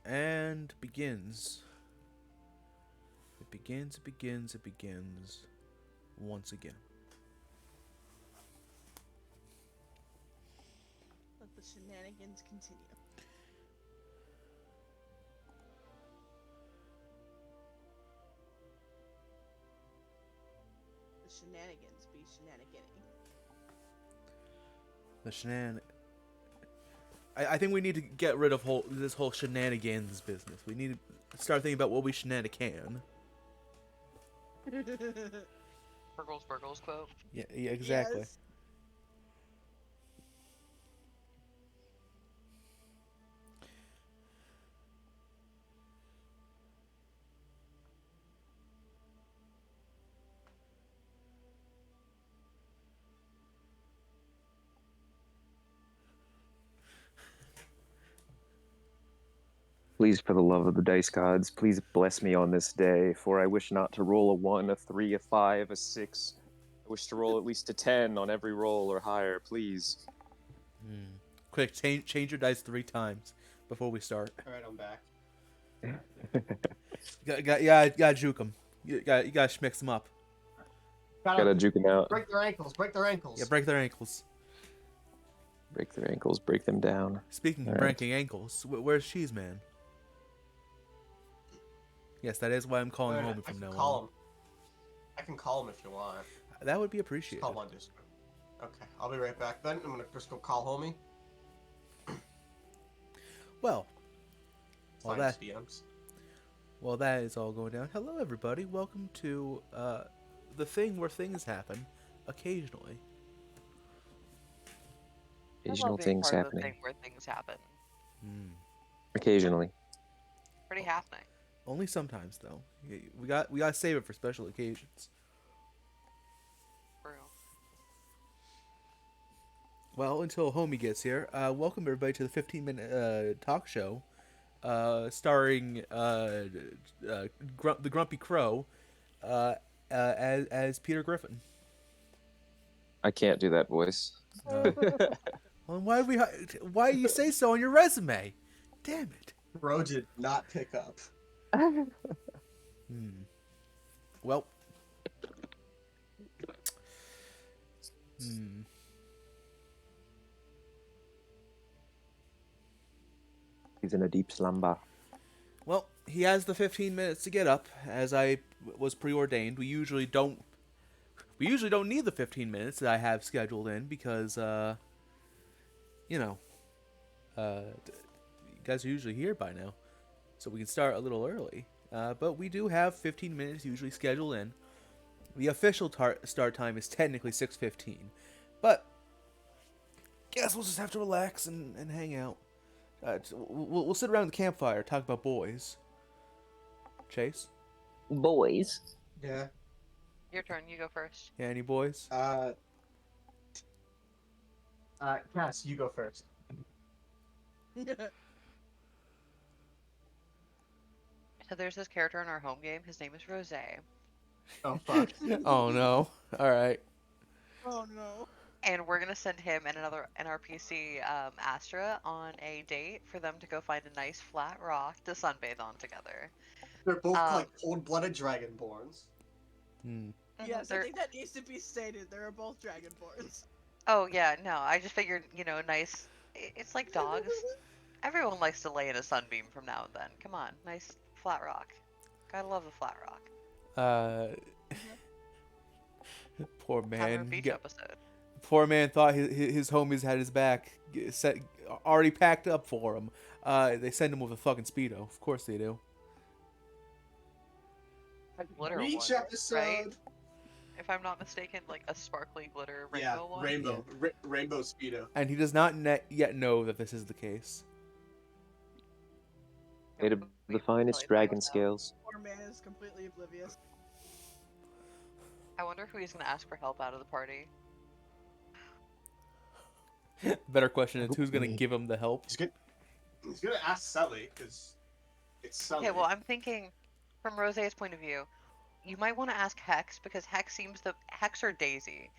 And begins. It begins once again. Let the shenanigans continue. The shenanigans be shenaniganing. The I think we need to get rid of this whole shenanigans business. We need to start thinking about what we shenanigan. Burgles quote. Yeah, exactly. Yes. Please, for the love of the dice gods, please bless me on this day, for I wish not to roll a 1, a 3, a 5, a 6. I wish to roll at least a 10 on every roll or higher, please. Quick, change your dice 3 times before we start. Alright, I'm back. You gotta juke them. You gotta schmix them up. Gotta juke them out. Break their ankles, break their ankles. Yeah, break their ankles. Break their ankles, break them down. Speaking of breaking ankles, where's Cheese Man? Yes, that is why I'm calling home from now on. I can call him if you want. That would be appreciated. Call him on Discord. Okay, I'll be right back then. I'm gonna just go call homie. Well, DMs. Well, that is all going down. Hello, everybody. Welcome to the thing where things happen occasionally. Occasional things happening. The thing where things happen. Occasionally. Pretty happening. Only sometimes, though. We gotta save it for special occasions. True. Well, until homie gets here, welcome everybody to the 15-minute talk show, starring the Grumpy Crow as Peter Griffin. I can't do that voice. Well, why do you say so on your resume? Damn it. Bro did not pick up. Well. He's in a deep slumber. Well, he has the 15 minutes to get up, as I was preordained. We usually don't need the 15 minutes that I have scheduled in because, you guys are usually here by now, so we can start a little early. But we do have 15 minutes usually scheduled in. The official start time is technically 6:15, but guess we'll just have to relax and hang out. We'll sit around the campfire, talk about boys. Chase? Boys? Yeah. Your turn. You go first. Yeah, any boys? Cass, you go first. So there's this character in our home game. His name is Rose. Oh, fuck. Oh, no. All right. Oh no. And we're gonna send him and another NRPC, Astra, on a date for them to go find a nice flat rock to sunbathe on together. They're both like cold-blooded dragonborns. Yes, I think that needs to be stated. They're both dragonborns. Oh yeah, no, I just figured, nice. It's like dogs. Everyone likes to lay in a sunbeam from now and then. Come on, nice flat rock. Gotta love a flat rock. Poor man. Beach episode. Poor man thought his homies had his back, already packed up for him. They send him with a fucking Speedo. Of course they do. Each episode. Right? If I'm not mistaken, like a sparkly glitter rainbow one. Rainbow Speedo. And he does not yet know that this is the case. Made of the finest dragon scales. Poor man is completely oblivious. I wonder who he's gonna ask for help out of the party. Better question is who's gonna give him the help. He's gonna ask Sully because it's Sully. Okay, well I'm thinking, from Rose's point of view, you might want to ask Hex because Hex or Daisy.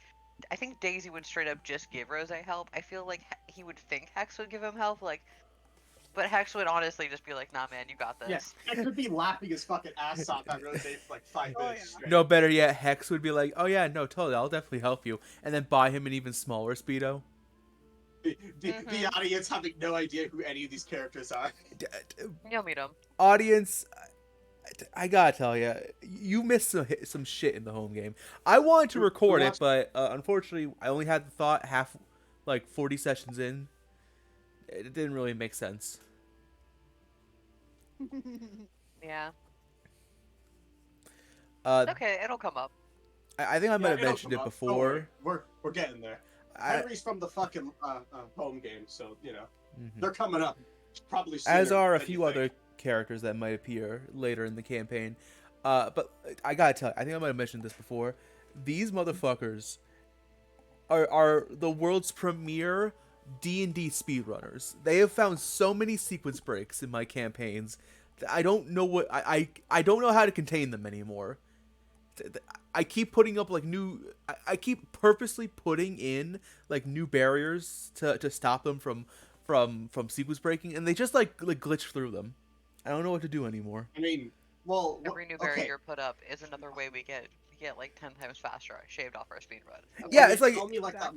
I think Daisy would straight up just give Rose help. I feel like he would think Hex would give him help. Like, But Hex would honestly just be like, nah, man, you got Yeah, this. I could be laughing his fucking ass off at Rose for like 5 Oh, minutes yeah. straight. No, better yet, Hex would be like, "Oh yeah, no, totally, I'll definitely help you," and then buy him an even smaller speedo. The audience having no idea who any of these characters are. You'll meet him. Audience, I gotta tell you, you missed some shit in the home game. I wanted to record it, but unfortunately, I only had the thought like 40 sessions in. It didn't really make sense. Yeah. Uh, Okay, it'll come up. I think I might have it'll mentioned come it up. Don't worry. before. We're getting there. Henry's from the fucking home game, so you know they're coming up probably sooner As are a than few you think. other characters that might appear later in the campaign. But I gotta tell you, I think I might have mentioned this before. These motherfuckers are the world's premier D&D speedrunners. They have found so many sequence breaks in my campaigns that I don't know what I don't know how to contain them anymore. I keep putting up like I keep purposely putting in like new barriers to stop them from sequence breaking, and they just like glitch through them. I don't know what to do anymore. I mean, well, Every new barrier okay. you're put up is another way we get like 10 times faster. I shaved off our speed run. Okay. Yeah, When it's you like tell me like that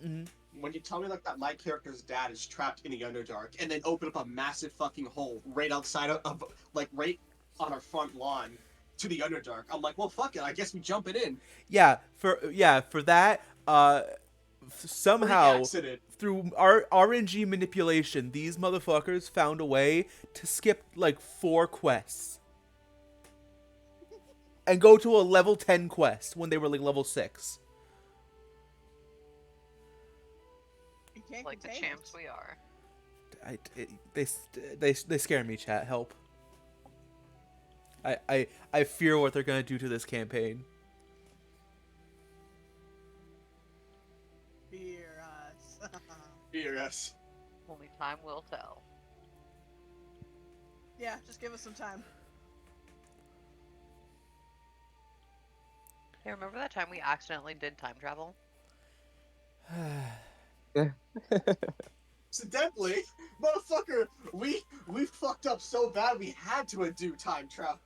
Mhm. when you tell me like that my character's dad is trapped in the Underdark and then open up a massive fucking hole right outside of like right on our front lawn to the Underdark, I'm like, well, fuck it. I guess we jump it in. For that somehow Accident. through our RNG manipulation, these motherfuckers found a way to skip like 4 quests and go to a level 10 quest when they were like level 6. You can't Like the contain champs us. we are. They scare me, chat. Help. I fear what they're gonna do to this campaign. Fear us. Fear us. Only time will tell. Yeah, just give us some time. Hey, remember that time we accidentally did time travel? Incidentally, motherfucker, we fucked up so bad we had to do time travel.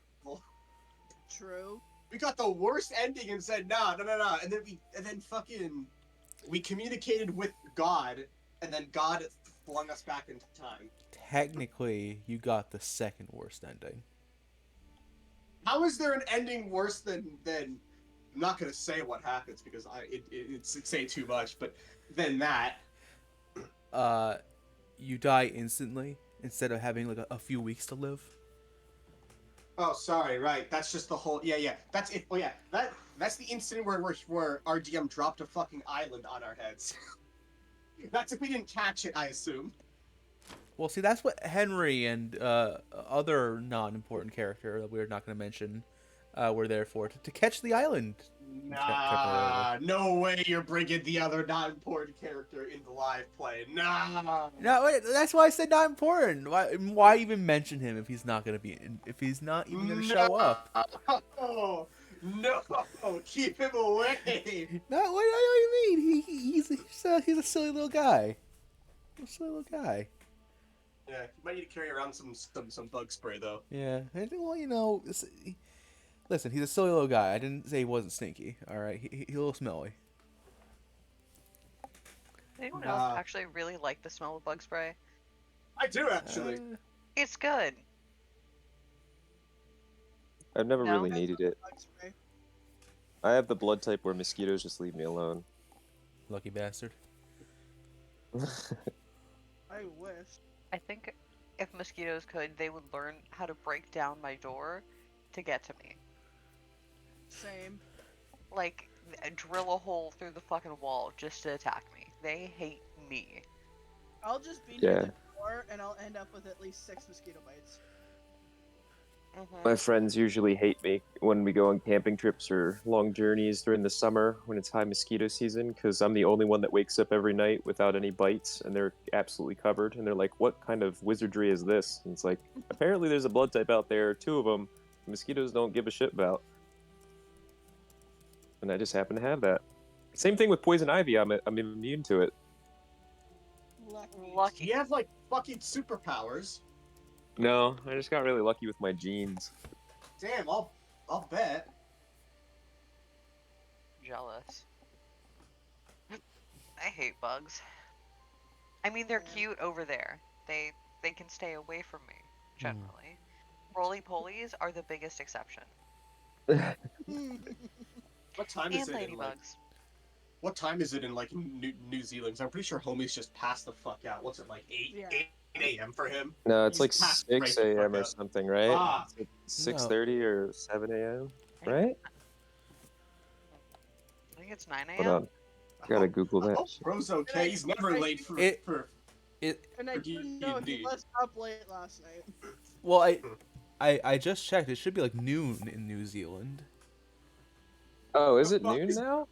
True. We got the worst ending and said no, and then fucking we communicated with God, and then God flung us back into time. Technically, you got the second worst ending. How is there an ending worse than? I'm not gonna say what happens because it's saying too much, but than that. You die instantly instead of having like a few weeks to live. Oh, sorry, right. That's just the whole. Yeah. That's it. Oh, yeah. That's the incident where our DM dropped a fucking island on our heads. That's if we didn't catch it, I assume. Well, see, that's what Henry and other non-important character that we're not going to mention were there for, to catch the island. Nah, no way you're bringing the other not-important character into live play. Nah. No, wait, that's why I said not important. Why even mention him if he's not going to be if he's not even going to show up? No, keep him away. No, what do you mean? He's a silly little guy. A silly little guy. Yeah, you might need to carry around some bug spray though. Yeah, and, well, you know, listen, he's a silly little guy. I didn't say he wasn't stinky. All right, he's a little smelly. Anyone else actually really like the smell of bug spray? I do actually. It's good. I've never No? really needed it. I have the blood type where mosquitoes just leave me alone. Lucky bastard. I wish. I think if mosquitoes could, they would learn how to break down my door to get to me. Same. Like, drill a hole through the fucking wall just to attack me. They hate me. I'll just be Yeah. near the door and I'll end up with at least 6 mosquito bites. My friends usually hate me when we go on camping trips or long journeys during the summer when it's high mosquito season, because I'm the only one that wakes up every night without any bites, and they're absolutely covered. And they're like, "What kind of wizardry is this?" And it's like, apparently there's a blood type out there, 2 of them, mosquitoes don't give a shit about. And I just happen to have that. Same thing with poison ivy. I'm immune to it. Do Lucky. you have like fucking superpowers? No, I just got really lucky with my genes. Damn, I'll bet. Jealous. I hate bugs. I mean, they're cute over there. They can stay away from me, generally. Roly-polies are the biggest exception. What time is And it in like? ladybugs. What time is it in like New Zealand? 'Cause I'm pretty sure homie's just passed the fuck out. What's it like 8 Yeah. 8 a.m. for him? No, it's He's like passed 6 right the fuck a.m. or up. something, right? Ah. It's like 6:30 or 7 a.m. Right? I think it's 9 Hold a.m. on, I gotta Google I that. hope bro's okay. He's never late for It- for. And I didn't know he D&D. was up late last night. Well, I just checked. It should be like noon in New Zealand. Oh, is The it fuck noon is- now?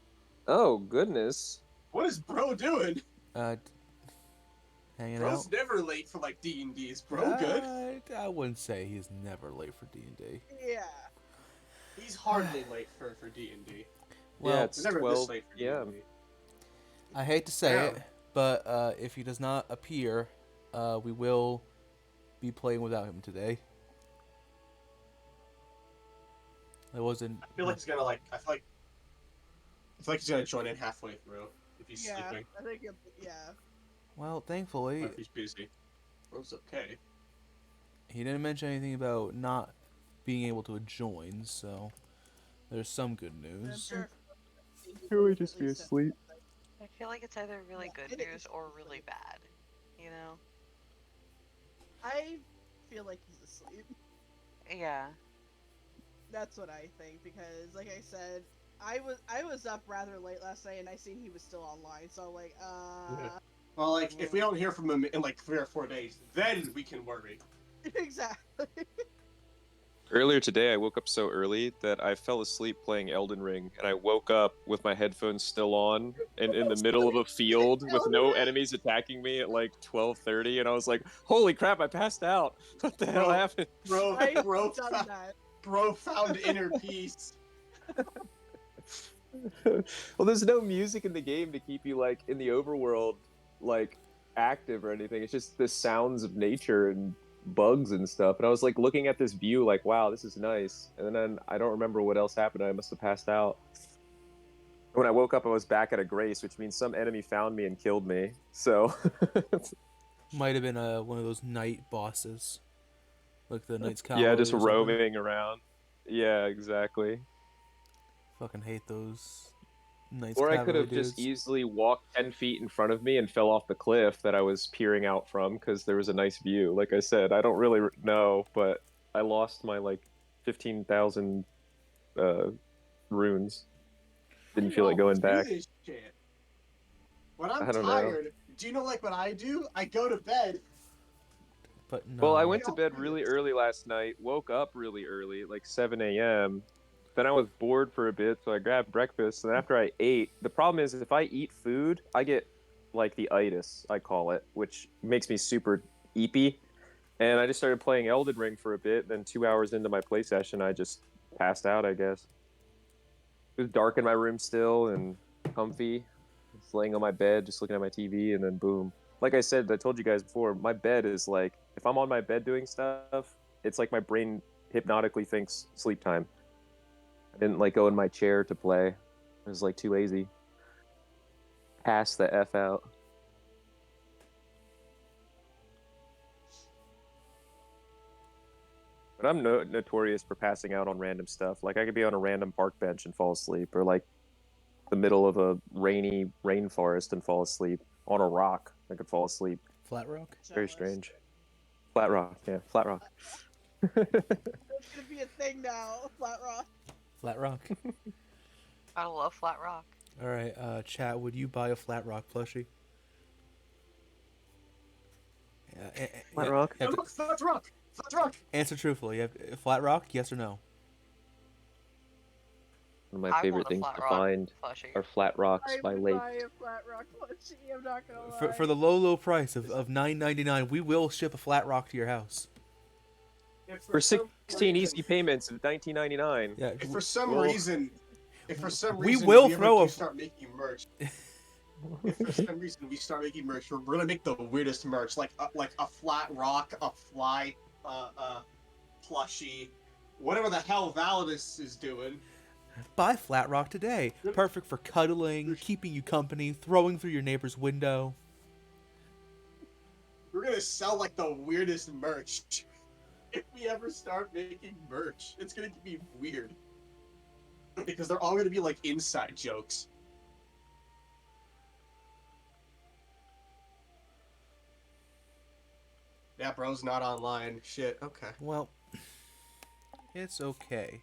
Oh goodness. What is bro doing? Hanging Bro's out. never late for like D&D. Is bro good? I wouldn't say he's never late for D&D. Yeah. He's hardly late for D&D. Well, Yeah, it's He's never this 12 late for p.m. D&D. I hate to say Yeah. it, but if he does not appear, we will be playing without him today. It wasn't. I feel like he's gonna like. I feel like he's gonna join in halfway through if he's Yeah. sleeping I think yeah. Well, or thankfully, if he's busy. Bro's okay. he didn't mention anything about not being able to join, so there's some good I'm news. sure. He would just be asleep. I feel like it's either really Yeah, good it news is. or really bad. You know? I feel like he's asleep. Yeah. That's what I think because, like I said, I was up rather late last night and I seen he was still online, so I'm like, Yeah. Well, like if we don't hear from him in like 3 or 4 days, then we can worry. exactly. Earlier today, I woke up so early that I fell asleep playing Elden Ring, and I woke up with my headphones still on and in the middle of a field with no enemies attacking me at like 12:30, and I was like, "Holy crap! I passed out. What the hell Bro. happened?" I've Bro, done that. bro found inner peace. Well, there's no music in the game to keep you like in the overworld like active or anything. It's just the sounds of nature and bugs and stuff. And I was like looking at this view like, wow, this is nice. And then I don't remember what else happened. I must have passed out. When I woke up, I was back at a grace, which means some enemy found me and killed me. So Might have been one of those night bosses, like the Knights Cavalry. yeah, just or something. roaming around. Yeah, exactly. Fucking hate those Knights Or I Cavalry could have dudes. just easily walked 10 feet in front of me and fell off the cliff that I was peering out from because there was a nice view. Like I said, I don't really know, but I lost my like 15,000 runes. Didn't feel like going back. Do this shit. When I'm I don't know. tired, do you know like what I do? I go to bed. But no. Well, I went to bed really early last night, woke up really early, like 7 a.m. Then I was bored for a bit, so I grabbed breakfast. And after I ate, the problem is if I eat food, I get like the itis, I call it, which makes me super eepy. And I just started playing Elden Ring for a bit. Then 2 hours into my play session, I just passed out, I guess. It was dark in my room still and comfy. Just laying on my bed, just looking at my TV, and then boom. Like I said, I told you guys before, my bed is like, if I'm on my bed doing stuff, it's like my brain hypnotically thinks sleep time. I didn't like go in my chair to play. It was like too lazy. Pass the F out. But I'm notorious for passing out on random stuff. Like I could be on a random park bench and fall asleep, or like the middle of a rainy rainforest and fall asleep. On a rock, I could fall asleep. Flat Rock. Very Jealous. strange. Flat rock, yeah, flat rock. That's gonna be a thing now. Flat rock. Flat Rock. I love Flat Rock. All right, chat. Would you buy a Flat Rock plushie? Flat Rock? you have to Look, Flat Rock. Flat Rock. answer truthfully. You have Flat Rock? Yes or no? One of I my favorite want a things Flat to Rock find plushie. are flat rocks I by would lake. buy a flat rock plushie. I'm not gonna lie. For the low price of $9.99, we will ship a Flat Rock to your house. If For some 16 reason- easy payments of $19.99. Yeah. If for some we'll- reason, We will we ever throw do a- start making merch. If for some reason we start making merch, we're gonna make the weirdest merch, like a flat rock, a fly, plushie, whatever the hell Validus is doing. Buy Flat Rock today. Perfect for cuddling, keeping you company, throwing through your neighbor's window. We're gonna sell like the weirdest merch. If we ever start making merch, it's gonna be weird. Because they're all gonna be like inside jokes. Yeah, bro's not online. Shit, okay. Well, it's okay.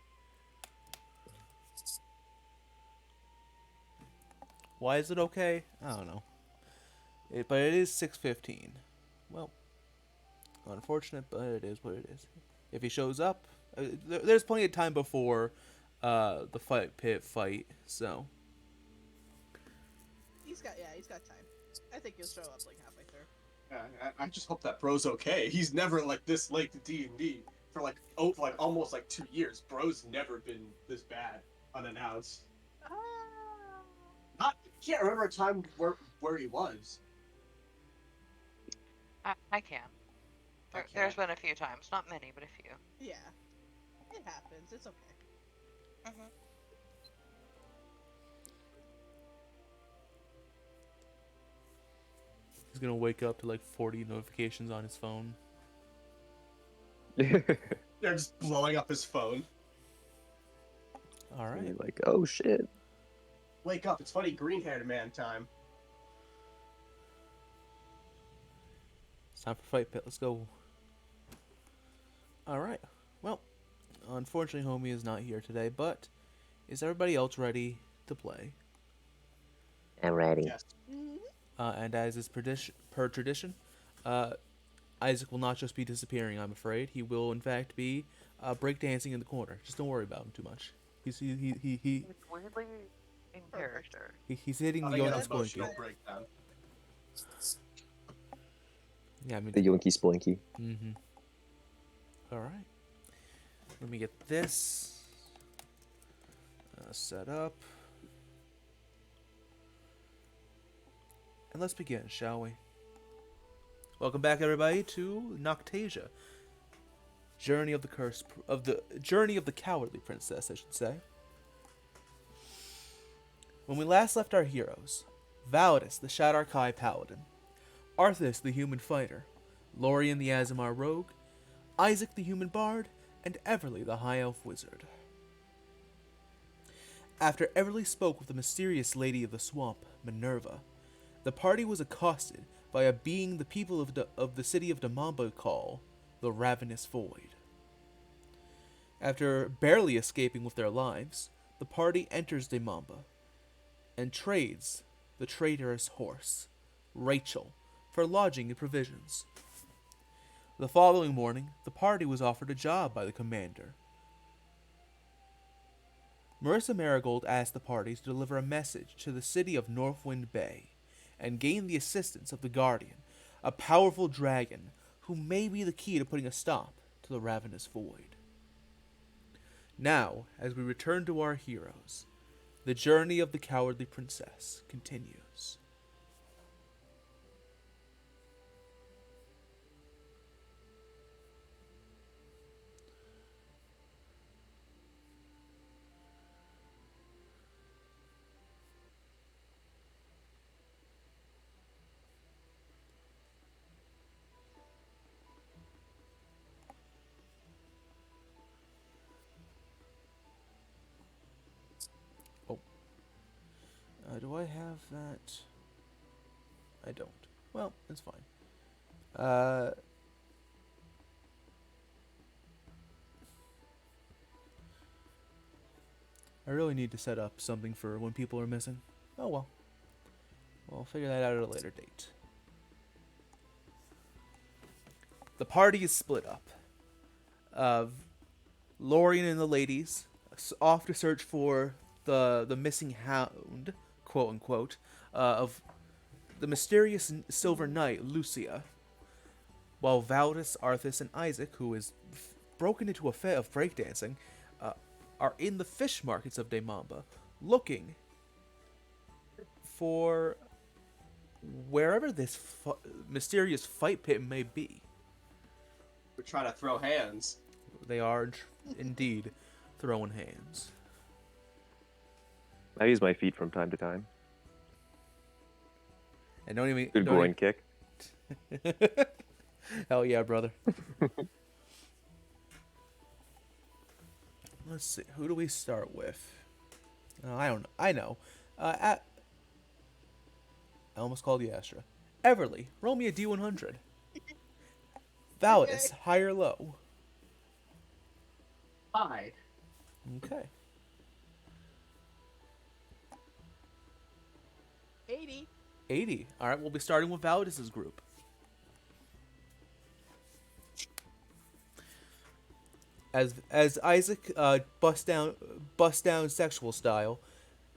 Why is it okay? I don't know. But it is 6:15. Well, unfortunate, but it is what it is. If he shows up, there's plenty of time before the fight pit fight, so He's got time. I think he'll show up like halfway through. I just hope that bro's okay. He's never like this late to D&D for like almost like 2 years. Bro's never been this bad unannounced. I can't remember a time where he was. I can. There's been a few times, not many, but a few. Yeah, it happens. It's okay. Mm-hmm. he's gonna wake up to like 40 notifications on his phone. They're just blowing up his phone. All And right. you're like, oh shit. Wake up! It's funny green-haired man time. It's time for fight pit. Let's go. All right. Well, unfortunately, homie is not here today, but is everybody else ready to play? I'm ready. Yes. And as is per tradition, Isaac will not just be disappearing, I'm afraid. He will, in fact, be breakdancing in the corner. Just don't worry about him too much. He's Weirdly in character. he's hitting the I get Yonky an emotional Splinky. breakdown. Yeah, I mean, The Yoinky Splinky. mm-hmm. All right. Let me get this set up. And let's begin, shall we? Welcome back, everybody, to Noctasia. Journey of the Cowardly Princess, I should say. When we last left our heroes, Validus, the Shadarkai Paladin, Arthas, the Human Fighter, Lorien, the Azamar Rogue, Isaac, the Human Bard, and Everly, the High Elf Wizard. After Everly spoke with the mysterious Lady of the Swamp, Minerva, the party was accosted by a being the people of the city of Damamba call the Ravenous Void. After barely escaping with their lives, the party enters Damamba and trades the traitorous horse, Rachel, for lodging and provisions. The following morning, the party was offered a job by the commander. Marissa Marigold asked the party to deliver a message to the city of Northwind Bay and gain the assistance of the Guardian, a powerful dragon who may be the key to putting a stop to the Ravenous Void. Now, as we return to our heroes, the journey of the Cowardly Princess continues. Do I have that? I don't. Well, it's fine. I really need to set up something for when people are missing. Oh well. We'll figure that out at a later date. The party is split up. Lorien and the ladies off to search for the missing hound, quote unquote, of the mysterious Silver Knight, Lucia, while Valdis, Arthas, and Isaac, who is broken into a fit of breakdancing, are in the fish markets of Demamba, looking for wherever this mysterious fight pit may be. We're trying to throw hands. They are indeed throwing hands. I use my feet from time to time. And don't even Good groin kick. Hell yeah, brother. Let's see. Who do we start with? I don't know. I know. I almost called you Astra. Everly, roll me a D100. Validus, high or low? Hi. Okay. 80. 80. All right, we'll be starting with Validus's group. As Isaac bust down sexual style,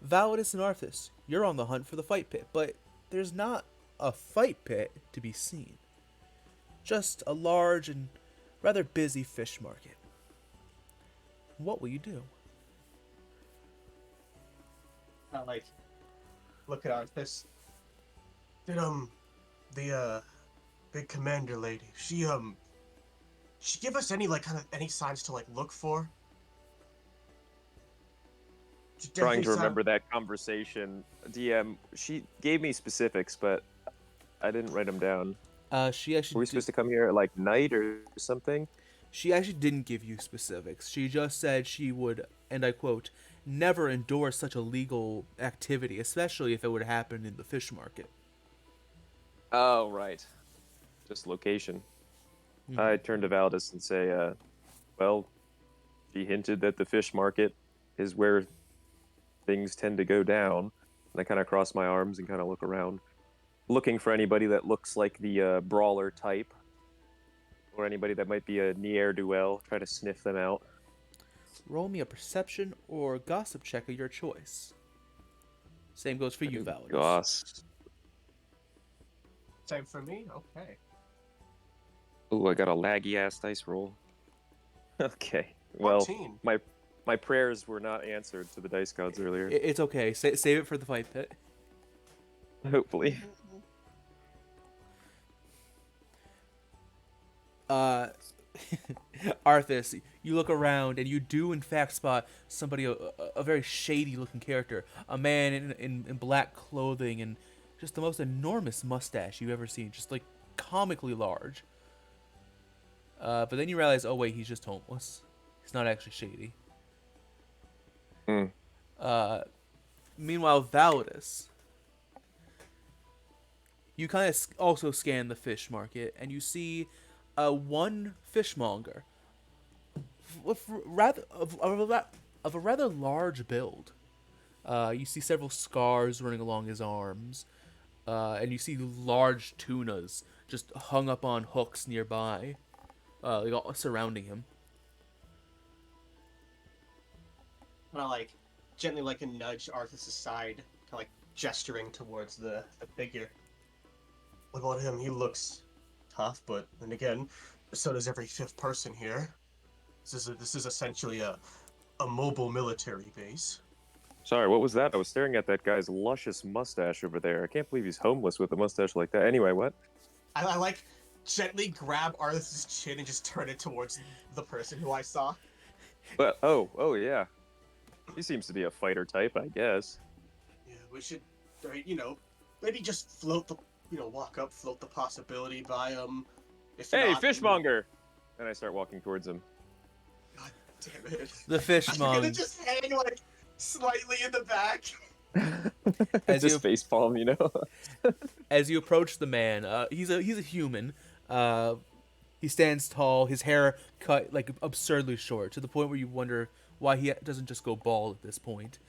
Validus and Arthas, you're on the hunt for the fight pit, but there's not a fight pit to be seen. Just a large and rather busy fish market. What will you do? I like look at this. Did the big commander lady, she give us any like kind of any signs to like look for? Trying to remember that conversation. DM, she gave me specifics, but I didn't write them down. She actually Were we supposed to come here at like night or something? She actually didn't give you specifics. She just said she would, and I quote, never endorse such a legal activity, especially if it would happen in the fish market. Oh, right. Just location. I turn to Valdis and say, well, she hinted that the fish market is where things tend to go down. And I kind of cross my arms and kind of look around, looking for anybody that looks like the brawler type, or anybody that might be a ne'er-do-well, try to sniff them out. Roll me a perception or gossip check of your choice. Same goes for you, Validus. Goss. Same for me. Okay. Ooh, I got a laggy-ass dice roll. Okay. Well, 14. my prayers were not answered to the dice gods earlier. It's okay. Save it for the fight pit. Hopefully. Arthas, you look around and you do in fact spot somebody, a very shady looking character, a man in black clothing and just the most enormous mustache you've ever seen, just like comically large. But then you realize, oh wait, he's just homeless. He's not actually shady. Meanwhile, Validus, you kind of also scan the fish market and you see one fishmonger with of a rather large build. You see several scars running along his arms, and you see large tunas just hung up on hooks nearby, like all surrounding him. And I like gently like a nudge Arthas' side, kind of like gesturing towards the figure. What about him? He looks tough, but then again, so does every fifth person here. This is essentially a mobile military base. Sorry, what was that? I was staring at that guy's luscious mustache over there. I can't believe he's homeless with a mustache like that. Anyway, what? I like gently grab Arthas' chin and just turn it towards the person who I saw. But oh yeah. He seems to be a fighter type, I guess. Yeah, we should, maybe just float the, walk up, float the possibility by him. Hey, fishmonger! And I start walking towards him. God damn it. The You're fishmonger. gonna just hang like slightly in the back. As Just you- facepalm, As you approach the man, he's a human. He stands tall. His hair cut like absurdly short to the point where you wonder why he doesn't just go bald at this point.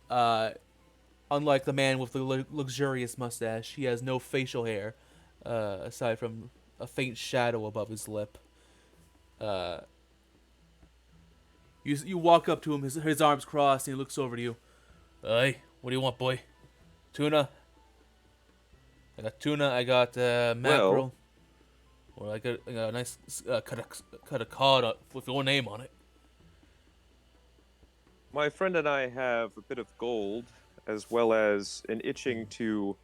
Unlike the man with the luxurious mustache, he has no facial hair, aside from a faint shadow above his lip. You walk up to him, his arms crossed, and he looks over to you. Hey, what do you want, boy? Tuna? I got tuna, I got mackerel. Or I got a nice cut of cod with your name on it. My friend and I have a bit of gold, as well as an itching to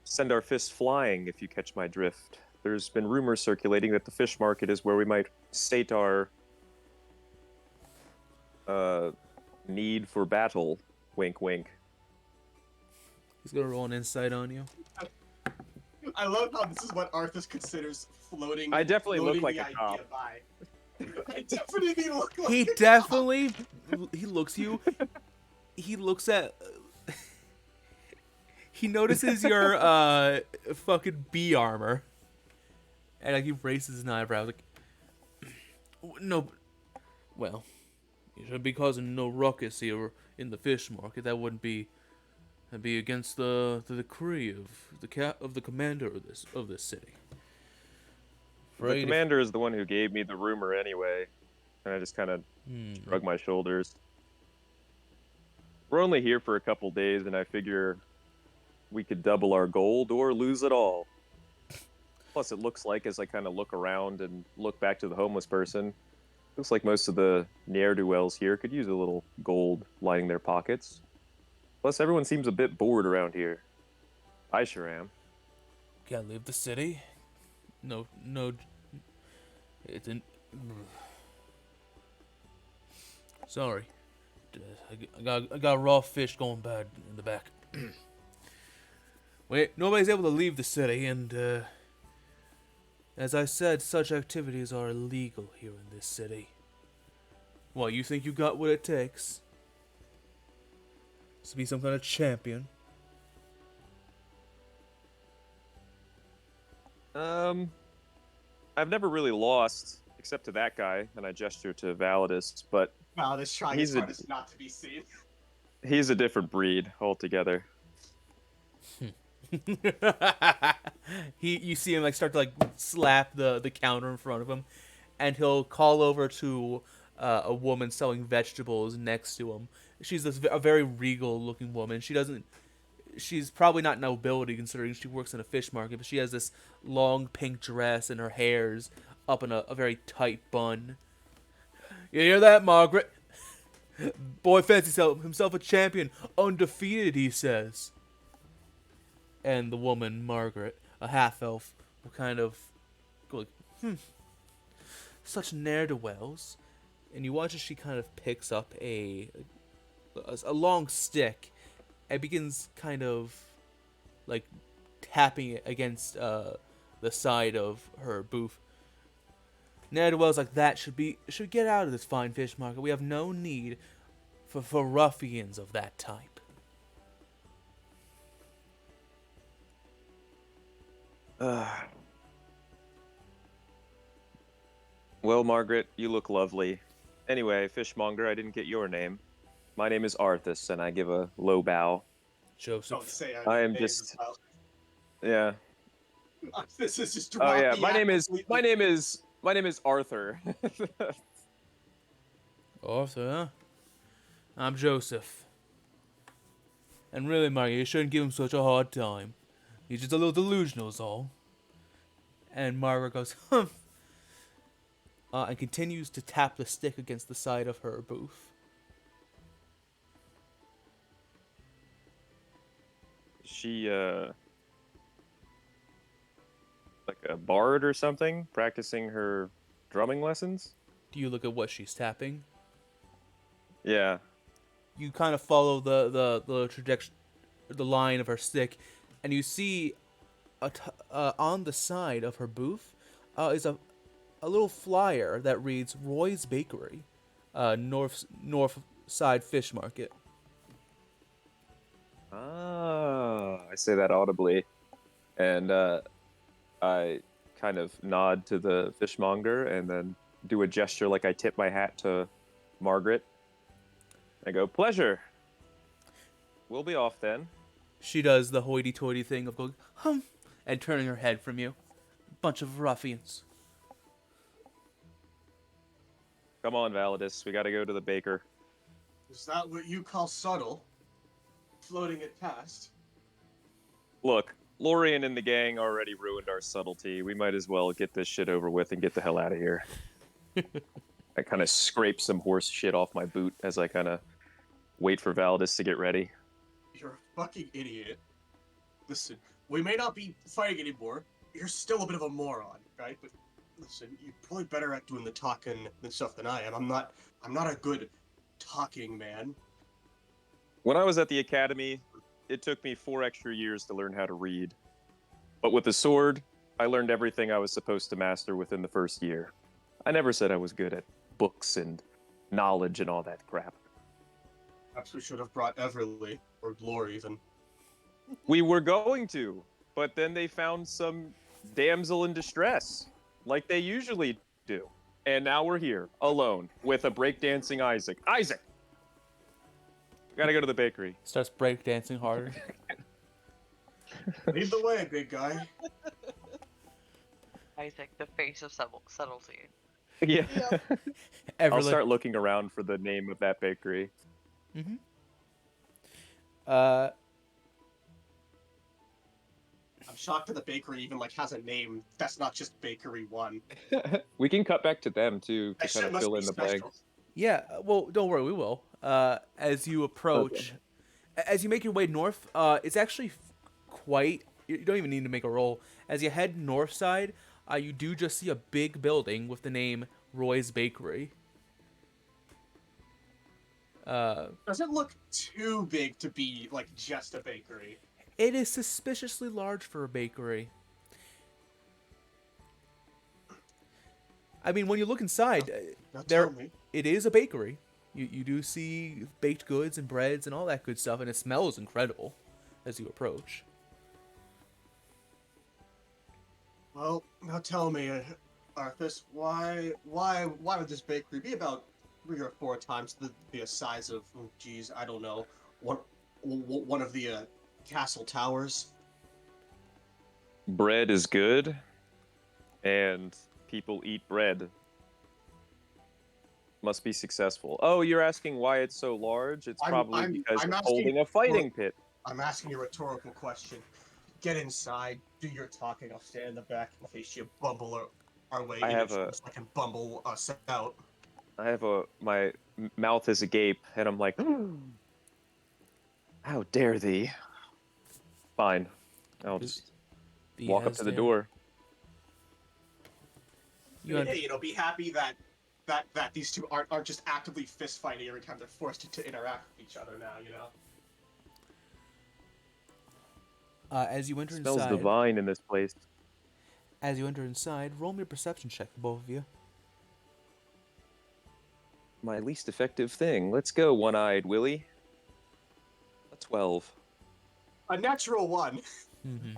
send our fists flying, if you catch my drift. There's been rumors circulating that the fish market is where we might sate our need for battle. Wink, wink. He's gonna roll an insight on you. I love how this is what Arthas considers floating. I definitely look floating like the a idea cop. by. I definitely look like He a definitely. He looks you. He looks at. He notices your fucking bee armor, and like he raises his eyebrows like, no, well, you shouldn't be causing no ruckus here in the fish market. That'd be against the decree of the commander of this city. The Afraid if- commander is the one who gave me the rumor anyway, and I just kind of shrug my shoulders. We're only here for a couple days, and I figure we could double our gold or lose it all. Plus, it looks like, as I kind of look around and look back to the homeless person, looks like most of the ne'er-do-wells here could use a little gold lining their pockets. Plus, everyone seems a bit bored around here. I sure am. Can't leave the city. No. It's an. Sorry. I got raw fish going bad in the back. Wait, nobody's able to leave the city, and as I said, such activities are illegal here in this city. What, you think you got what it takes to be some kind of champion? I've never really lost, except to that guy, and I gesture to Validus, but Wow, this trying He's his a- hardest not to be seen. he's a different breed altogether. You see him like start to like slap the counter in front of him, and he'll call over to a woman selling vegetables next to him. She's a very regal looking woman. She's probably not nobility considering she works in a fish market, but she has this long pink dress and her hair's up in a very tight bun. You hear that, Margaret? Boy fancies himself a champion, undefeated, he says. And the woman, Margaret, a half-elf, will kind of go like, such ne'er-do-wells. And you watch as she kind of picks up a long stick and begins kind of like tapping it against the side of her booth. Ne'er-do-wells like that should get out of this fine fish market. We have no need for ruffians of that type. Well, Margaret, you look lovely. Anyway, fishmonger, I didn't get your name. My name is Arthas, and I give a low bow. Don't Joseph. say our I am names just- as well. Yeah. This is just Oh yeah. dropping My out name is completely. Arthur. Arthur, huh? I'm Joseph. And really, Margaret, you shouldn't give him such a hard time. He's just a little delusional, is all. And Margaret goes, and continues to tap the stick against the side of her booth. She like a bard or something, practicing her drumming lessons? Do you look at what she's tapping? Yeah. You kind of follow the trajectory, the line of her stick, and you see on the side of her booth is a little flyer that reads Roy's Bakery, North Side Fish Market. Ah, I say that audibly, and I kind of nod to the fishmonger and then do a gesture like I tip my hat to Margaret. I go, pleasure. We'll be off then. She does the hoity-toity thing of going, and turning her head from you. Bunch of ruffians. Come on, Validus. We gotta go to the baker. Is that what you call subtle? Floating it past. Look, Lorian and the gang already ruined our subtlety. We might as well get this shit over with and get the hell out of here. I kind of scrape some horse shit off my boot as I kind of wait for Validus to get ready. You're a fucking idiot. Listen, we may not be fighting anymore. You're still a bit of a moron, right? But listen, you're probably better at doing the talking and stuff than I am. I'm not a good talking man. When I was at the academy, it took me 4 extra years to learn how to read. But with the sword, I learned everything I was supposed to master within the first year. I never said I was good at books and knowledge and all that crap. Perhaps we should have brought Everly, or Lore even. We were going to, but then they found some damsel in distress, like they usually do. And now we're here, alone, with a breakdancing Isaac. Isaac! Gotta go to the bakery. Starts breakdancing harder. Lead the way, big guy. Isaac, the face of subtlety. Yeah. Yep. I'll Everly. start looking around for the name of that bakery. Mm-hmm. Uh, I'm shocked that the bakery even like has a name that's not just Bakery One. We can cut back to them too to That shit kind of must fill be in the special. blanks. yeah. Well, don't worry, we will. As you approach, as you make your way north, it's actually quite. You don't even need to make a roll. As you head north side, you do just see a big building with the name Roy's Bakery. Doesn't look too big to be like just a bakery. It is suspiciously large for a bakery. I mean, when you look inside, Now there tell me. it is a bakery. You do see baked goods and breads and all that good stuff, and it smells incredible as you approach. Well, now tell me, Arthas, why would this bakery be about 3 or 4 times the size of, oh, geez, I don't know, one of the castle towers? Bread is good, and people eat bread. Must be successful. Oh, you're asking why it's so large? It's probably because I'm it's asking holding a fighting pit. I'm asking a rhetorical question. Get inside, do your talking. I'll stand in the back in case you bumble our way I in have so I can bumble us out. My mouth is agape, and I'm like, how dare thee? Fine, I'll just walk up to the door. Hey, be happy that these two aren't just actively fist fighting every time they're forced to interact with each other now. As you enter It smells inside, divine in this place. roll me a perception check, both of you. My least effective thing. Let's go, one-eyed Willie. A 12. A natural 1. Mm-hmm.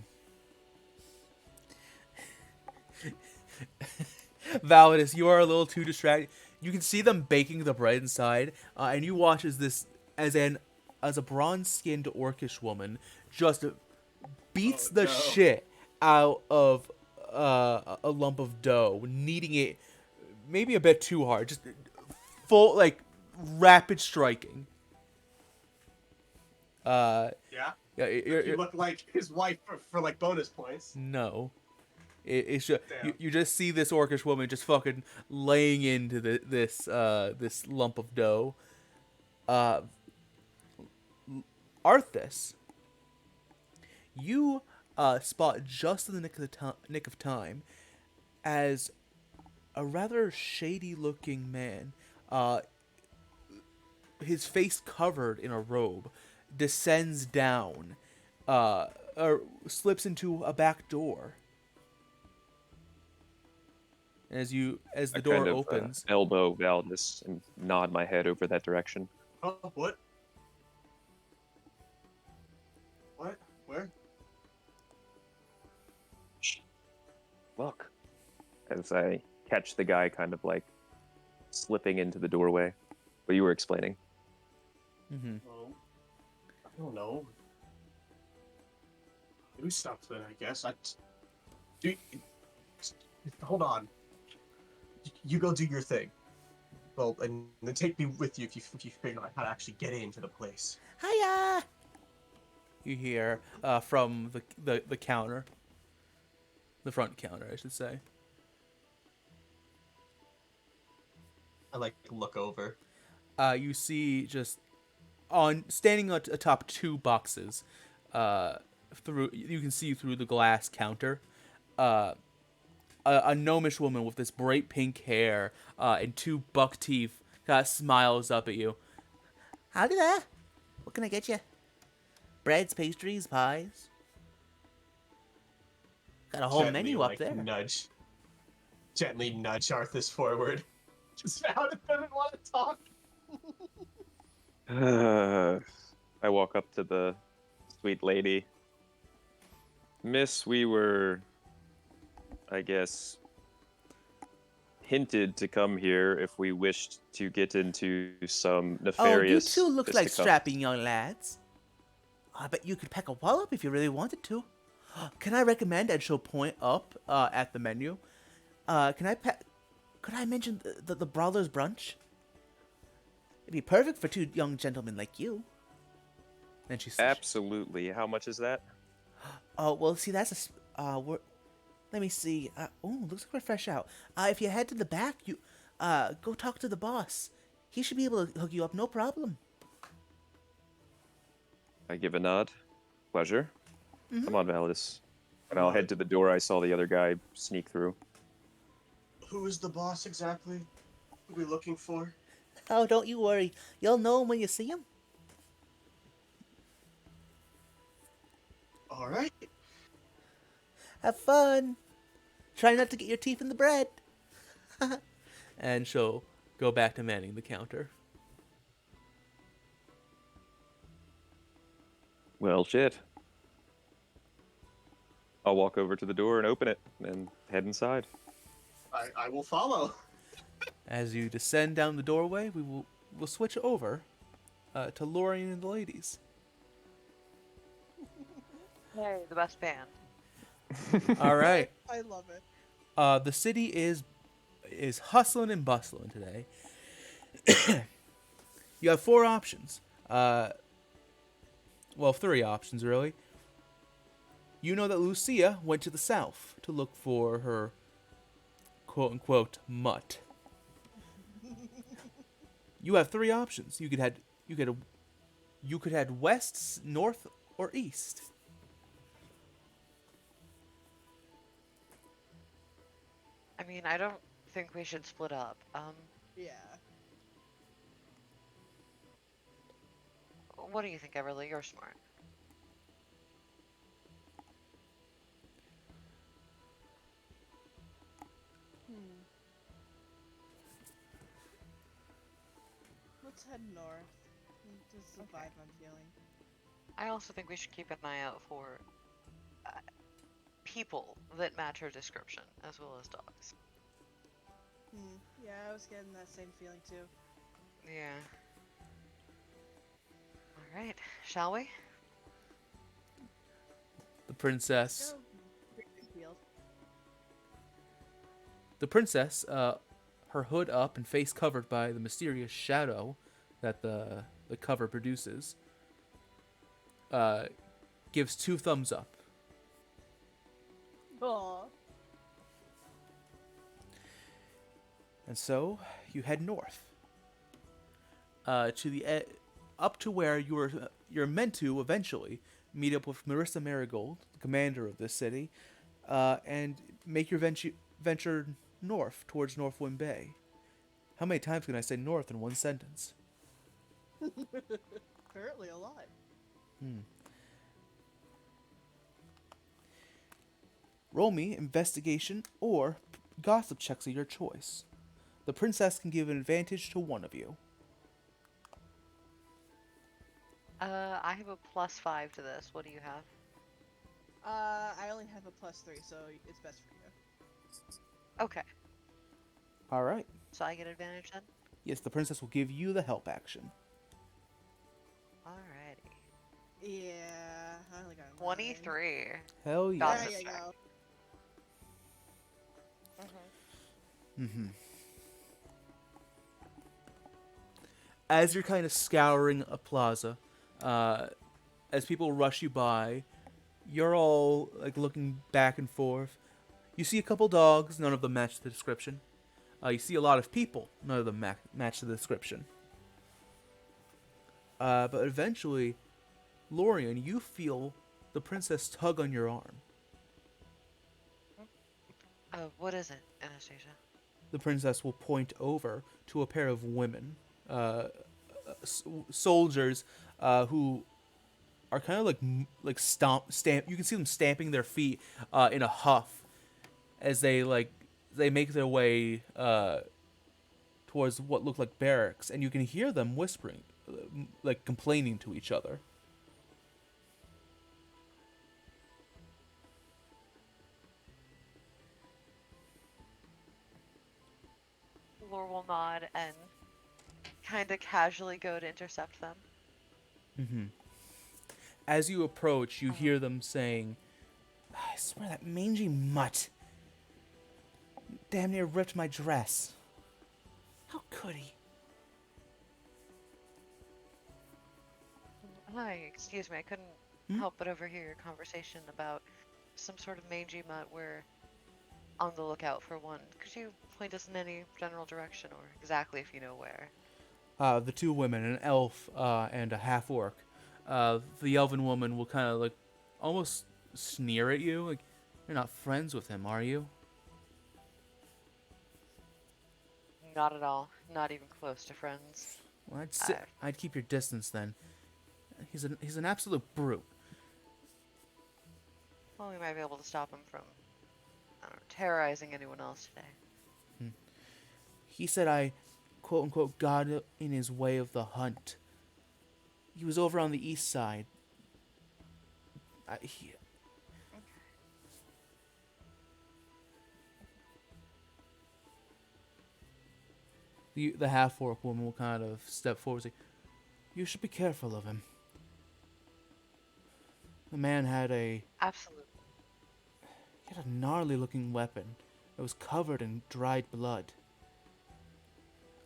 Validus, you are a little too distracted. You can see them baking the bread inside, and you watch as a bronze-skinned orcish woman just beats the shit out of a lump of dough, kneading it maybe a bit too hard, just full rapid striking. Yeah. Yeah, You look like his wife for like bonus points. No. It's just you just see this orcish woman just fucking laying into this lump of dough. Arthas, you spot just in the nick of time as a rather shady looking man, his face covered in a robe, descends down, or slips into a back door. As the door opens, elbow Valdis and nod my head over that direction. Oh, what? What? Where? Look, as I catch the guy kind of like slipping into the doorway. What you were explaining. mm-hmm. Oh, I don't know. Do something, I guess. Hold on. You go do your thing. Well, and then take me with you if you figure out how to actually get into the place. Hiya! You hear from the counter, the front counter, I should say. I look over. You see just standing atop 2 boxes, you can see through the glass counter, uh, a gnomish woman with this bright pink hair and two buck teeth kind of smiles up at you. Howdy there. What can I get you? Breads, pastries, pies. Got a whole Gently, menu up there. Gently nudge Arthas forward. Just found it doesn't want to talk. I walk up to the sweet lady. Miss, we were, I guess, hinted to come here if we wished to get into some nefarious. Oh, you two look like fisticuffs. strapping young lads. I bet you could pack a wallop if you really wanted to. Can I recommend? And she'll point up at the menu. Could I mention the Brawler's Brunch? It'd be perfect for two young gentlemen like you. Then she says, Absolutely. How much is that? "Oh, well, see, that's let me see. Looks like we're fresh out. If you head to the back, you go talk to the boss. He should be able to hook you up, no problem." I give a nod. Pleasure. Mm-hmm. Come on, Validus. And I'll head to the door I saw the other guy sneak through. Who is the boss exactly? Who are we looking for? Oh, don't you worry. You'll know him when you see him. All right. Have fun. Try not to get your teeth in the bread. And she'll go back to manning the counter. Well, shit. I'll walk over to the door and open it and head inside. I will follow. As you descend down the doorway, we'll switch over to Lorian and the ladies. Hey, the best band. All right. I love it. The city is hustling and bustling today. You have four options. Well, three options, really. You know that Lucia went to the south to look for her quote-unquote mutt. You have three options. You could head west, north, or east. I mean, I don't think we should split up. Yeah. What do you think, Everly? You're smart. Let's head north. This is the Okay. vibe I'm feeling. I also think we should keep an eye out for people that match her description, as well as dogs. Yeah, I was getting that same feeling too. Yeah. Alright, shall we? The princess. Go. Greenfield. The princess, her hood up and face covered by the mysterious shadow that the cover produces, gives two thumbs up. Aw. And so you head north, to the up to where you're meant to eventually meet up with Marissa Marigold, the commander of this city, and make your venture north towards Northwind Bay. How many times can I say north in one sentence? Apparently a lot. Roll me investigation or gossip checks of your choice. The princess can give an advantage to one of you. I have a +5 to this. What do you have? I only have a +3, so it's best for you. Okay, All right. so I get advantage then? Yes, the princess will give you the help action. Alrighty. Yeah, I only got a 9. 23. Hell yeah. Gossip There you check. go. Mm-hmm. As you're kind of scouring a plaza, as people rush you by, you're all like looking back and forth. You see a couple dogs, none of them match the description. You see a lot of people, none of them match the description. But eventually, Lorian, you feel the princess tug on your arm. What is it, Anastasia? The princess will point over to a pair of women, soldiers, who are kind of like stamp. You can see them stamping their feet in a huff as they make their way towards what look like barracks, and you can hear them whispering, like complaining to each other. Lore will nod and kind of casually go to intercept them. Mm-hmm. As you approach, you hear them saying, "I swear that mangy mutt damn near ripped my dress. How could he?" Hi, excuse me, I couldn't help but overhear your conversation about some sort of mangy mutt. We're on the lookout for one. Could you point us in any general direction, or exactly if you know where? The two women, an elf and a half orc. The elven woman will kind of like almost sneer at you, like, "You're not friends with him, are you?" Not at all. Not even close to friends. Well, Uh, I'd keep your distance then. He's an absolute brute. Well, we might be able to stop him from, I don't know, terrorizing anyone else today. He said I, quote unquote, got in his way of the hunt. He was over on the east side. The half orc woman will kind of step forward and say, "You should be careful of him. The man had Absolutely. a gnarly looking weapon that was covered in dried blood.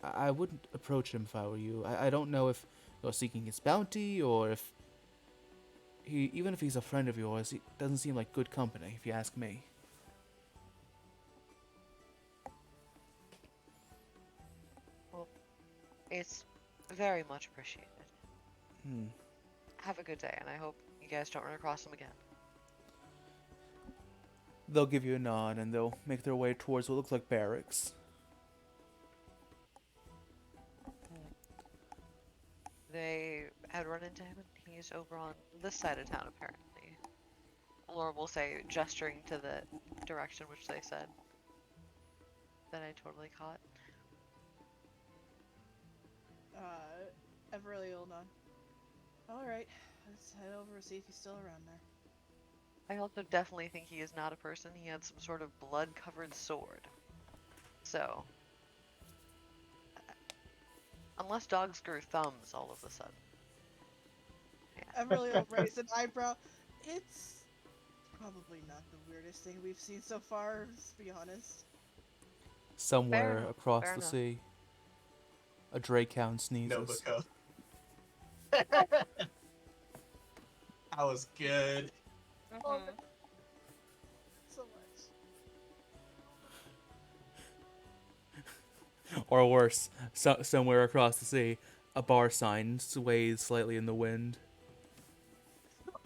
I wouldn't approach him if I were you. I don't know if you're seeking his bounty or if even if he's a friend of yours, he doesn't seem like good company, if you ask me." Well, it's very much appreciated. Hmm. Have a good day, and I hope you guys don't run across him again. They'll give you a nod and they'll make their way towards what looks like barracks. They had run into him, and he's over on this side of town, apparently. Laura will say, gesturing to the direction which they said. That I totally caught. Everly will nod. Alright, let's head over and see if he's still around there. I also definitely think he is not a person. He had some sort of blood-covered sword. So, unless dogs grew thumbs all of a sudden. Yeah. Everly will raise an eyebrow. It's probably not the weirdest thing we've seen so far, let's be honest. Somewhere enough, across fair the enough. sea, a Drakehound sneezes. Nobuko. That was good. Oh, so much. Or worse, somewhere across the sea, a bar sign sways slightly in the wind.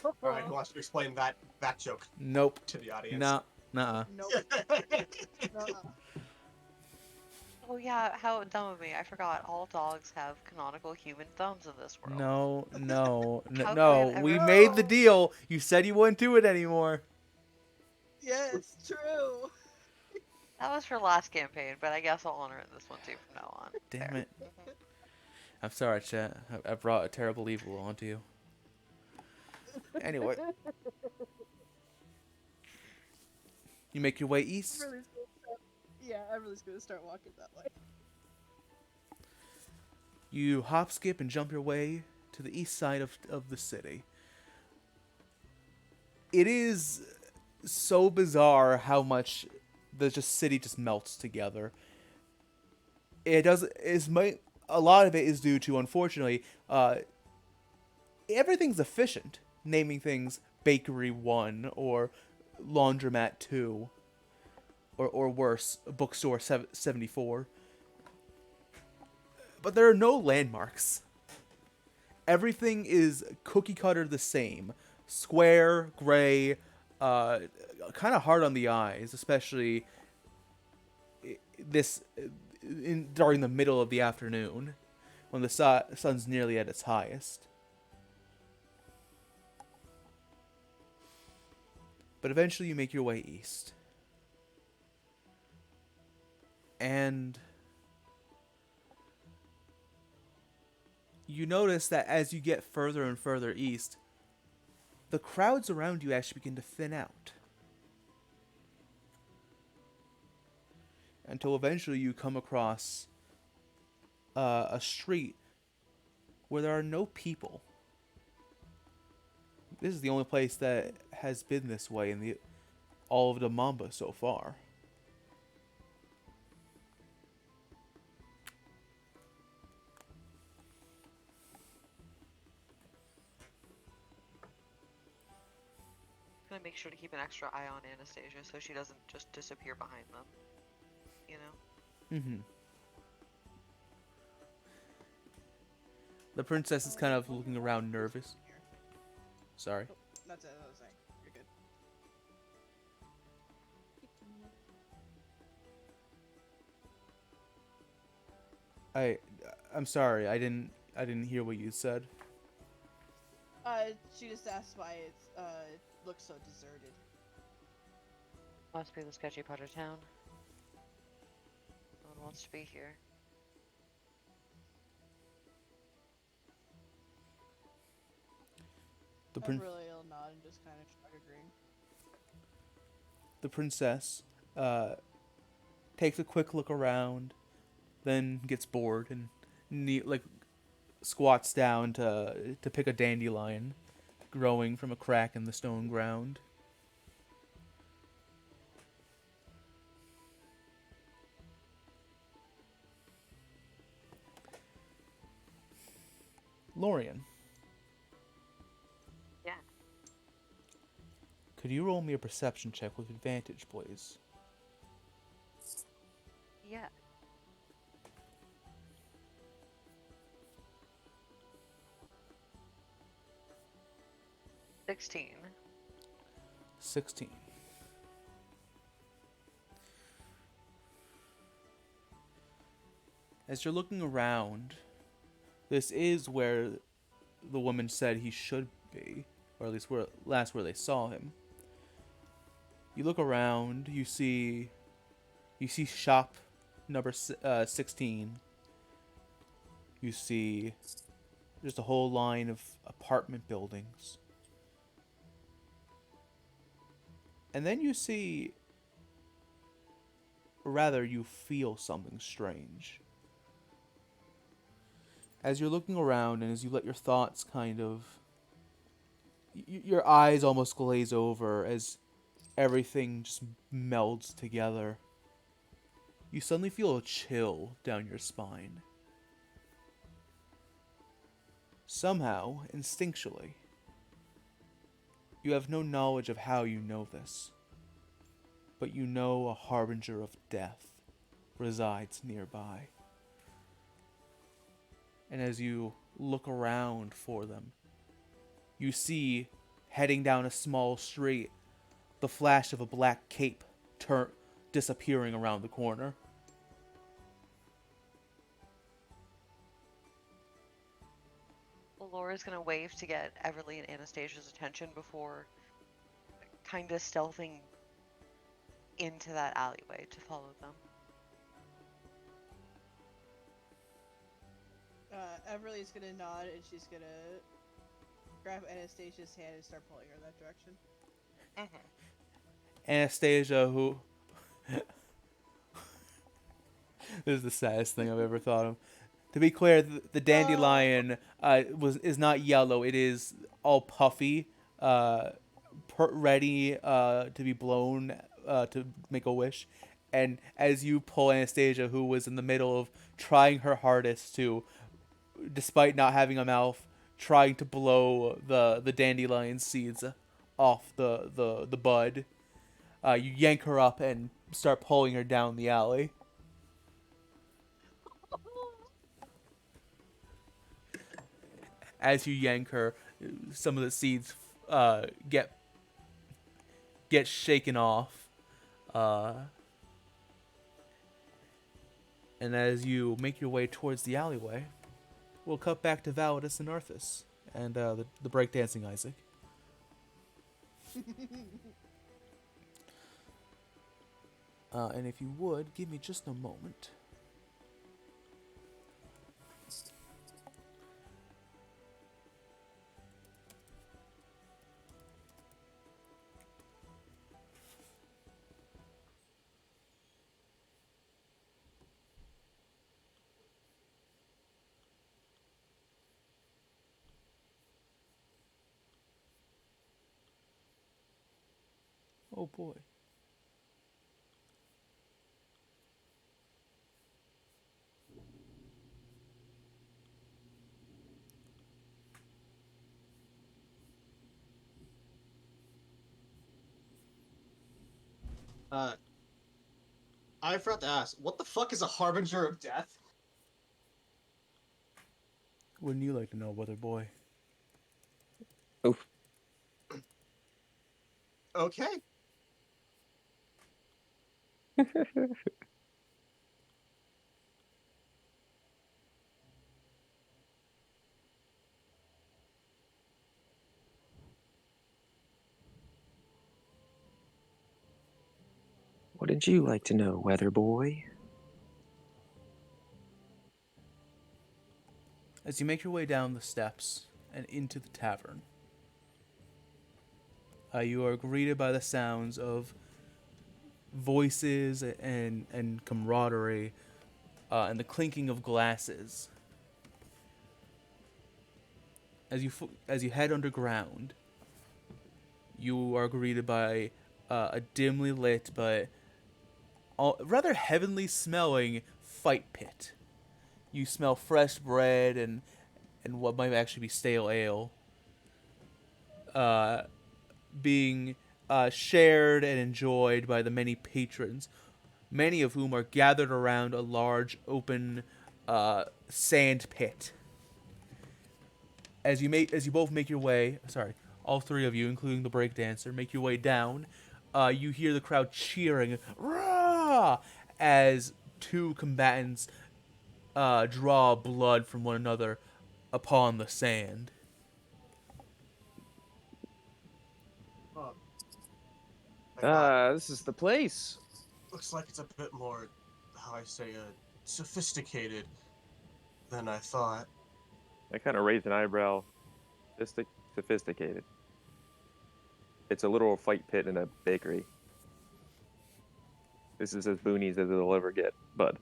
All right, who wants to explain that joke Nope. to the audience? Nah. Nuh-uh. Nope. Nuh-uh. Oh yeah, how dumb of me. I forgot all dogs have canonical human thumbs in this world. No. How No. could I We ever- made the deal. You said you wouldn't do it anymore. Yeah, it's true. That was for last campaign, but I guess I'll honor it this one too from now on. Damn Fair. it. I'm sorry, chat. I brought a terrible evil onto you. Anyway. You make your way east. Everly's gonna start walking that way. You hop, skip, and jump your way to the east side of the city. It is so bizarre how much the city just melts together. It does a lot of it is due to, unfortunately, everything's efficient. Naming things Bakery 1 or Laundromat 2. Or worse, Bookstore 74. But there are no landmarks. Everything is cookie cutter the same. square, gray, kind of hard on the eyes, especially this during the middle of the afternoon when the sun's nearly at its highest. But eventually you make your way east. And you notice that as you get further and further east, the crowds around you actually begin to thin out. Until eventually you come across a street where there are no people. This is the only place that has been this way in all of the Mamba so far. Gonna make sure to keep an extra eye on Anastasia so she doesn't just disappear behind them. You know? Mm-hmm. The princess is kind of looking around nervous. Sorry. Oh, that's it. That was saying. You're good. I'm sorry. I didn't hear what you said. She just asked why it looks so deserted. Must be the sketchy part of town. No one wants to be here. I'm really ill nod and just kind of shrug agreeing. The princess takes a quick look around, then gets bored and squats down to pick a dandelion growing from a crack in the stone ground. Lorian. Yeah. Could you roll me a perception check with advantage, please? Yeah. $16. 16. As you're looking around, this is where the woman said he should be, or at least where they saw him. You look around, you see shop number 16. You see just a whole line of apartment buildings. And then you see, or rather you feel something strange. As you're looking around and as you let your thoughts kind of, your eyes almost glaze over as everything just melds together, you suddenly feel a chill down your spine. Somehow, instinctually, you have no knowledge of how you know this, but you know a harbinger of death resides nearby. And as you look around for them, you see, heading down a small street, the flash of a black cape disappearing around the corner. Well, Laura's gonna wave to get Everly and Anastasia's attention before kind of stealthing into that alleyway to follow them. Everly's gonna nod and she's gonna grab Anastasia's hand and start pulling her in that direction. Anastasia, who... This is the saddest thing I've ever thought of. To be clear, the dandelion is not yellow. It is all puffy, ready to be blown to make a wish. And as you pull Anastasia, who was in the middle of trying her hardest to, despite not having a mouth, trying to blow the dandelion seeds off the bud, you yank her up and start pulling her down the alley. As you yank her, some of the seeds get shaken off. Uh, and as you make your way towards the alleyway, we'll cut back to Validus and Arthas and the breakdancing Isaac. And if you would, give me just a moment. Oh boy. Uh, I forgot to ask, what the fuck is a harbinger of death? Wouldn't you like to know, brother boy? Oof. Okay. Wouldn't you like to know, weather boy? As you make your way down the steps and into the tavern, you are greeted by the sounds of voices and camaraderie and the clinking of glasses. As you head underground, you are greeted by a dimly lit but rather heavenly smelling fight pit. You smell fresh bread and what might actually be stale ale uh, being shared and enjoyed by the many patrons, many of whom are gathered around a large open sand pit. As you both make your way, sorry, all three of you, including the breakdancer, make your way down. You hear the crowd cheering, "Rah!" as two combatants draw blood from one another upon the sand. Oh, I got. This is the place. Looks like it's a bit more, how I say, sophisticated than I thought. I kind of raised an eyebrow. Sophisticated. It's a literal fight pit in a bakery. This is as boonies as it'll ever get. But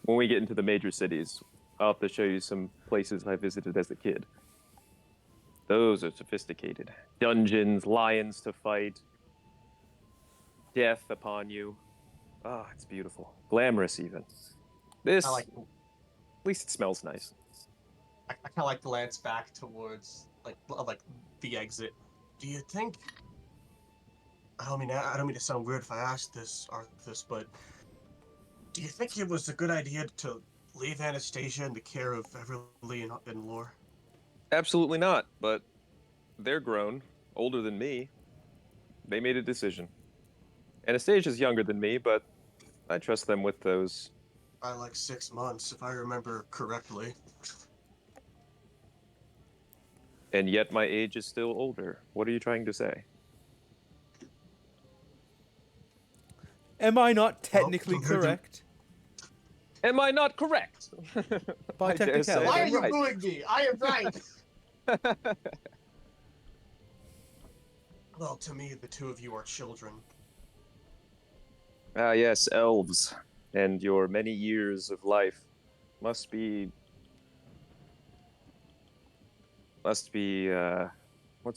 when we get into the major cities, I'll have to show you some places I visited as a kid. Those are sophisticated. Dungeons, lions to fight, death upon you. Ah, it's beautiful. Glamorous, even. This, I like. at least it smells nice. I kind of like glance back towards like the exit. Do you think? I don't mean to sound weird if I ask this, Arthas, but do you think it was a good idea to leave Anastasia in the care of Everly and Lore? Absolutely not, but they're grown, older than me. They made a decision. Anastasia's younger than me, but I trust them with those. By like 6 months, if I remember correctly. And yet my age is still older. What are you trying to say? Am I not Well, technically compared to- correct? Am I not correct? By I dare say technicality. Why are I'm you right. booing me? I am right. Well, to me, the two of you are children. Ah, yes, elves. And your many years of life must be. What's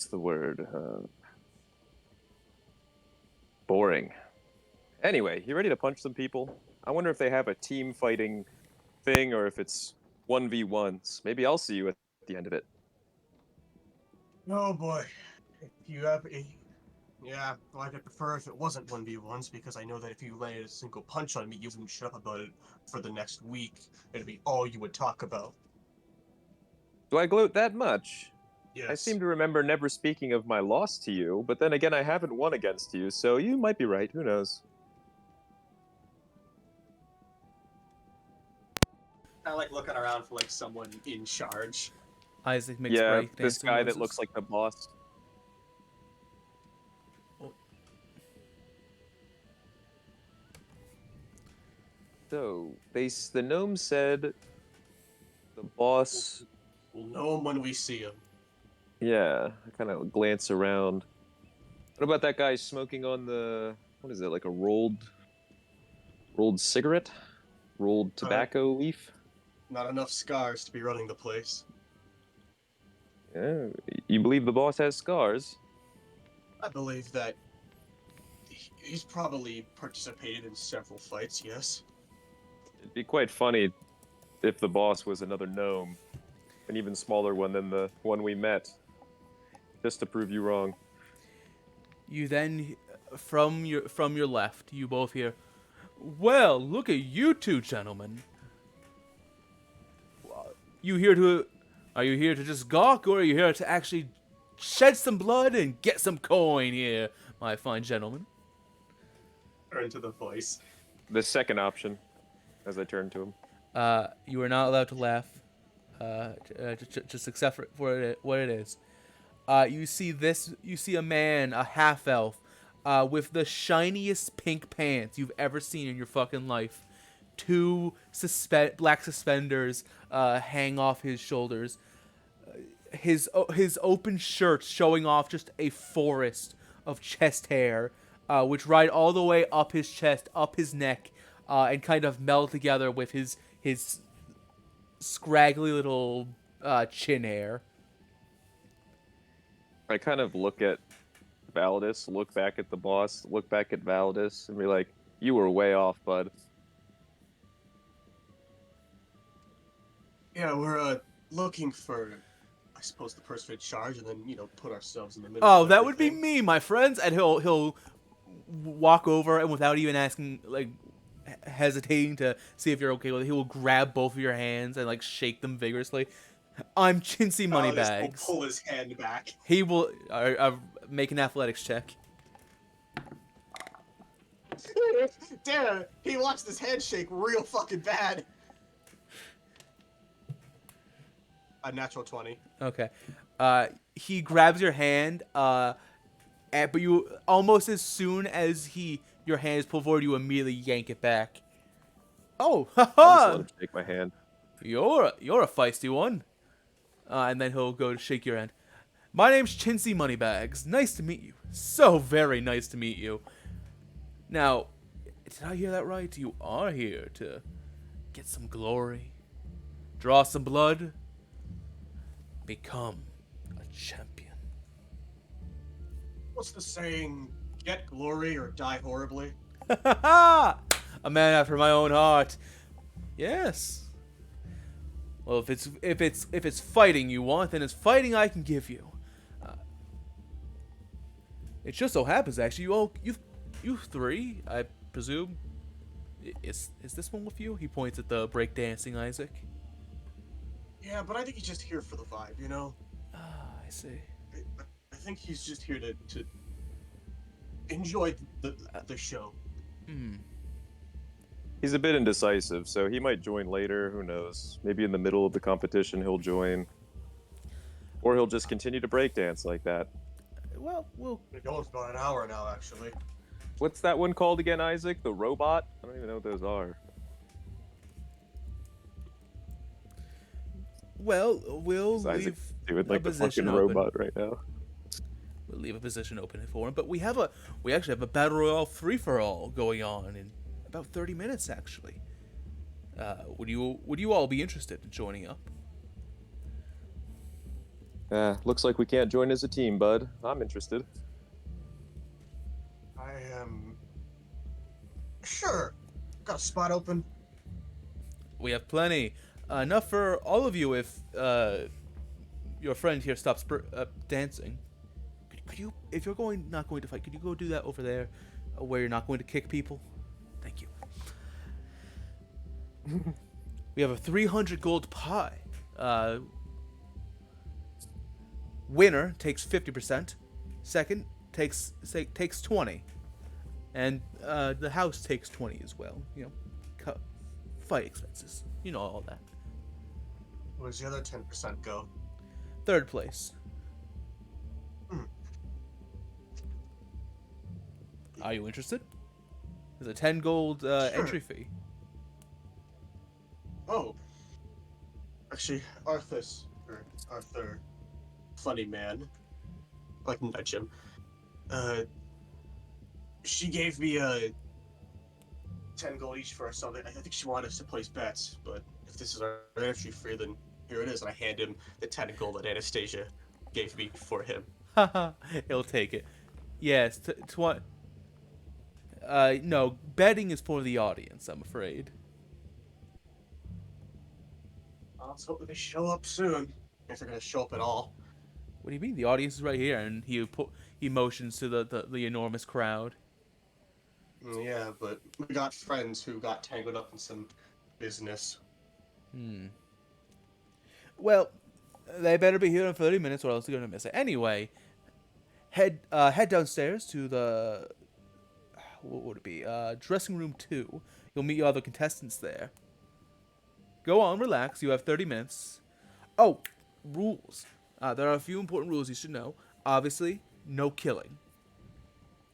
the word? Boring. Anyway, you ready to punch some people? I wonder if they have a team fighting thing or if it's 1v1s. Maybe I'll see you at the end of it. Oh boy. If you have a. Yeah, well, I'd prefer if it wasn't 1v1s because I know that if you landed a single punch on me, you wouldn't shut up about it for the next week. It'd be all you would talk about. Do I gloat that much? Yes. I seem to remember never speaking of my loss to you, but then again, I haven't won against you, so you might be right. Who knows? I like looking around for like someone in charge. Isaac makes Yeah, break this dancing guy noises. that looks like the boss. Oh. So, the gnome said the boss. We'll know him when we see him. Yeah, I kind of glance around. What about that guy smoking on the, what is it, like a rolled cigarette? Rolled tobacco leaf? Not enough scars to be running the place. Yeah, you believe the boss has scars? I believe that he's probably participated in several fights, yes. It'd be quite funny if the boss was another gnome, an even smaller one than the one we met, just to prove you wrong. You then, from your left, you both hear, "Well, look at you two gentlemen. Are you here to just gawk, or are you here to actually shed some blood and get some coin here, my fine gentlemen?" Or into the voice. The second option, as I turn to him. You are not allowed to laugh. Just accept for what it is. You see a man, a half elf, with the shiniest pink pants you've ever seen in your fucking life. Two black suspenders hang off his shoulders. His open shirt showing off just a forest of chest hair, which ride all the way up his chest, up his neck, and kind of meld together with his scraggly little chin hair. I kind of look at Validus, look back at the boss, look back at Validus, and be like, you were way off, bud. Yeah, we're looking for, I suppose, the person in charge, and then put ourselves in the middle. Oh, of that would be everything. me, my friends. And he'll walk over, and without even asking, like hesitating to see if you're okay with it, he will grab both of your hands and like shake them vigorously. I'm Chintzy Moneybags. Will pull his hand back. He will make an athletics check. Damn, he watched his hand shake real fucking bad. A natural 20. Okay. He grabs your hand, but you almost as soon as your hand is pulled forward, you immediately yank it back. Oh, I just let haha! him shake my hand. You're a feisty one. And then he'll go to shake your hand. My name's Chintzy Moneybags. Nice to meet you. So very nice to meet you. Now, did I hear that right? You are here to get some glory, draw some blood, become a champion. What's the saying? Get glory or die horribly? A man after my own heart. Yes. Well, if it's fighting you want, then it's fighting I can give you. It just so happens, actually, you three, I presume. Is this one with you? He points at the breakdancing Isaac. Yeah, but I think he's just here for the vibe, Ah, I see. I think he's just here to enjoy the show. Hmm. He's a bit indecisive, so he might join later. Who knows? Maybe in the middle of the competition he'll join. Or he'll just continue to breakdance like that. Well, we'll. We're going for about an hour now, actually. What's that one called again, Isaac? The robot? I don't even know what those are. Well, we'll Is Isaac leave doing a like the position fucking open. robot right now? We'll leave a position open for him. But we actually have a battle royale free for all going on in about 30 minutes, actually. Would you all be interested in joining up? Looks like we can't join as a team, bud. I'm interested. I am... Sure. Got a spot open. We have plenty. Enough for all of you if your friend here stops dancing. Could you, if you're not going to fight, could you go do that over there where you're not going to kick people? Thank you. We have a 300 gold pie. Winner takes 50%. Second takes 20, and the house takes 20 as well. Fight expenses. You know all that. Where's the other 10% go? Third place. Hmm. Are you interested? There's a 10 gold Sure. entry fee. Oh. Actually, Arthur, funny man. I like to nudge him. She gave me 10 gold each for something. I think she wanted us to place bets, but if this is our entry fee, then here it is. And I hand him the 10 gold that Anastasia gave me for him. Haha, he'll take it. Yes, no, betting is for the audience, I'm afraid. Let's hope that they show up soon. If they're gonna show up at all. What do you mean? The audience is right here, and he motions to the enormous crowd. Yeah, but we got friends who got tangled up in some business. Well, they better be here in 30 minutes, or else they're gonna miss it. Anyway, head downstairs to the what would it be? Dressing room 2. You'll meet your other contestants there. Go on, relax. You have 30 minutes. Oh, rules. There are a few important rules you should know. Obviously, no killing.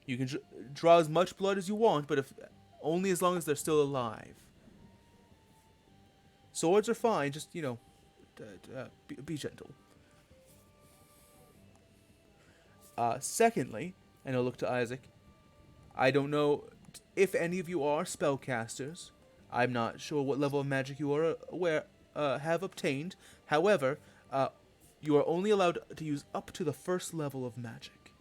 You can draw as much blood as you want, but only as long as they're still alive. Swords are fine, just, be gentle. Secondly, and I'll look to Isaac, I don't know if any of you are spellcasters. I'm not sure what level of magic you are have obtained. However, you are only allowed to use up to the first level of magic.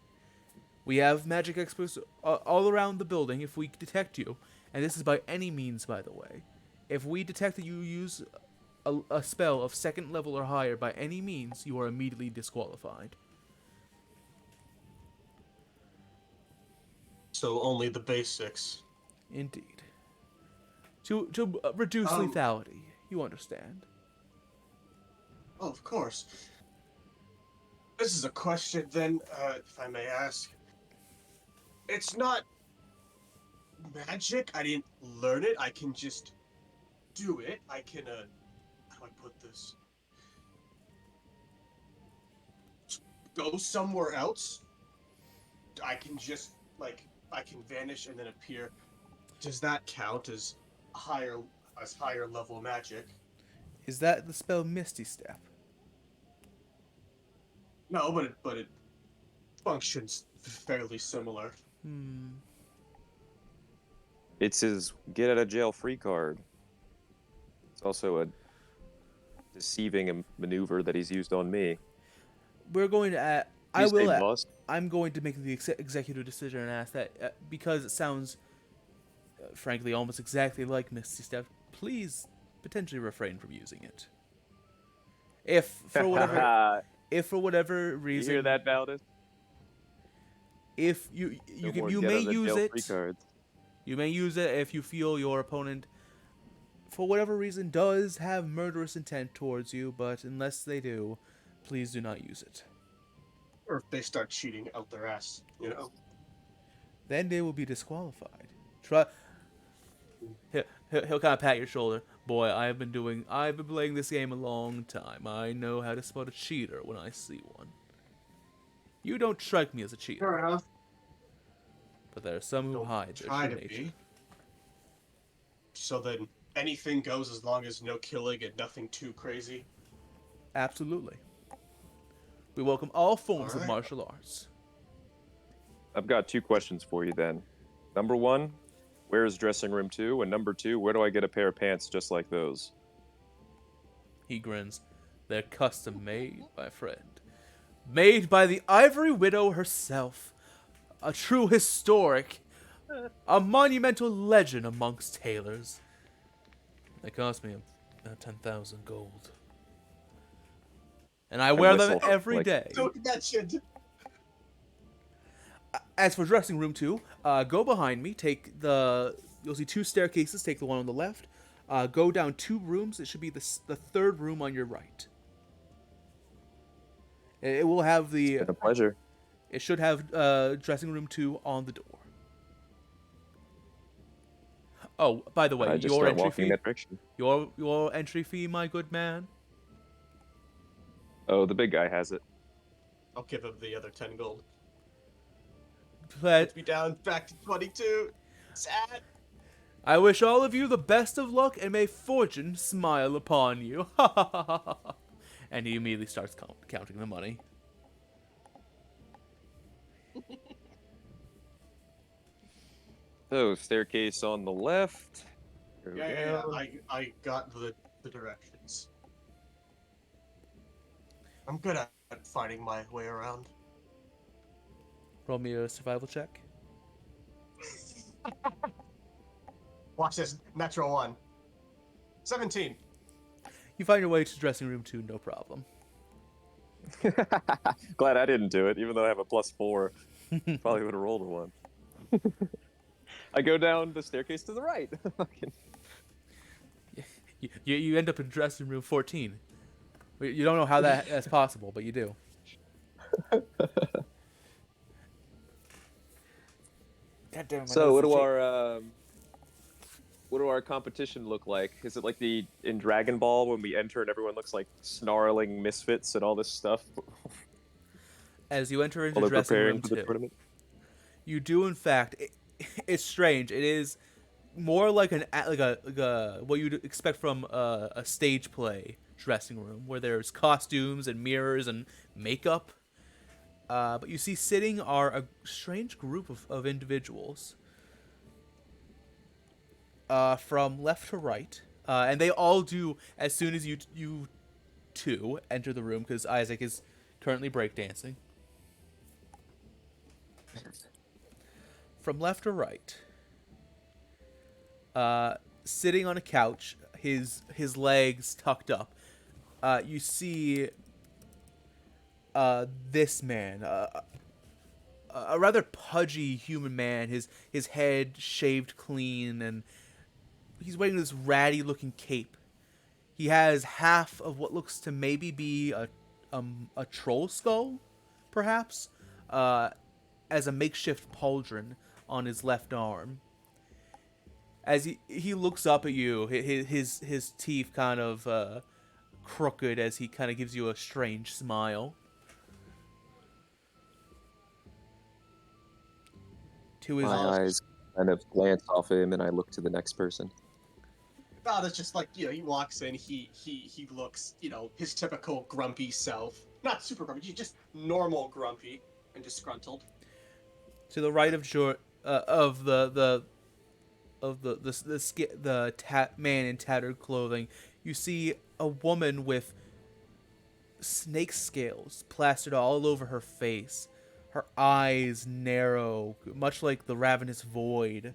We have magic experts all around the building if we detect you, and this is by any means, by the way. If we detect that you use a spell of second level or higher by any means, you are immediately disqualified. So only the basics. Indeed. To reduce lethality, you understand. Oh, of course. This is a question then, if I may ask. It's not magic. I didn't learn it. I can just do it. I can, how do I put this? Go somewhere else. I can just, I can vanish and then appear. Does that count as higher level magic? Is that the spell Misty Step? No, but it functions fairly similar. It's his get out of jail free card. It's also a deceiving maneuver that he's used on me. We're going to I'm going to make the executive decision and ask that because it sounds, frankly, almost exactly like Misty Step. Please potentially refrain from using it. If for whatever reason, You hear that, Valdez? if you may use it, cards. you may use it if you feel your opponent, for whatever reason, does have murderous intent towards you. But unless they do, please do not use it. Or if they start cheating out their ass, Then they will be disqualified. He'll kind of pat your shoulder. Boy, I've been playing this game a long time. I know how to spot a cheater when I see one. You don't strike me as a cheater. Fair enough. But there are some who hide their Try true to nature. be. So then anything goes as long as no killing and nothing too crazy. Absolutely. We welcome all forms of Alright. martial arts. I've got 2 questions for you then. Number 1, where is dressing room 2? And number 2, where do I get a pair of pants just like those? He grins. They're custom made, my friend. Made by the Ivory Widow herself. A true historic. A monumental legend amongst tailors. They cost me 10,000 gold. And I wear them whistle, every day. Don't that shit. As for dressing room 2, go behind me. You'll see 2 staircases. Take the one on the left. Go down 2 rooms. It should be the third room on your right. It will have It's the. been a pleasure. It should have dressing room 2 on the door. Oh, by the way, I just your start entry walking in fee. that direction. Your entry fee, my good man. Oh, the big guy has it. I'll give him the other 10 gold. But Puts me down back to 22. Sad. I wish all of you the best of luck, and may fortune smile upon you. Ha ha ha ha ha. And he immediately starts counting the money. So, staircase on the left. Go Yeah. down. I got the directions. I'm good at finding my way around. Roll me a survival check. Watch this. Natural 1. 17. You find your way to dressing room 2, no problem. Glad I didn't do it, even though I have a +4. Probably would have rolled a 1. I go down the staircase to the right. You end up in dressing room 14. You don't know how that's possible, but you do. God damn it, So, what do our competition look like? Is it like in Dragon Ball when we enter and everyone looks like snarling misfits and all this stuff As you enter into while they're dressing preparing room for the 2, tournament? you do in fact. It's strange. It is more like what you'd expect from a stage play dressing room, where there's costumes and mirrors and makeup. But you see, sitting are a strange group of individuals. From left to right, and they all do as soon as you two enter the room, because Isaac is currently breakdancing. From left to right, sitting on a couch, his legs tucked up, you see this man, a rather pudgy human man, his head shaved clean, and he's wearing this ratty looking cape. He has half of what looks to maybe be a troll skull, perhaps, as a makeshift pauldron on his left arm. As he looks up at you, his teeth kind of crooked as he kind of gives you a strange smile. To his My eyes kind of glance off him and I look to the next person. About it's just like, he walks in, he looks, his typical grumpy self. Not super grumpy, just normal grumpy and disgruntled. to the right of man in tattered clothing, you see a woman with snake scales plastered all over her face. Her eyes narrow, much like the ravenous void.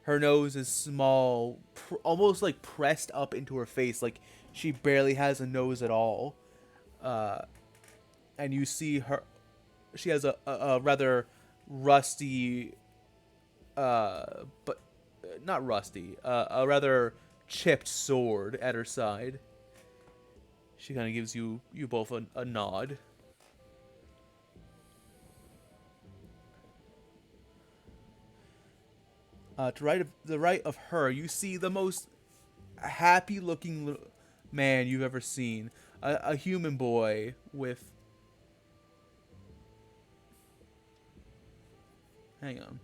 Her nose is small, almost like pressed up into her face, like she barely has a nose at all. And you see her. She has a rather rusty, but not rusty, a rather chipped sword at her side. She kind of gives you both a nod. To the right of her, you see the most happy-looking man you've ever seen. A human boy with. Hang on.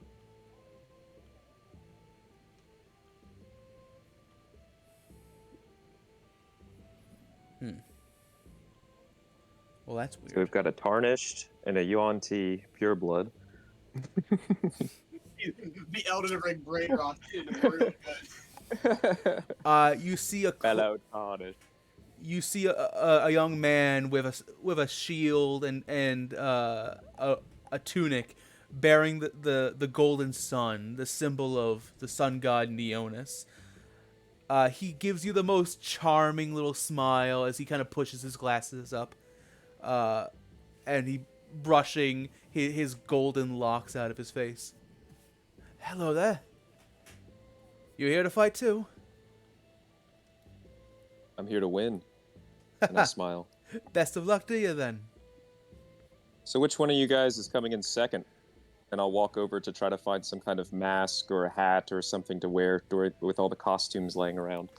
Well, that's weird. So we've got a tarnished and a Yuan Ti pure blood. The Elden Ring brain rot in the room. You see a Fellow tarnished. you see a young man with a shield and a tunic bearing the golden sun, the symbol of the sun god Neonis. He gives you the most charming little smile as he kind of pushes his glasses up, and he brushing his golden locks out of his face. Hello there. You here to fight too? I'm here to win. And I smile. Best of luck to you then. So which one of you guys is coming in second? And I'll walk over to try to find some kind of mask or a hat or something to wear with all the costumes laying around.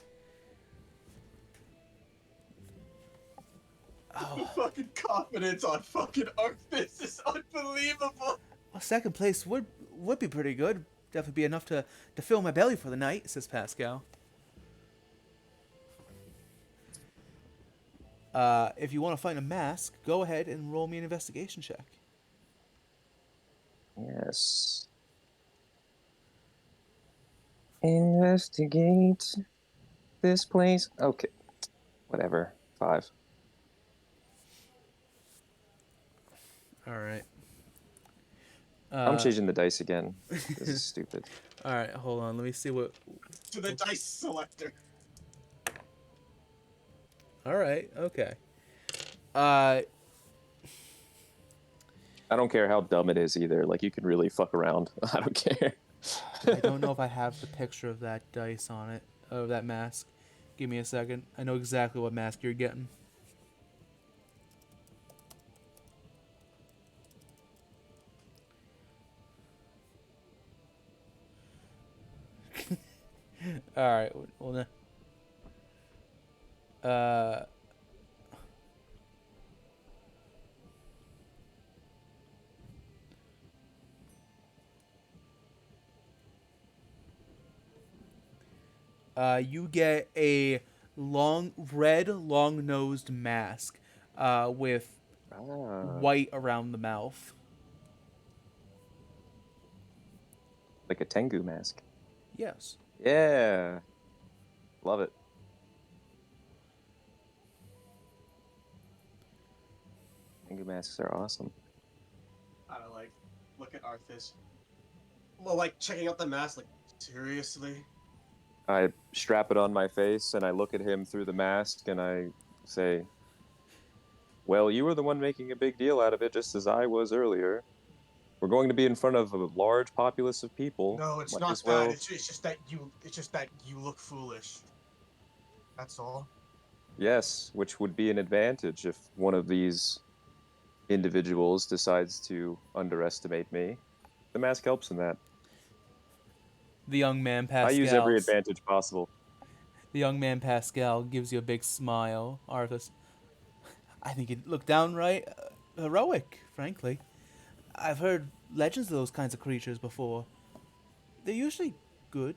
The Oh, fucking confidence on fucking Arthas is unbelievable. well, second place would be pretty good. Definitely be enough to fill my belly for the night, says Pascal. If you want to find a mask, go ahead and roll me an investigation check. Yes. Investigate this place. Okay. Whatever. 5. All right. I'm changing the dice again. This is stupid. All right, hold on. Let me see what. To the dice selector. All right. Okay. I don't care how dumb it is either. Like, you can really fuck around. I don't care. I don't know if I have the picture of that dice on it, of that mask. Give me a second. I know exactly what mask you're getting. All right. Well, you get a long-nosed mask, with white around the mouth. Like a Tengu mask. Yes. Yeah. Love it. Tengu masks are awesome. I don't like look at Arthas. Well, like checking out the mask, like seriously. I strap it on my face and I look at him through the mask and I say, well, you were the one making a big deal out of it, just as I was earlier. We're going to be in front of a large populace of people. No, it's Might not as well... that. It's just that you look foolish. That's all. Yes, which would be an advantage if one of these individuals decides to underestimate me. The mask helps in that. The young man I use every Pascal. advantage possible. The young man Pascal gives you a big smile, Arthas. I think it looked downright heroic, frankly. I've heard legends of those kinds of creatures before. They're usually good.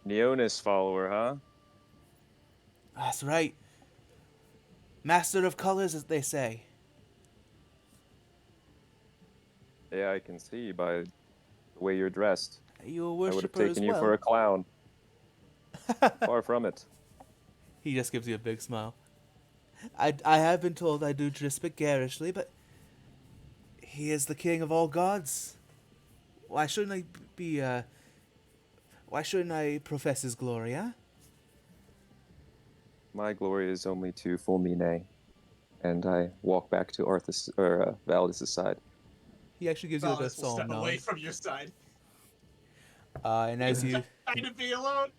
Neonis follower, huh? That's right. Master of colors, as they say. Yeah, I can see by the way you're dressed. Are you a I would have worshipper as taken you for a well? clown. Far from it. He just gives you a big smile. I have been told I do just speak garishly, but he is the king of all gods. Why shouldn't I be, why shouldn't I profess his glory, huh? My glory is only to Fulmine. And I walk back to Arthas or Valdis' side. He actually gives you like a Valis will step solemn away nod. from your side. And as you, Trying to be alone.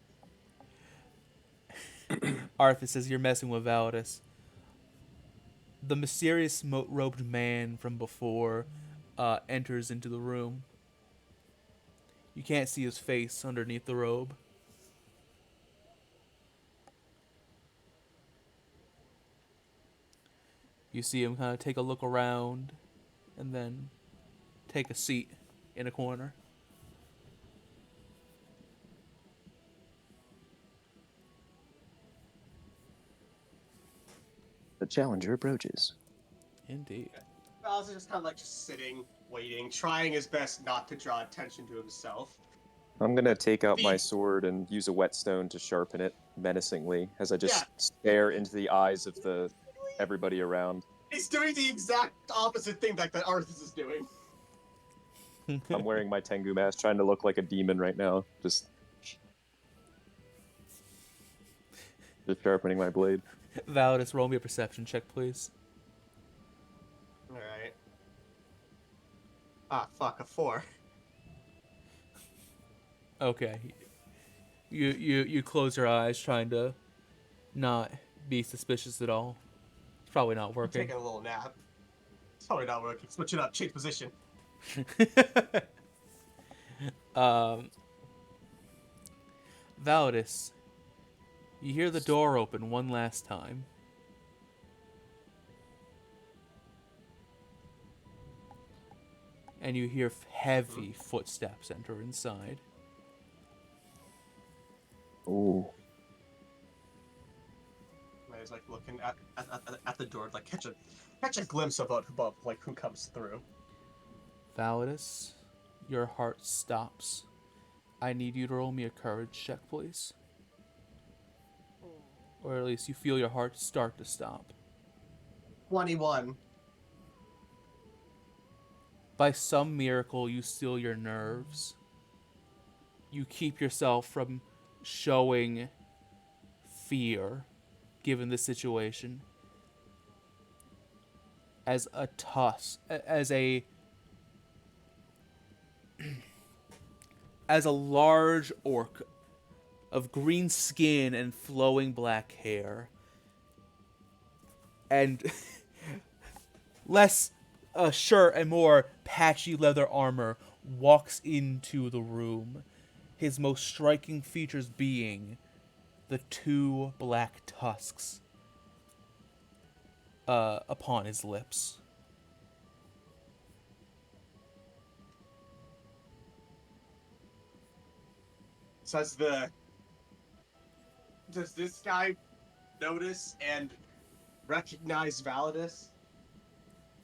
Arthur says you're messing with Valdis. The mysterious robed man from before enters into the room. You can't see his face underneath the robe. You see him kind of take a look around and then take a seat in a corner. The challenger approaches. Indeed. Valis is just kind of like just sitting, waiting, trying his best not to draw attention to himself. I'm gonna take out my sword and use a whetstone to sharpen it menacingly as I just stare into the eyes of everybody around. He's doing the exact opposite thing that Arthas is doing. I'm wearing my Tengu mask, trying to look like a demon right now. Just sharpening my blade. Valdis, roll me a perception check, please. Alright. Ah, fuck, a 4. Okay. You close your eyes, trying to not be suspicious at all. It's probably not I'm working. taking a little nap. It's probably not working. Switch it up. Change position. um, Validus, you hear the door open one last time. And you hear heavy footsteps enter inside. Ooh. May's like looking at the door, like catch a glimpse of like who comes through. Validus, your heart stops. I need you to roll me a courage check, please. Or at least you feel your heart start to stop. 21. By some miracle, you still your nerves. You keep yourself from showing fear, given the situation. As a as a large orc of green skin and flowing black hair, and less shirt and more patchy leather armor, walks into the room, his most striking features being the 2 black tusks upon his lips. Does this guy notice and recognize Validus?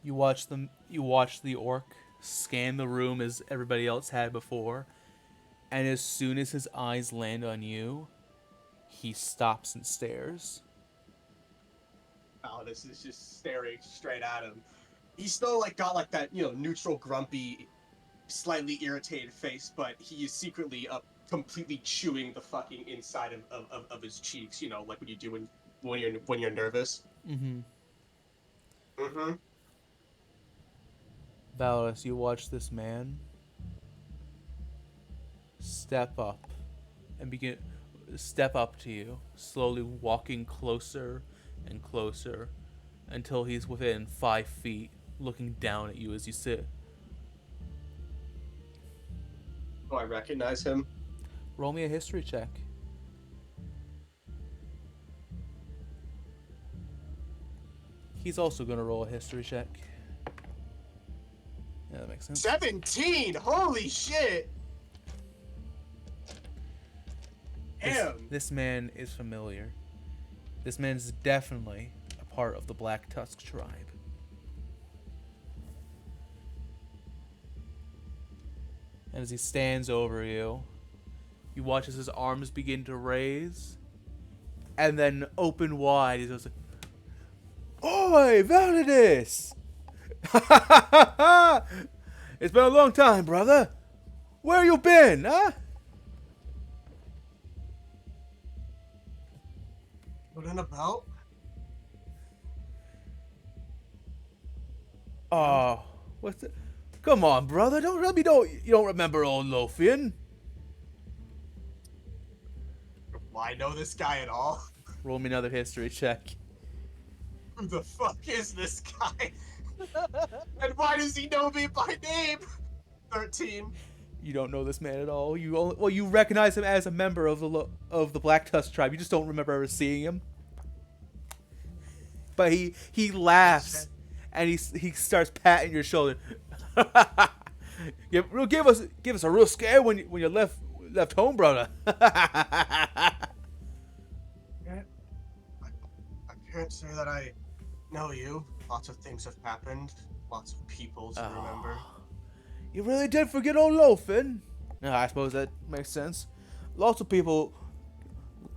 You watch the orc scan the room as everybody else had before, and as soon as his eyes land on you, he stops and stares. Validus is just staring straight at him. He's still like got like that, neutral, grumpy, slightly irritated face, but he is secretly completely chewing the fucking inside of his cheeks, like what you do when you're nervous. Mm-hmm. Mm-hmm. Valorous, you watch this man step up to you, slowly walking closer and closer until he's within 5 feet, looking down at you as you sit. Do I recognize him? Roll me a history check. He's also going to roll a history check. Yeah, that makes sense. 17! Holy shit! Damn! This man is familiar. This man's definitely a part of the Black Tusk tribe. And as he stands over you, you watch as his arms begin to raise and then open wide. He goes, "Oi, Validus! It's been a long time, brother. Where you been, huh?" What in about? Oh, what's the... Come on, brother. Don't tell me you don't remember old Lothian. Why I know this guy at all? Roll me another history check. Who the fuck is this guy? And why does he know me by name? 13. You don't know this man at all. You recognize him as a member of the Black Tusk tribe. You just don't remember ever seeing him. But he laughs and he starts patting your shoulder. Give us a real scare when you left home, brother. I can't say that I know you. Lots of things have happened. Lots of people to remember. You really did forget old Lothian? Yeah, I suppose that makes sense. Lots of people,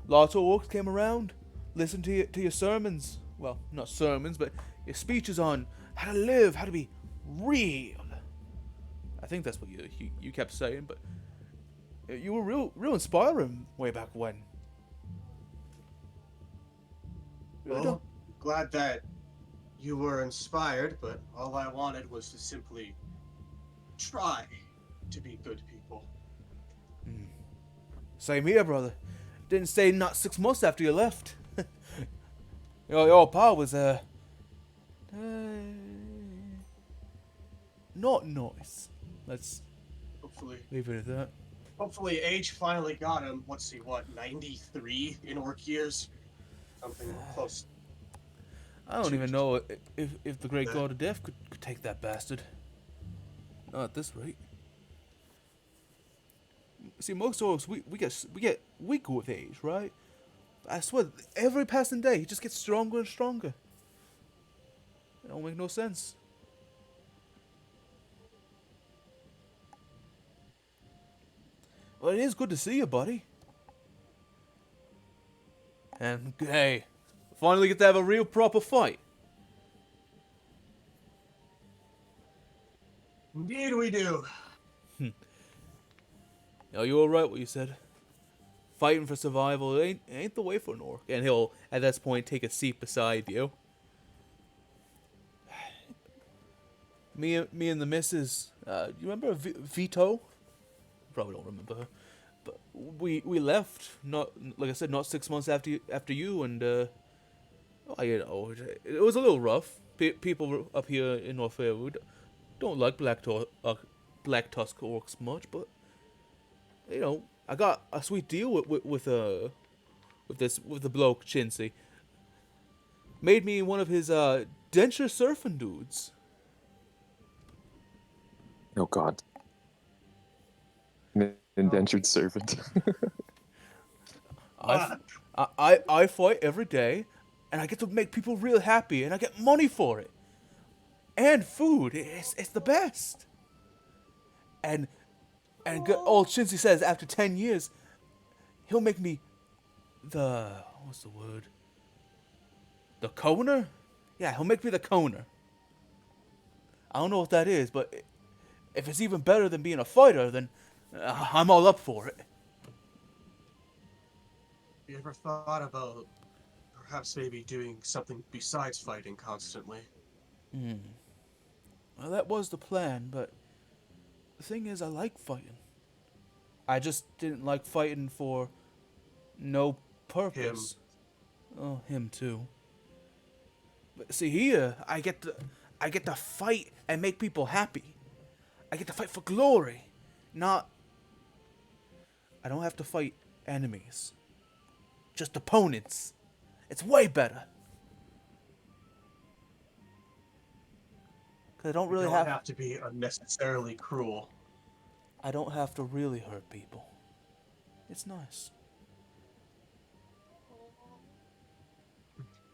lots of orcs came around, listened to your sermons. Well, not sermons, but your speeches on how to live, how to be real. I think that's what you kept saying, but you were real inspiring way back when. Well, glad that you were inspired, but all I wanted was to simply try to be good people. Same here, brother. Didn't stay not 6 months after you left. Your pa was, not nice. Let's Hopefully, leave it at that. hopefully, age finally got him. Let's see, what, 93 in orc years? Something close. I don't to- even know if the great Yeah. god of death could take that bastard. Not at this rate. See, most orcs we get weaker with age, right? I swear, every passing day he just gets stronger and stronger. It don't make no sense. Well, it is good to see you, buddy. And hey, finally get to have a real proper fight. Indeed, we do. You were right what you said. Fighting for survival ain't the way for an orc. And he'll, at this point, take a seat beside you. Me and the missus, you remember Vito? Probably don't remember her. But we left, not, like I said, not 6 months after you, and, it was a little rough. People up here in North Fairwood don't like black tusk orcs much, but, I got a sweet deal with the bloke Chinsey. Made me one of his denture surfing dudes. Oh God. An indentured servant. I fight every day, and I get to make people real happy, and I get money for it, and food. It's the best. And old Chinsey says after 10 years, he'll make me what's the word? The coner? Yeah, he'll make me the coner. I don't know what that is, but if it's even better than being a fighter, then I'm all up for it. You ever thought about perhaps maybe doing something besides fighting constantly? Well, that was the plan, but the thing is, I like fighting. I just didn't like fighting for no purpose. Oh, him too. But see here, I get to fight and make people happy. I get to fight for glory, not. I don't have to fight enemies. Just opponents. It's way better. Cause I don't really You don't have to be unnecessarily cruel. I don't have to really hurt people. It's nice.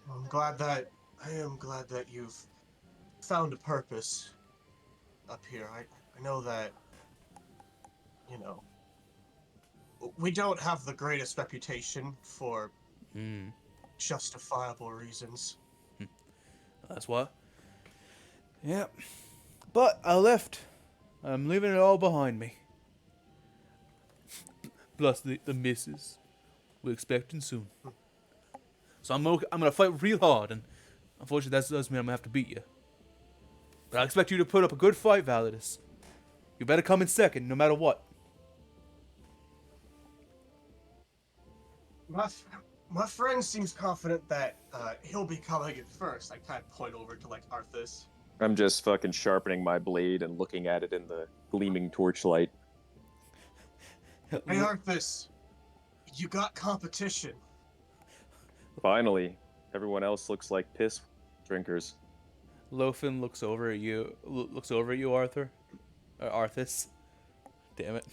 I am glad that you've found a purpose up here. I know that, we don't have the greatest reputation for justifiable reasons. That's what. Yeah. But I left. I'm leaving it all behind me. Plus the missus. We're expecting soon. So I'm gonna fight real hard, and unfortunately that does mean I'm gonna have to beat you. But I expect you to put up a good fight, Validus. You better come in second, no matter what. My friend seems confident that he'll be coming in first. I kind of point over to Arthas. I'm just fucking sharpening my blade and looking at it in the gleaming torchlight. Hey Arthas, you got competition. Finally, everyone else looks like piss drinkers. Lothin looks over at you. Arthur. Or Arthas. Damn it.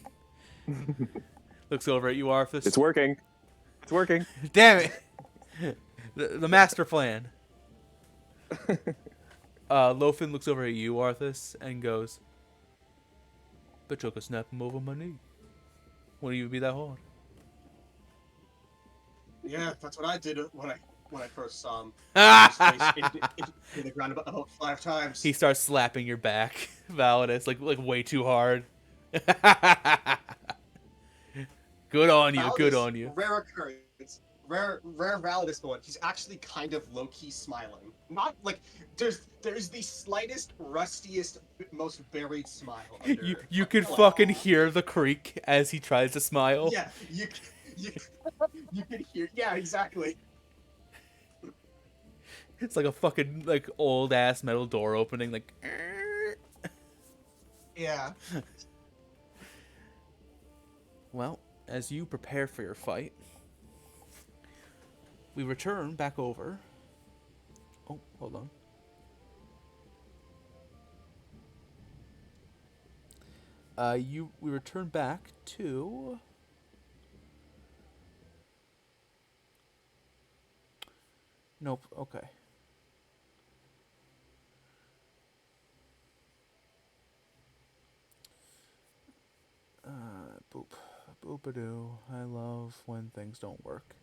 Looks over at you, Arthas. It's working. It's working. Damn it! The master plan. Lothin looks over at you, Arthas, and goes, "Bet you I could snap him over my knee. Wouldn't even be that hard." Yeah, that's what I did when I first saw him. In the ground about 5 times. He starts slapping your back, Validus, like way too hard. Good on you. Good on you. Rare occurrence. rare Validus going. He's actually kind of low key smiling. Not like there's the slightest, rustiest, most buried smile You under. you could Like, fucking hear the creak as he tries to smile. yeah, you you can hear. Yeah, exactly. It's like a fucking like old ass metal door opening like Yeah. Well, as you prepare for your fight, we return back over. Oh, hold on. We return back to Nope, okay. Boop. Boopadoo. I love when things don't work.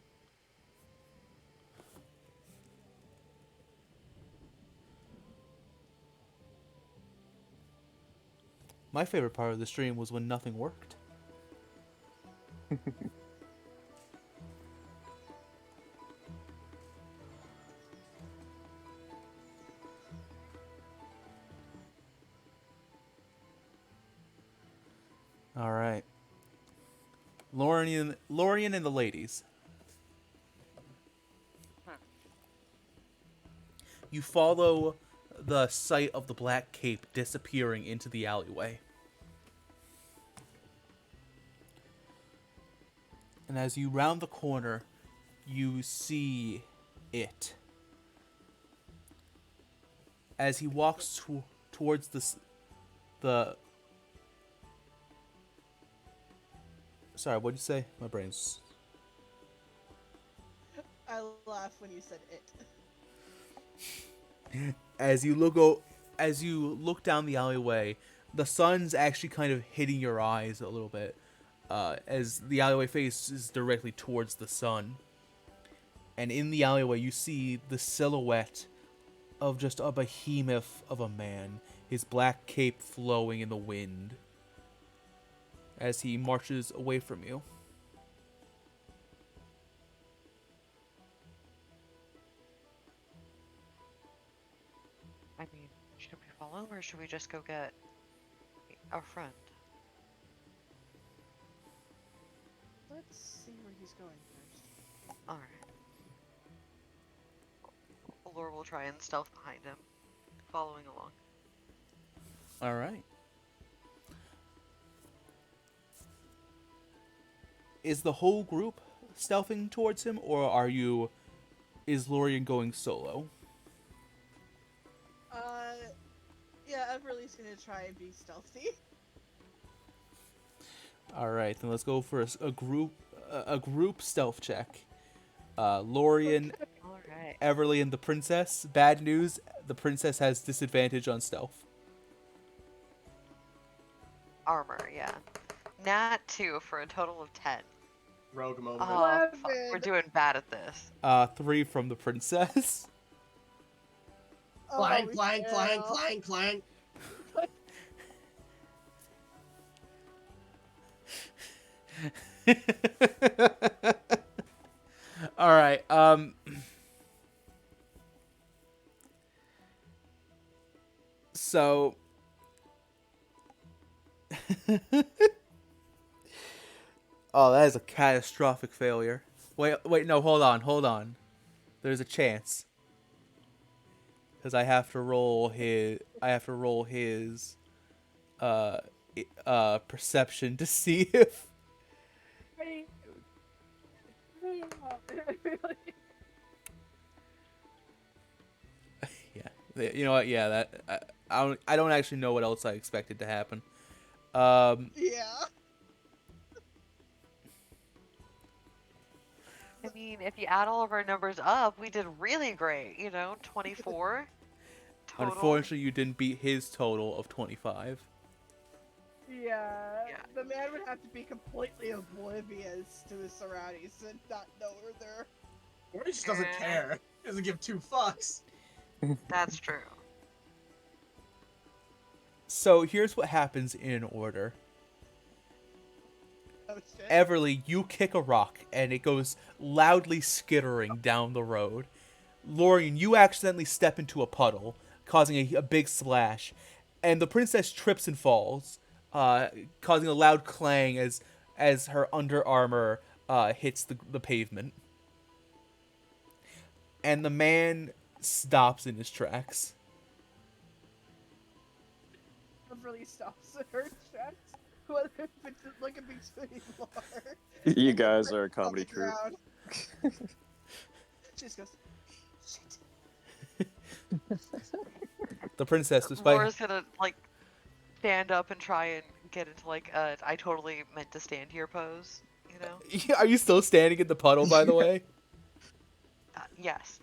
My favorite part of the stream was when nothing worked. All right. Lorian and the ladies. You follow the sight of the black cape disappearing into the alleyway. And as you round the corner, you see it. As he walks towards the... Sorry, what'd you say? My brain's... I laughed when you said it. As you look down the alleyway, the sun's actually kind of hitting your eyes a little bit, as the alleyway faces directly towards the sun. And in the alleyway, you see the silhouette of just a behemoth of a man, his black cape flowing in the wind, as he marches away from you. I mean, should we follow him or should we just go get our friend? Let's see where he's going first. Alright. Lore will try and stealth behind him, following along. All right. Is the whole group stealthing towards him, or is Lorian going solo? Yeah, Everly's gonna try and be stealthy. All right, then let's go for a group stealth check. Lorian, Alright. Everly, and the princess. Bad news: the princess has disadvantage on stealth. Armor, yeah. Nat 2 for a total of 10. Rogue moment. Oh, fuck. 11. We're doing bad at this. 3 from the princess. Clang, Oh, clang, clang, yeah. clang, clang. All right. So. Oh, that is a catastrophic failure. Wait, no, hold on. There's a chance. Because I have to roll his perception to see if yeah. You know what? Yeah, that I don't actually know what else I expected to happen. Yeah. I mean, if you add all of our numbers up, we did really great. 24 total. Unfortunately, you didn't beat his total of 25. Yeah. Yeah. The man would have to be completely oblivious to his surroundings and not know where they're. Or he just doesn't care. He doesn't give two fucks. That's true. So here's what happens in order. Oh shit. Everly, you kick a rock and it goes loudly skittering down the road. Lorian, you accidentally step into a puddle, causing a big splash, and the princess trips and falls, causing a loud clang as her under armor hits the pavement. And the man stops in his tracks. Really stops at her tracks. Whether it's looking between Lore You and the guys are a princess on comedy the troupe. ground. She just goes, shit. The princess, despite Laura's gonna like stand up and try and get into like a I totally meant to stand here pose, you know? are you still standing in the puddle, by the way? Yes.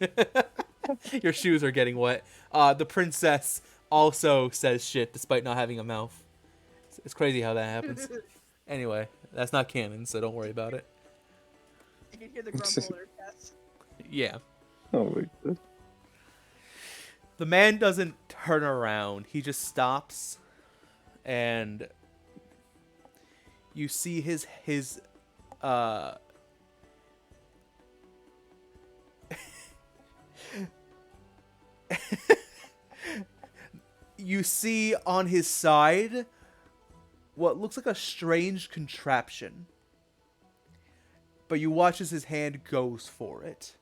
Your shoes are getting wet. The princess also says shit despite not having a mouth. It's crazy how that happens. Anyway, that's not canon, so don't worry about it. You can hear the grumble in her chest. Yeah. Oh my god. The man doesn't turn around. He just stops, and you see his you see on his side what looks like a strange contraption. But you watch as his hand goes for it.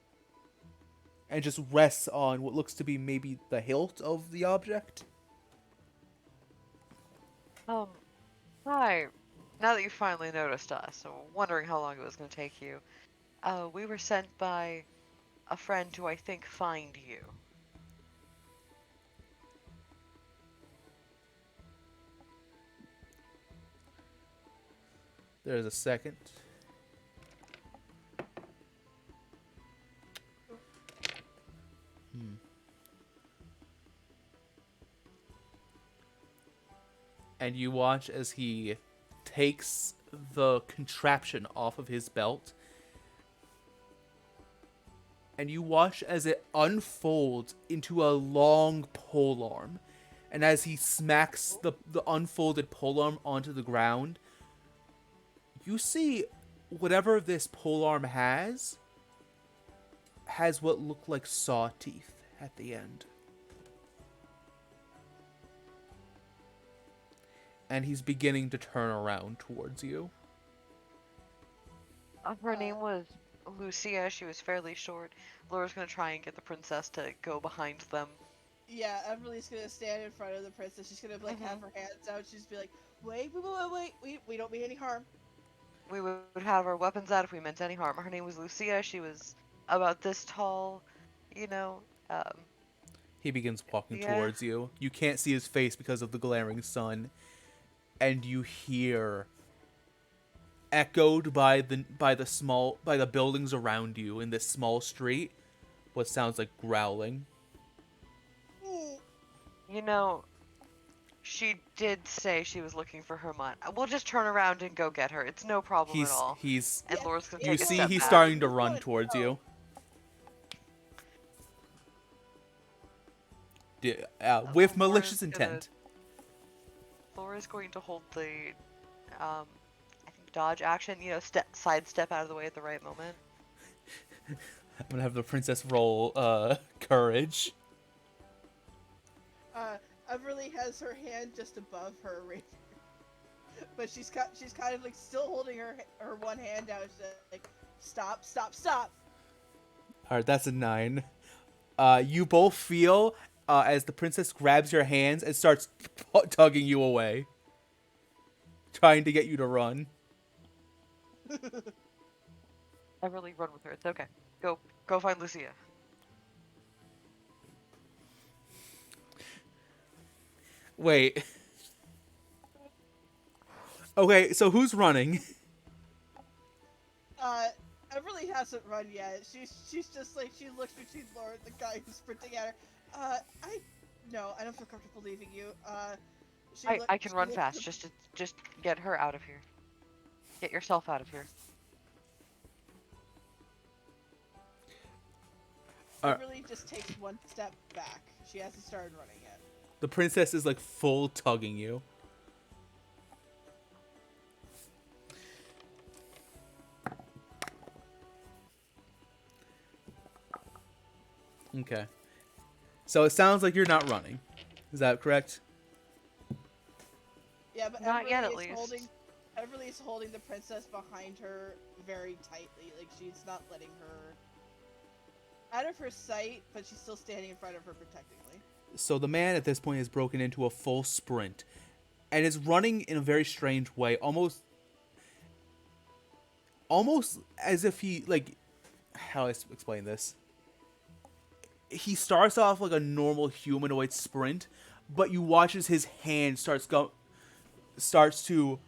And just rests on what looks to be maybe the hilt of the object. Hi. Now that you finally noticed us, I'm wondering how long it was going to take you. We were sent by a friend to, I think, find you. There's a second. And you watch as he takes the contraption off of his belt. And you watch as it unfolds into a long polearm. And as he smacks the unfolded polearm onto the ground, you see whatever this polearm has what look like saw teeth at the end. And he's beginning to turn around towards you. Her name was Lucia. She was fairly short. Laura's going to try and get the princess to go behind them. Yeah, Everly's gonna stand in front of the princess. She's gonna like have her hands out. She's be like, wait, we don't mean any harm. We would have our weapons out if we meant any harm. Her name was Lucia. She was about this tall, you know. He begins walking Yeah. towards you. You can't see his face because of the glaring sun. And you hear, echoed by the buildings around you in this small street, what sounds like growling. You know, she did say she was looking for her mom. We'll just turn around and go get her. It's no problem at all. He's And Laura's gonna you take a see step he's back. starting to run towards you. With malicious Laura's gonna- intent. Laura's going to hold the, I think dodge action. You know, sidestep out of the way at the right moment. I'm gonna have the princess roll courage. Everly has her hand just above her rapier, but she's kind of like still holding her one hand out. She's like, stop. Alright, that's a 9. You both feel as the princess grabs your hands and starts tugging you away. Trying to get you to run. Everly, run with her. It's okay. Go find Lucia. Wait. Okay, so who's running? Everly hasn't run yet. She's just like, she looks between Laura and the guy who's sprinting at her. I don't feel comfortable leaving you. I can run fast. Just get her out of here. Get yourself out of here. Everly just takes one step back. She hasn't started running yet. The princess is like full tugging you. Okay. So it sounds like you're not running. Is that correct? Yeah, but Not yet, at Everly is least. Everly's holding the princess behind her very tightly. Like she's not letting her out of her sight, but she's still standing in front of her protectingly. So the man at this point has broken into a full sprint and is running in a very strange way, almost as if he like how do I explain this? He starts off like a normal humanoid sprint, but you watch as his hand starts to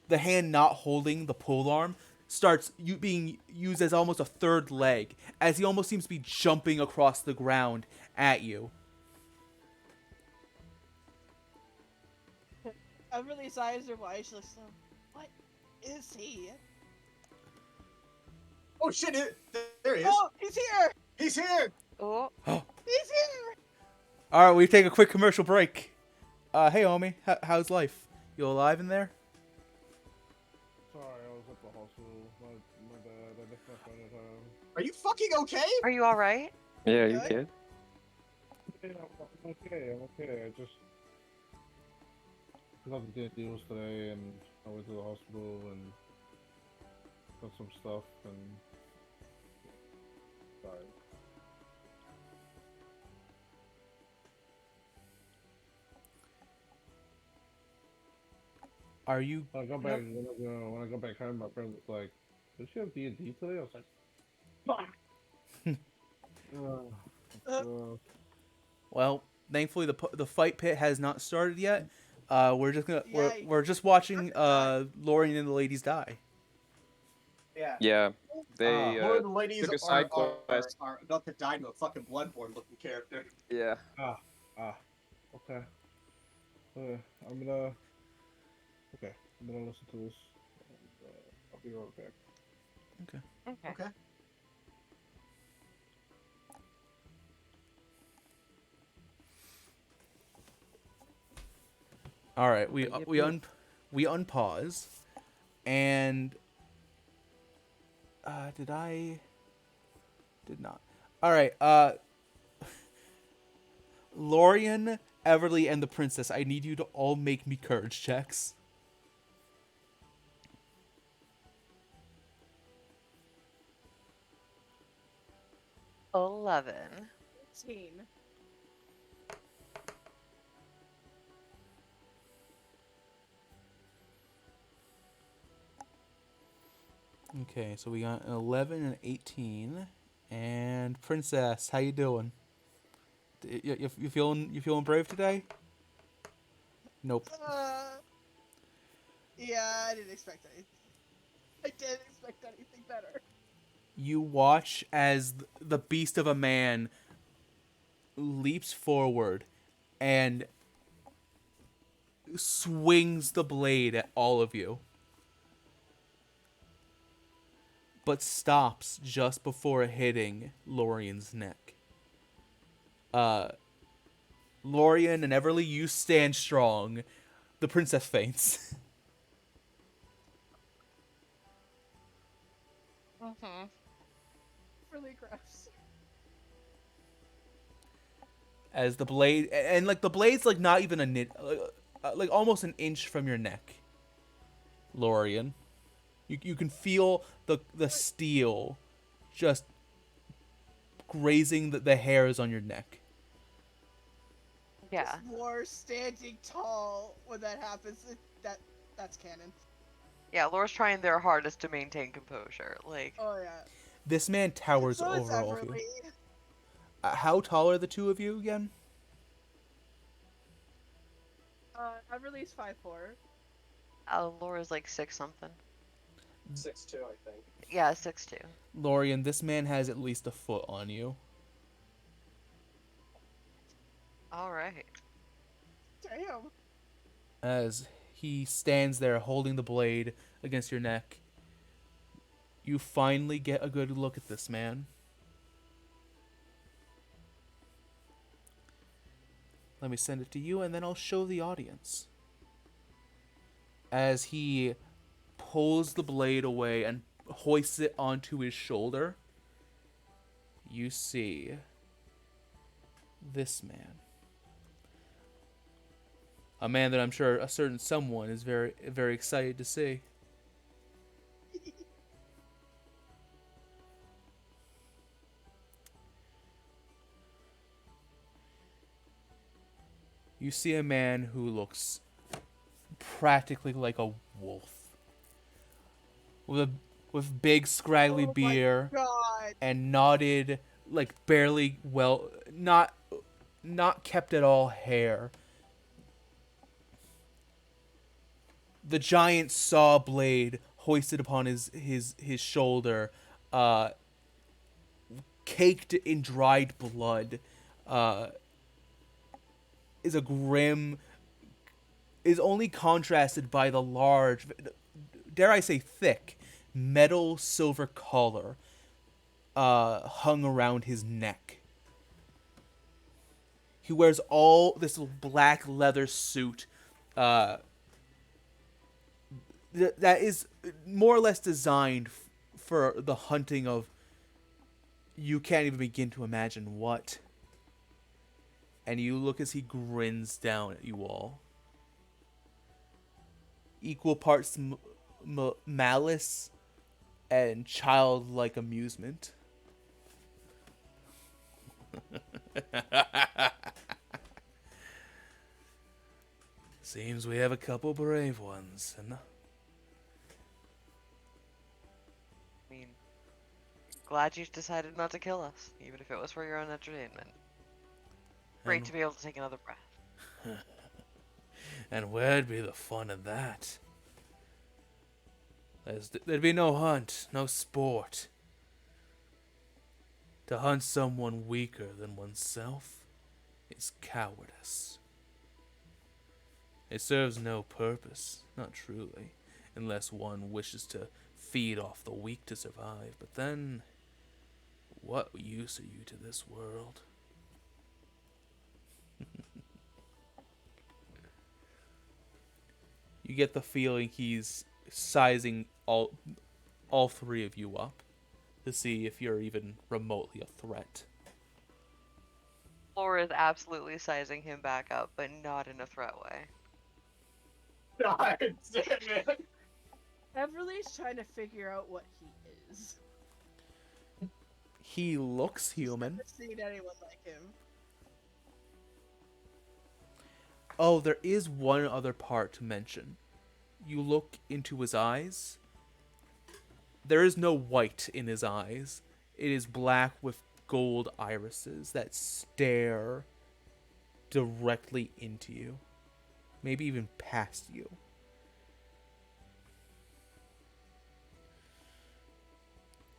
the hand not holding the pole arm starts being used as almost a third leg, as he almost seems to be jumping across the ground at you. Everly's eyes are wide. She looks, what is he? Oh shit! There he is. Oh, he's here! He's here. Oh, He's here! All right, we take a quick commercial break. Hey, homie, how's life? You alive in there? Sorry, I was at the hospital. My bad. I left my phone at home. Are you fucking okay? are you all right? Yeah, you Good. kid. Yeah, I'm okay. I'm okay. I just got to get deals today, and I went to the hospital and got some stuff and sorry. Are you? When I got back, when I got back home, my friend was like, "Did she have D&D today?" I was like, "Fuck." Well, thankfully the fight pit has not started yet. We're just gonna Yeah, we're just watching Lorian and the ladies die. Yeah. Yeah, they One of the ladies took a side are quest. about to die to a fucking Bloodborne looking character. Yeah. Okay. I'm gonna. Okay, I'm gonna listen to this. And, I'll be right back. Okay. Okay. All right, we unpause, and did not. All right, Lorian, Everly, and the princess. I need you to all make me courage checks. 11. 18. Okay, so we got an 11 and 18, and princess, how you doing? You feeling brave today? Nope. Yeah, I didn't expect anything. I didn't expect anything better. You watch as the beast of a man leaps forward and swings the blade at all of you, but stops just before hitting Lorian's neck. Lorian and Everly, you stand strong. The princess faints. Mm-hmm. Really gross. As the blade, and like the blade's like not even like almost an inch from your neck. Lorian, you can feel the steel just grazing the hairs on your neck. Yeah. War standing tall when that happens. That's canon. Yeah, Laura's trying their hardest to maintain composure. Like, Oh yeah. This man towers So it's over all of you. Everly. How tall are the two of you again? Everly's 5'4". Laura's like 6 something. 6'2", I think. Yeah, 6'2". Lorian, this man has at least a foot on you. Alright. Damn. As he stands there holding the blade against your neck, you finally get a good look at this man. Let me send it to you, and then I'll show the audience. As he pulls the blade away and hoists it onto his shoulder, you see this man. A man that I'm sure a certain someone is very, very excited to see. You see a man who looks practically like a wolf. With a with big scraggly Oh my beard god. and knotted, like barely well not kept at all hair. The giant saw blade hoisted upon his shoulder, uh, caked in dried blood, uh, is a grim is only contrasted by the large, dare I say thick, metal silver collar hung around his neck. He wears all this black leather suit that is more or less designed for the hunting of you can't even begin to imagine what. And you look as he grins down at you all. Equal parts malice and childlike amusement. Seems we have a couple brave ones, and I mean, glad you decided not to kill us, even if it was for your own entertainment. Great to be able to take another breath. and where'd be the fun of that? There'd be no hunt, no sport. To hunt someone weaker than oneself is cowardice. It serves no purpose, not truly, unless one wishes to feed off the weak to survive. But then, what use are you to this world? You get the feeling he's sizing all three of you up to see if you're even remotely a threat. Laura is absolutely sizing him back up, but not in a threat way. God damn it. Everly's trying to figure out what he is. He looks human. Never seen anyone like him. Oh, there is one other part to mention. You look into his eyes. There is no white in his eyes. It is black with gold irises that stare directly into you. Maybe even past you.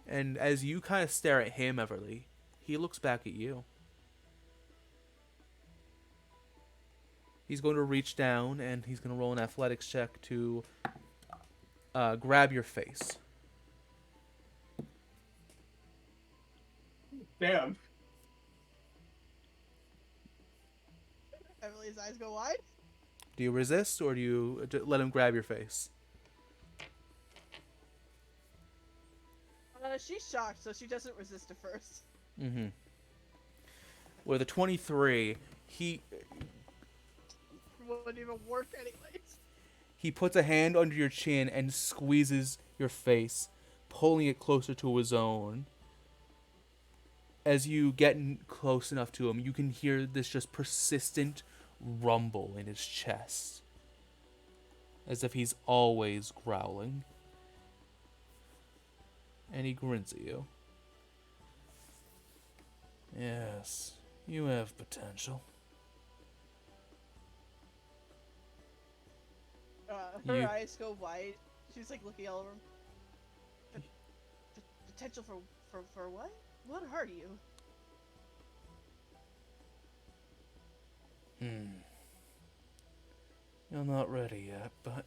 And as you kind of stare at him, Everly, he looks back at you. He's going to reach down and he's going to roll an athletics check to grab your face. Damn. Everly's eyes go wide. Do you resist or do you let him grab your face? She's shocked, so she doesn't resist at first. Mm-hmm. With a 23, he Wouldn't even work anyways. He puts a hand under your chin and squeezes your face, pulling it closer to his own. As you get close enough to him, you can hear this just persistent rumble in his chest. As if he's always growling. And he grins at you. Yes, you have potential. Her You- eyes go wide. She's like looking all over him. Potential for what? What are you? You're not ready yet, but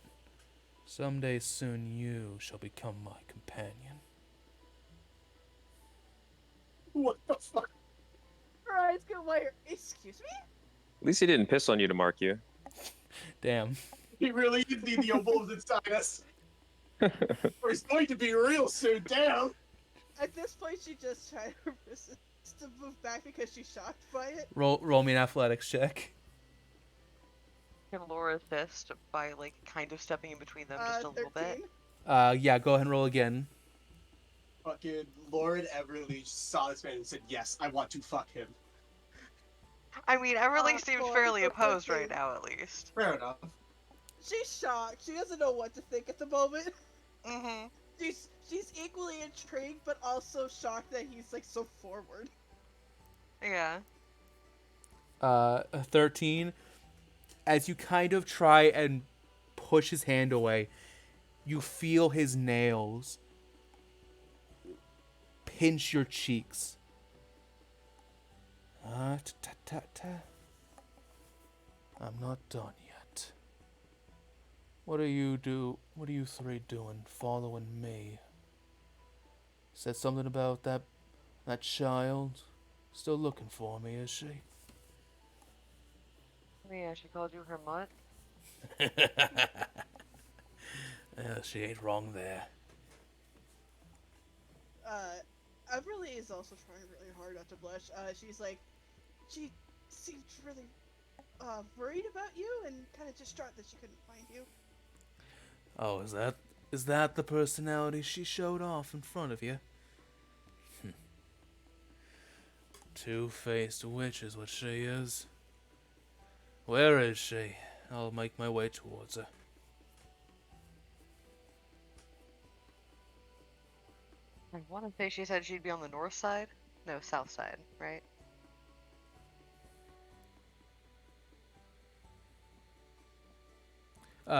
someday soon you shall become my companion. What the fuck? Her eyes go wide. Excuse me? At least he didn't piss on you to mark you. Damn. He really is the wolves inside us. Or he's going to be real soon, damn. At this point, she just tried to resist. starts to move back because she's shocked by it. Roll me an athletics check. Can Laura assist by like kind of stepping in between them just a little 13. bit? Yeah, go ahead and roll again. Fucking Lord Everly saw this man and said, "Yes, I want to fuck him." I mean, Everly Ah, seems boy, fairly that's opposed right 13. now, at least. Fair enough. She's shocked. She doesn't know what to think at the moment. Mm-hmm. She's equally intrigued, but also shocked that he's like so forward. Yeah. 13. As you kind of try and push his hand away, you feel his nails pinch your cheeks. I'm not done yet. What are you three doing following me? Said something about that child. Still looking for me, is she? Yeah, she called you her mutt. She ain't wrong there. Everly is also trying really hard not to blush. She's like, she seemed really worried about you and kind of distraught that she couldn't find you. Oh, is that the personality she showed off in front of you? Two-faced witch is what she is. Where is she? I'll make my way towards her. I want to say she said she'd be on the north side? No, south side, right?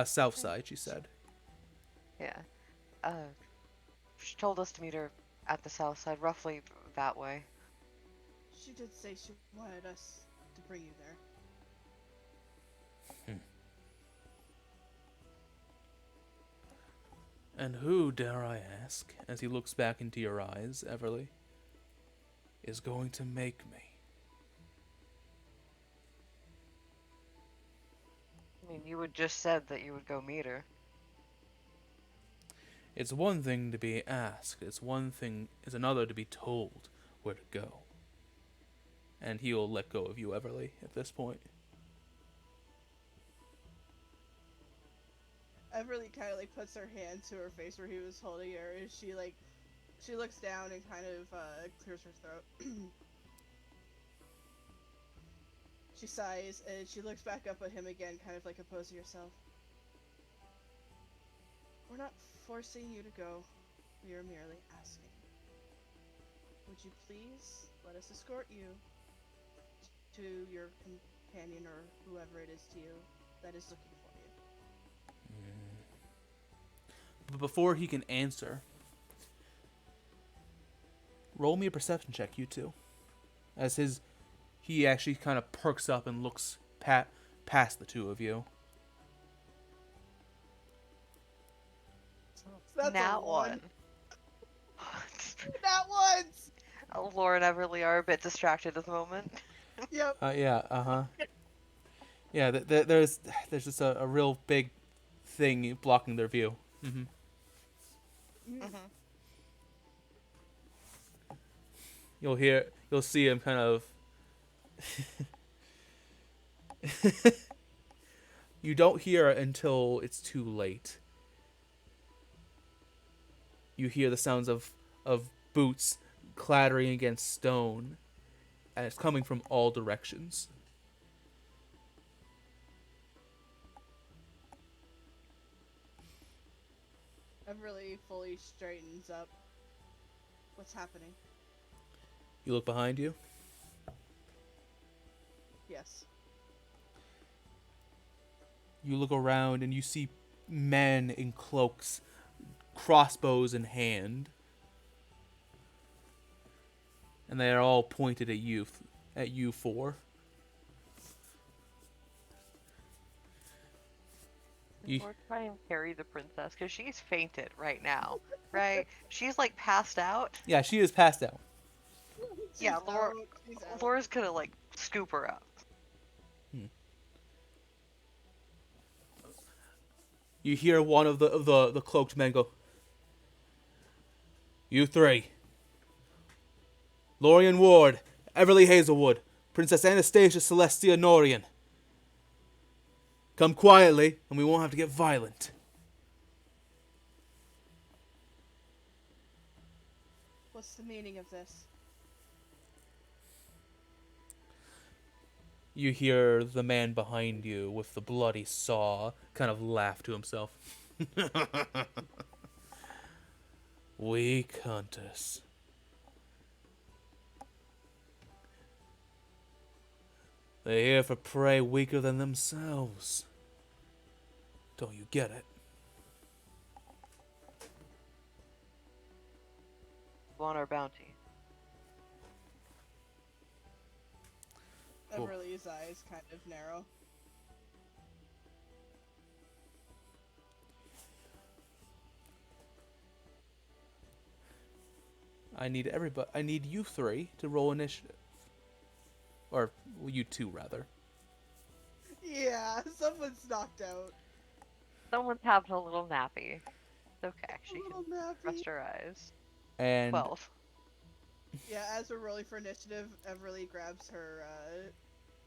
South side, she said. Yeah. She told us to meet her at the south side, roughly that way. She did say she wanted us to bring you there. And who, dare I ask, as he looks back into your eyes, Everly, is going to make me? I mean, you had just said that you would go meet her. It's one thing to be asked, it's another to be told where to go. And he'll let go of you, Everly, at this point. Everly kind of like puts her hand to her face where he was holding her, and she looks down and kind of clears her throat. She sighs and she looks back up at him again, kind of like opposing herself. We're not forcing you to go. We are merely asking. Would you please let us escort you to your companion or whoever it is to you that is looking for you? But before he can answer, roll me a perception check, you two. As he actually kind of perks up and looks past the two of you. That's Nat a one. one. Not once! Laura and Everly are a bit distracted at the moment. Yep. Yeah, there's just a real big thing blocking their view. Mm-hmm. Mm-hmm. You'll see him kind of. You don't hear it until it's too late. You hear the sounds of boots clattering against stone, and it's coming from all directions. Everly fully straightens up. What's happening? You look behind you. Yes. You look around and you see men in cloaks, crossbows in hand, and they are all pointed at you four. Or try and carry the princess, because she's fainted right now, right? She's like passed out. Yeah, she is passed out. Yeah, Laura. She's out. Laura's gonna like scoop her up. You hear one of the cloaked men go, "You three, Lorian Ward, Everly Hazelwood, Princess Anastasia Celestia Norian. Come quietly, and we won't have to get violent. What's the meaning of this? You hear the man behind you with the bloody saw kind of laugh to himself. Weak hunters. They're here for prey weaker than themselves. Don't you get it? Want our bounty. Cool. Everly's eyes kind of narrow. I need everybody. I need you three to roll initiative, or well, you two rather. Yeah, someone's knocked out. Someone's having a little nappy. It's okay. A She little can nappy. rest her eyes. And 12. Yeah, as we're rolling for initiative, Everly grabs her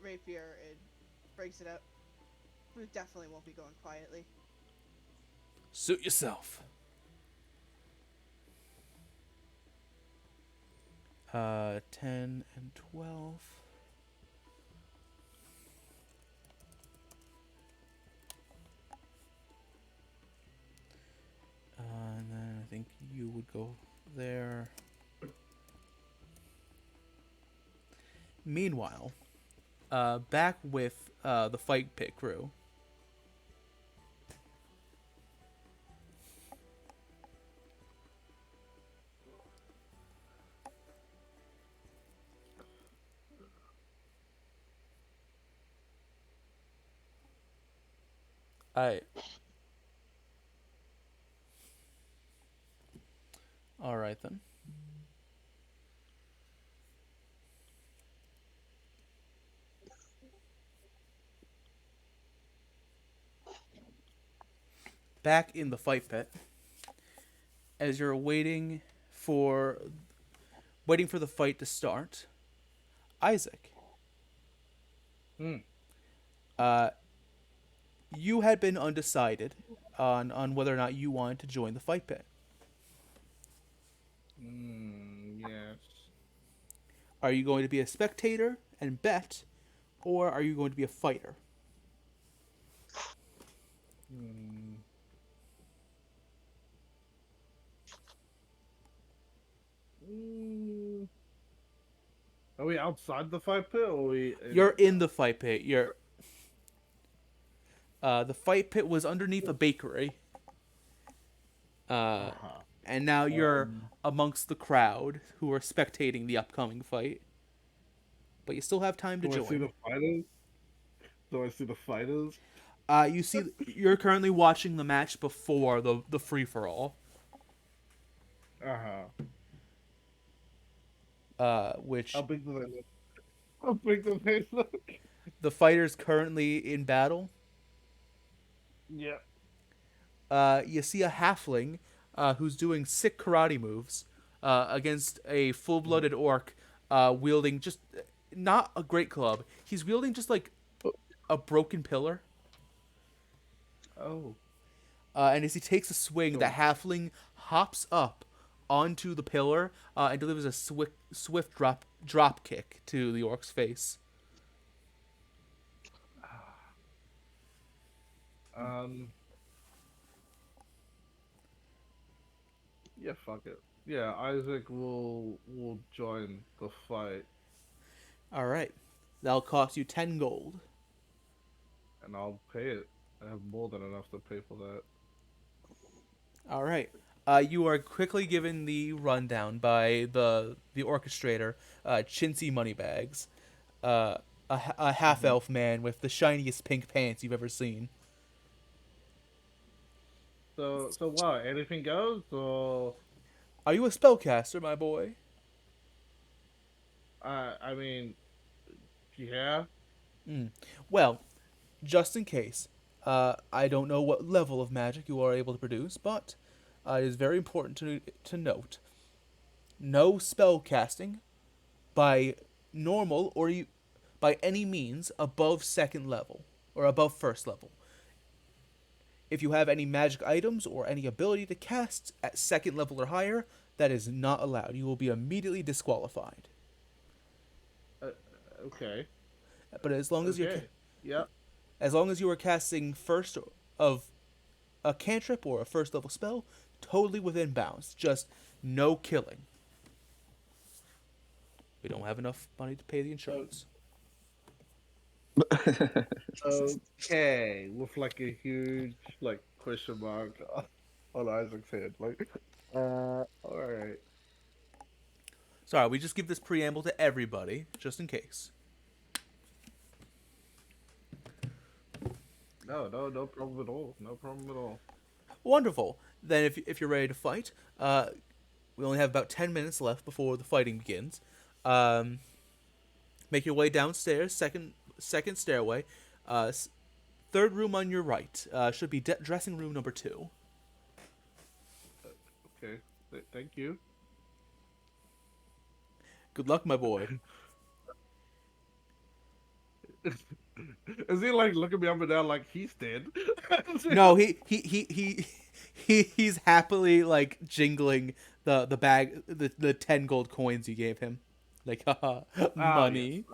rapier and breaks it out. We definitely won't be going quietly. suit yourself. 10 and 12. And then I think you would go there. Meanwhile, back with the fight pit crew. I. All right then. Back in the fight pit, as you're waiting for the fight to start, Isaac. Hmm. Uh, you had been undecided on whether or not you wanted to join the fight pit. Yes. Are you going to be a spectator and bet, or are you going to be a fighter? Hmm. Mm. Are we outside the fight pit, or are we? You're in the fight pit. The fight pit was underneath a bakery, Uh-huh. and now you're Um, amongst the crowd who are spectating the upcoming fight. But you still have time to do I see join. the fighters? Do I see the fighters? You see, you're currently watching the match before the free for all, Uh-huh. which How big do they look? How big do they look? the fighters currently in battle. Yeah. You see a halfling who's doing sick karate moves against a full-blooded orc wielding just not a great club. He's wielding just like a broken pillar. Oh. And as he takes a swing, the Sure. halfling hops up onto the pillar and delivers a swift drop kick to the orc's face. Um. Yeah. Fuck it. Yeah. Isaac will join the fight, All right, that'll cost you 10 gold. and I'll pay it. I have more than enough to pay for that. All right. You are quickly given the rundown by the orchestrator, Chintzy Moneybags, a half elf man with the shiniest pink pants you've ever seen. So what? Anything goes, or Are you a spellcaster, my boy? I mean, yeah. Well, just in case, I don't know what level of magic you are able to produce, but it is very important to note: no spell casting, by normal by any means above second level or above first level. If you have any magic items or any ability to cast at second level or higher, that is not allowed. You will be immediately disqualified. Uh, okay. But as long as Okay. Yeah. you are casting first of a cantrip or a first level spell, totally within bounds. Just no killing. We don't have enough money to pay the insurance. Okay. With like a huge like question mark on Isaac's head. Like, all right. Sorry, we just give this preamble to everybody, just in case. No, no, no problem at all. No problem at all. Wonderful. Then, if you're ready to fight, we only have about 10 minutes left before the fighting begins. Um, make your way downstairs, second stairway. Third room on your right. Should be dressing room number 2. Okay. Thank you. Good luck, my boy. Is he like looking me up and down like he's dead? No, he's happily like jingling the bag, the 10 gold coins you gave him. Like, haha, Ah, yes. money.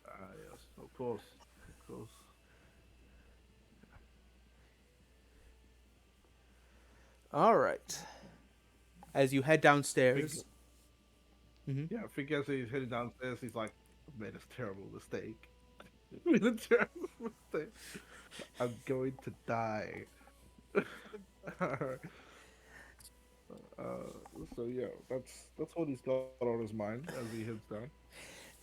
Yes, of course, of course. All right. As you head downstairs. Yeah, I think as he's heading downstairs, he's like, "I made a terrible mistake. I made a terrible mistake. I'm going to die." So yeah, that's what he's got on his mind as he heads down.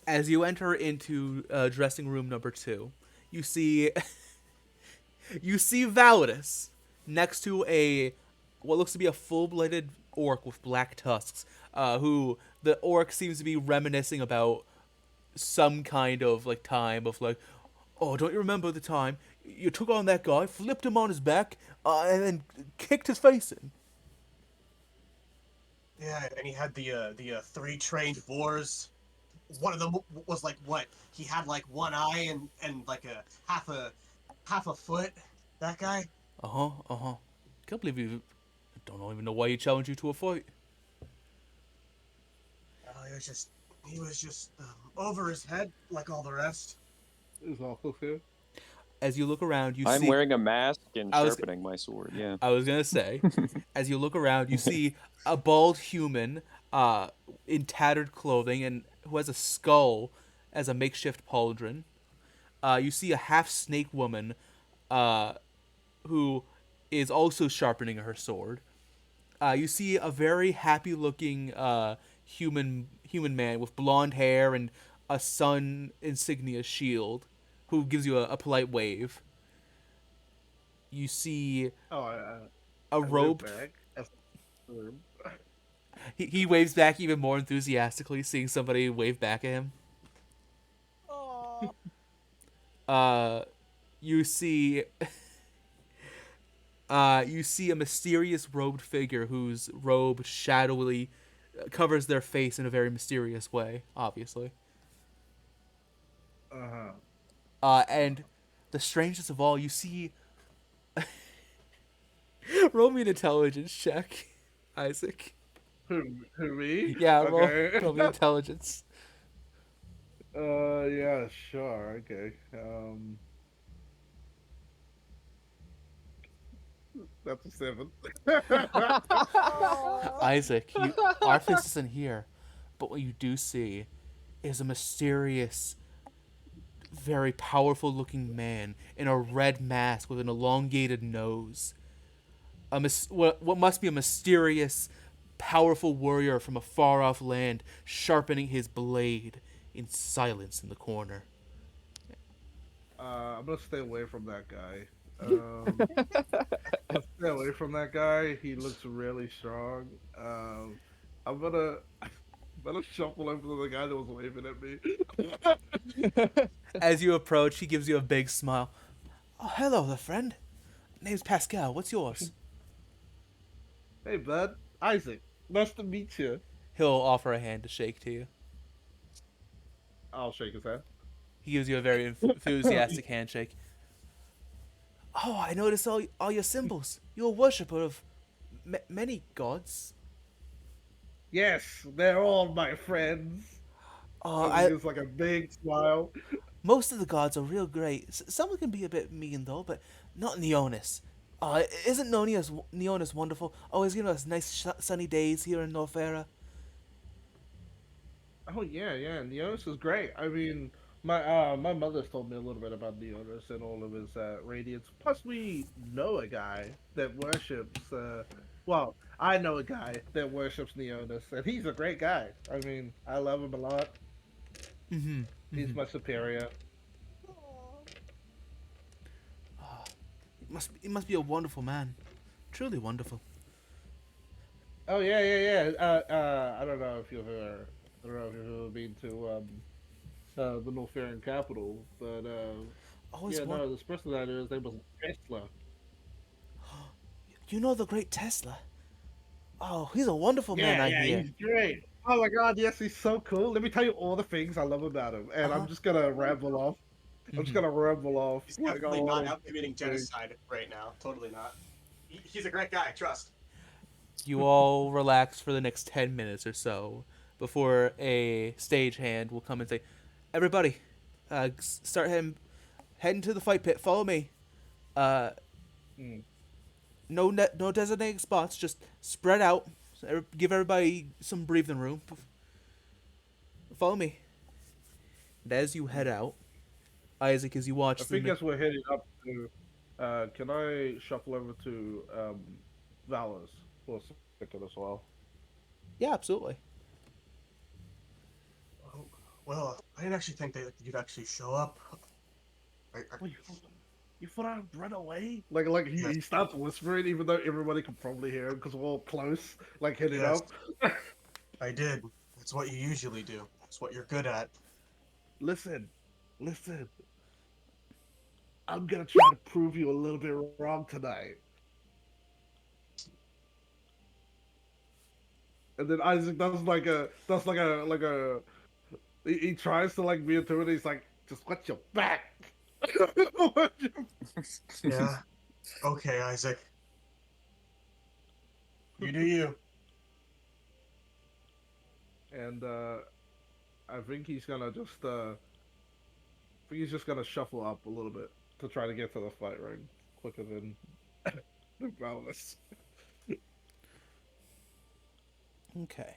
As you enter into dressing room number 2, you see Validus next to a what looks to be a full-blooded orc with black tusks, who the orc seems to be reminiscing about some kind of like time of like, oh, don't you remember the time you took on that guy, flipped him on his back, and then kicked his face in? Yeah, and he had the 3 trained boars. One of them was like what? He had like one eye and like a half a foot. That guy. Can't believe you. Don't even know why he challenged you to a fight. He was just over his head like all the rest. Is also here. As you look around, you I'm see. wearing a mask and I was- sharpening my sword. Yeah. I was gonna say, as you look around, you see a bald human, in tattered clothing and who has a skull as a makeshift pauldron. You see a half snake woman, who is also sharpening her sword. You see a very happy-looking human man with blonde hair and a sun insignia shield, who gives you a polite wave. You see Oh, a I went robed. back. He waves back even more enthusiastically, seeing somebody wave back at him. You see you see a mysterious robed figure whose robe shadowily covers their face in a very mysterious way, obviously. And the strangest of all, you see. Roll me an intelligence check, Isaac. Who me? Yeah, Okay. roll me intelligence. Yeah, sure. Okay. That's a 7. Isaac, Arthas isn't here, but what you do see is a mysterious, very powerful-looking man in a red mask with an elongated nose. What must be a mysterious, powerful warrior from a far-off land, sharpening his blade in silence in the corner. I'm gonna stay away from that guy. I'll stay away from that guy. He looks really strong. I'm gonna shuffle over to the guy that was waving at me. As you approach, he gives you a big smile. Oh, hello there, friend. Name's Pascal. What's yours? Hey, bud, Isaac. Nice to meet you. He'll offer a hand to shake to you. I'll shake his hand. He gives you a very enthusiastic handshake. Oh, I noticed all your symbols. You're a worshipper of many gods. Yes, they're all my friends. Oh, And he gives like a big smile. most of the gods are real great. Some can be a bit mean though, but not Neonis. Isn't Neonis wonderful? Always giving us nice sunny days here in Norfaira. Oh yeah, yeah. Neonis is great. I mean, my mother's told me a little bit about Neonis and all of his radiance. Plus, we know a guy that worships. Well, I know a guy that worships Neonis, and he's a great guy. I mean, I love him a lot. Mm-hmm. He's my superior. Aw. He must be a wonderful man. Truly wonderful. Oh yeah, yeah, yeah. I don't know if you've ever, I don't know if you've ever been to the Northern capital, but Always yeah, one. no, this person that is, they was Tesla. You know the great Tesla. Oh, he's a wonderful man, Yeah, I yeah, hear. he's great. Oh my God, yes, he's so cool. Let me tell you all the things I love about him, Uh and I'm huh. just gonna ramble off. I'm just Mm-hmm. gonna ramble off He's like definitely all not of out the committing things. genocide right now. Totally not. He's a great guy. Trust. You all relax for the next 10 minutes or so before a stagehand will come and say, "Everybody, start heading to the fight pit. Follow me. Uh, Mm. no designated spots. Just spread out. Give everybody some breathing room. Follow me." And as you head out, Isaac, as you I watch think them. as we're heading up to, can I shuffle over to Valor's for a second as well? Yeah, absolutely. Oh, well, I didn't actually think that you'd actually show up. I, Wait, you thought I'd run away? Like yes, he starts whispering, even though everybody can probably hear him because we're all close, like heading yes, up. I did. That's what you usually do. That's what you're good at. Listen, listen. I'm gonna try to prove you a little bit wrong tonight. And then Isaac does like a he tries to like be into it. He's like, just watch your back. Yeah. Okay, Isaac. You do you. And I think he's gonna just I think he's just gonna shuffle up a little bit to try to get to the fight ring quicker than the Valus. Okay.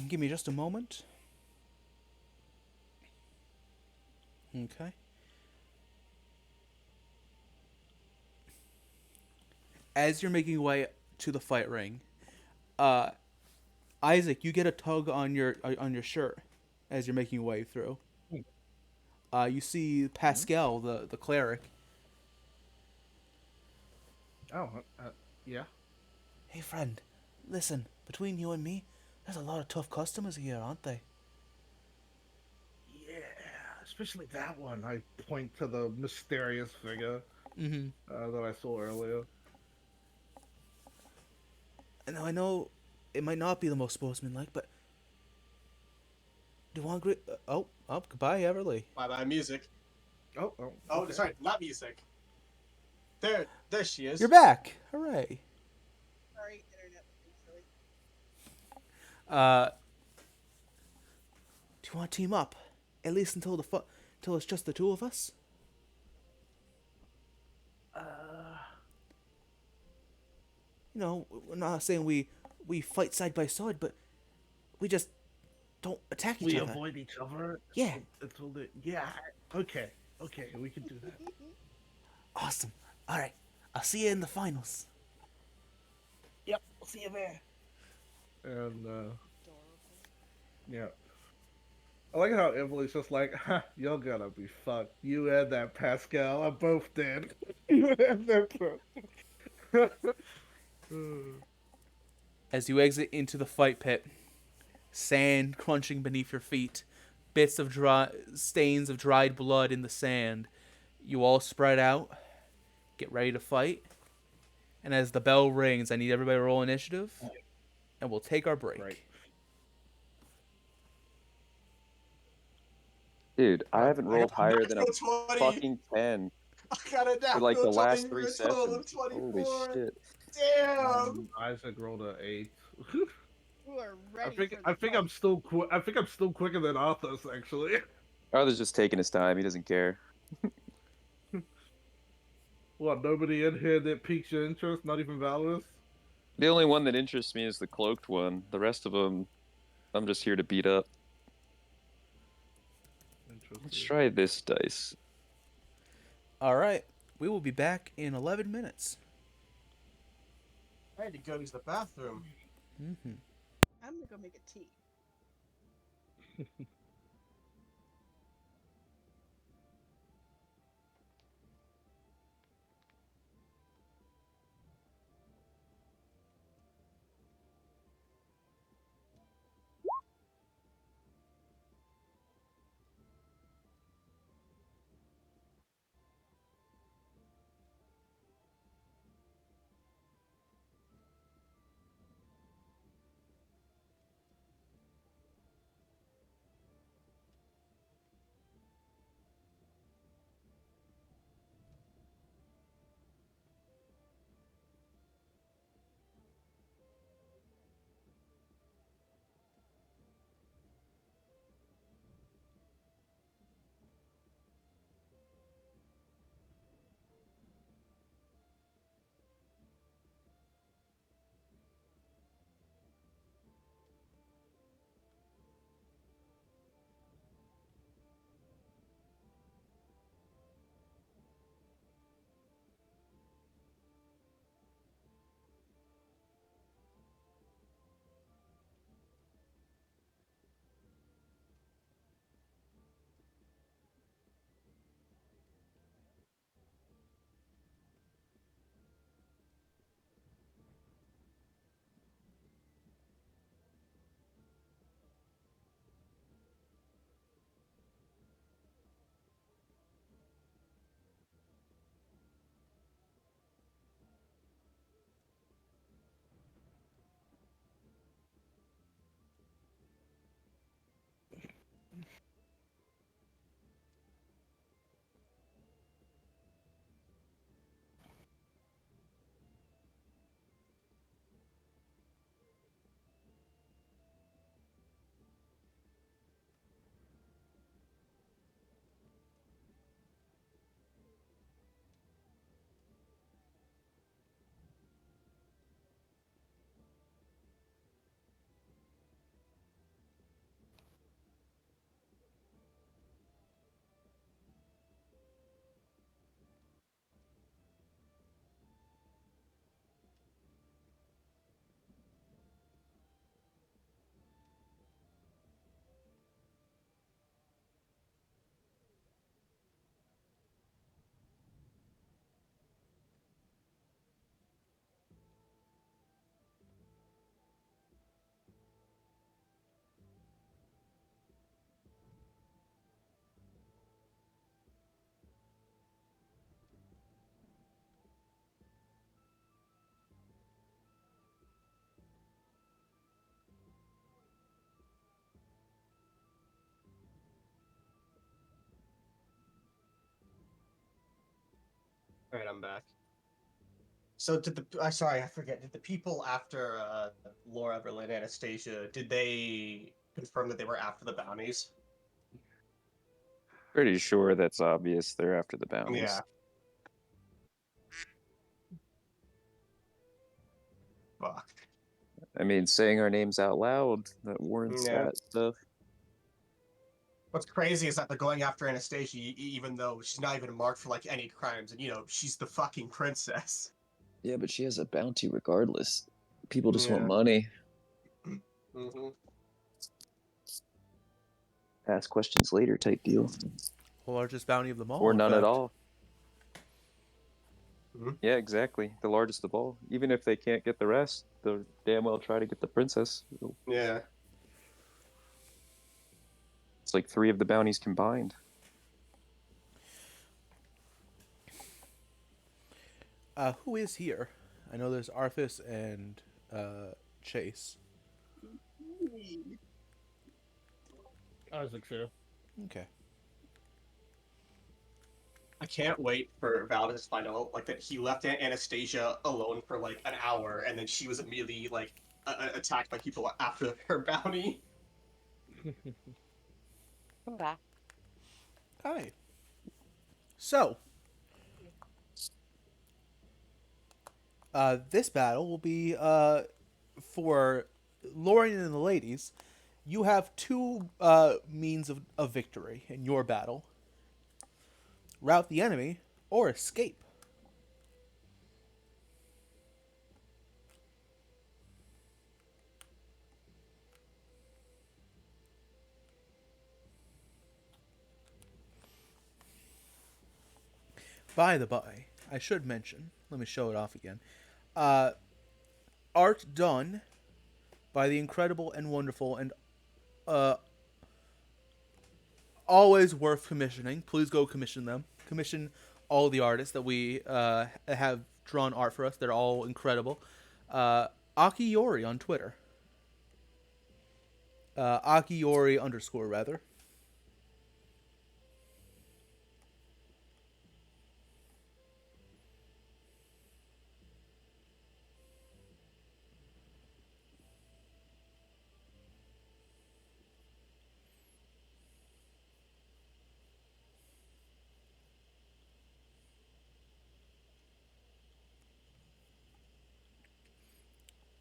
Give me just a moment. Okay. As you're making your way to the fight ring, uh, Isaac, you get a tug on your shirt as you're making your way through. You see Pascal, the cleric. Oh, yeah. Hey, friend, listen. Between you and me, there's a lot of tough customers here, aren't they? Yeah, especially that one. I point to the mysterious figure Mm-hmm. that I saw earlier. And I know it might not be the most sportsmanlike, but do you want great? Goodbye, Everly. Bye bye music. Oh, Oh, okay. sorry, not music. There she is. You're back! Hooray! Sorry, internet was being silly. Uh, do you want to team up? At least until it's just the two of us. Uh, You know, we're not saying we fight side by side, but we just don't attack each we other. avoid each other. Yeah. Until the yeah. Okay, okay, we can do that. Awesome. All right. I'll see you in the finals. Yep, we'll see you there. And Adorable. yeah, I like how Emily's just like, ha, you're gonna be fucked. You and that Pascal are both dead. You and that. As you exit into the fight pit, sand crunching beneath your feet, bits of stains of dried blood in the sand. You all spread out, get ready to fight. And as the bell rings, I need everybody to roll initiative. and we'll take our Right. break. Dude, I God, haven't I got rolled a higher than a natural 20. fucking 10 I got a for like natural the 20 last for three a total of sessions. Holy 24. shit. Damn. Isaac rolled an 8. You are I ready think for the I think fight. I'm still I think I'm still quicker than Arthur's actually. Arthur's just taking his time. He doesn't care. What? Nobody in here that piques your interest? Not even Valorous? The only one that interests me is the cloaked one. The rest of them, I'm just here to beat up. Let's Interesting. try this dice. All right, we will be back in 11 minutes. I had to go use the bathroom. Mm-hmm. I'm gonna go make a tea. All right, I'm back. So did the sorry, I forget. Did the people after Laura, Berlin, Anastasia, did they confirm that they were after the bounties? Pretty sure that's obvious. They're after the Yeah. bounties. Fuck. I mean, saying our names out loud, that warrants Yeah. that stuff. What's crazy is that they're going after Anastasia, even though she's not even marked for like any crimes, and she's the fucking princess. Yeah, but she has a bounty regardless. People just want Yeah. money. hmm Ask questions later type deal. The largest bounty of them all, Or in none at fact. all. hmm Yeah, exactly. The largest of all. Even if they can't get the rest, they'll damn well try to get the princess. Yeah. It's like 3 of the bounties combined. Who is here? I know there's Arthas and Chase. Isaac too. Okay. I can't wait for Val to just find out like that he left Anastasia alone for like an hour, and then she was immediately like attacked by people after her bounty. Come back. Hi. So, this battle will be for Lorian and the ladies. You have two means of victory in your battle: rout the enemy or escape. By the by, I should mention. Let me show it off again. Uh, art done by the incredible and wonderful and uh, always worth commissioning. Please go commission them. Commission all the artists that we have drawn art for us. They're all incredible. Akiori on Twitter. Akiori underscore rather.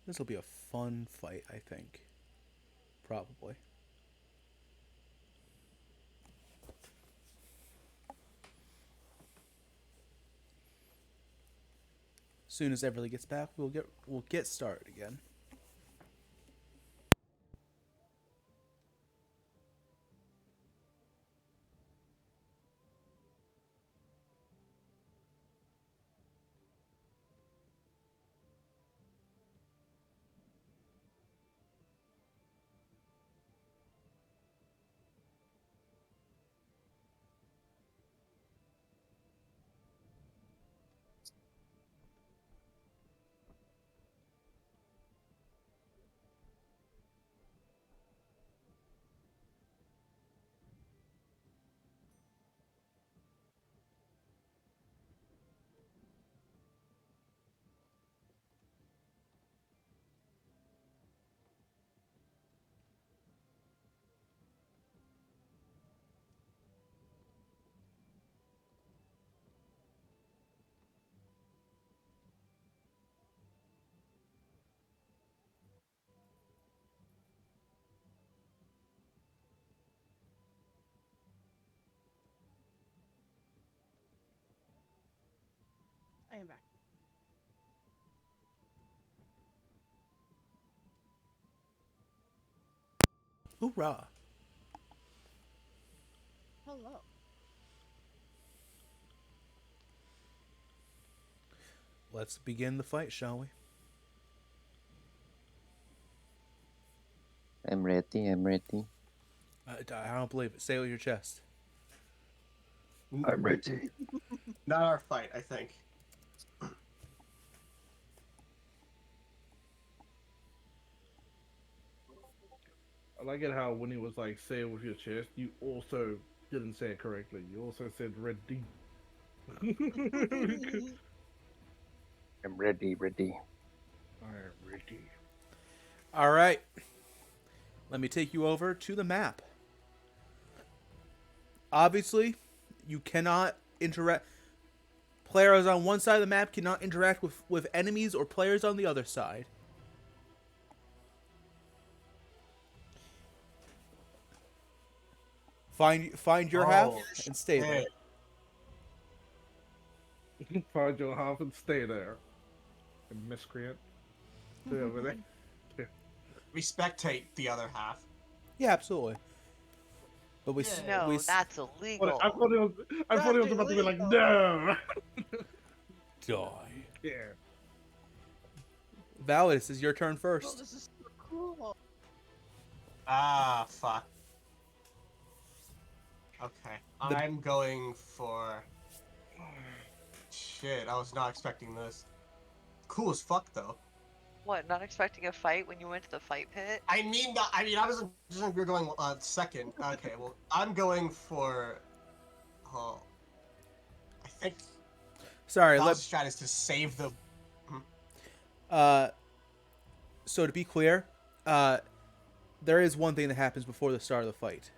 This will be a fun fight, I think. Probably. As soon as Everly gets back, we'll get started again. I am back. Hoorah! Hello. Let's begin the fight, shall we? I'm ready. I'm ready. I don't believe it. Say it with your chest. I'm ready. Not our fight, I think. I like it how when he was like, say it with your chest, you also didn't say it correctly. You also said ready. I'm ready. Ready. I am ready. All right. Let me take you over to the map. Obviously, you cannot interact. Players on one side of the map cannot interact with enemies or players on the other side. Find your half and stay there. Find your half and stay there. A miscreant. Stay over there. We spectate the other half. Yeah, absolutely. But we Yeah. No, we that's But illegal. I thought he was about to be like, no. die. Yeah. Valid, this is your turn Oh, first. this is so cool. Ah, fuck. Okay, I'm going for. Shit, I was not expecting this. Cool as fuck, though. What, not expecting a fight when you went to the fight pit? I mean, I wasn't just we're going second. Okay, well, I'm going for. Oh, I think Sorry, let Val's strat is to save the. uh so to be clear, uh there is one thing that happens before the start of the fight.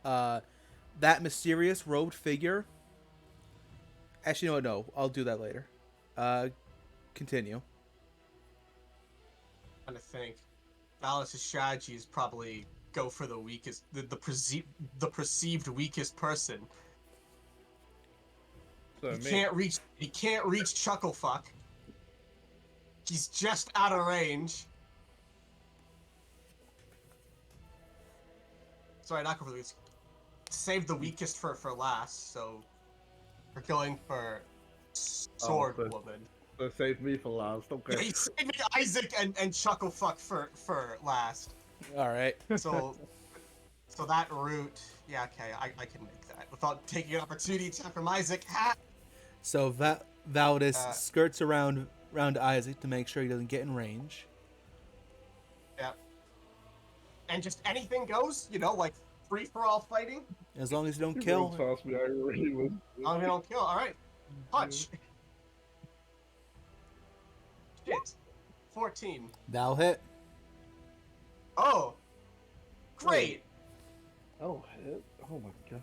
Uh that mysterious robed figure. Actually, no, I'll do that later. Uh Continue. Trying to think. Val's strategy is probably go for the weakest, the perceived weakest person. So He me. can't reach. He can't reach Chucklefuck. He's just out of range. Sorry, not go for the weakest. Save the weakest for last. So we're going for Sword so, Woman. so save me for last. Yeah, Okay. he's saving Isaac and Chucklefuck for last. All right. So so that route, yeah, okay, I can make that without taking an opportunity attack from Isaac. Ha! So Valdis Uh, skirts around Isaac to make sure he doesn't get in range. yeah. And just anything goes, like free for all fighting. As long as you don't You rolled kill. past me. I already was. Oh, we don't kill. All right, punch. Shit. 14. That'll hit. Oh, great. Oh, hit. Oh my god.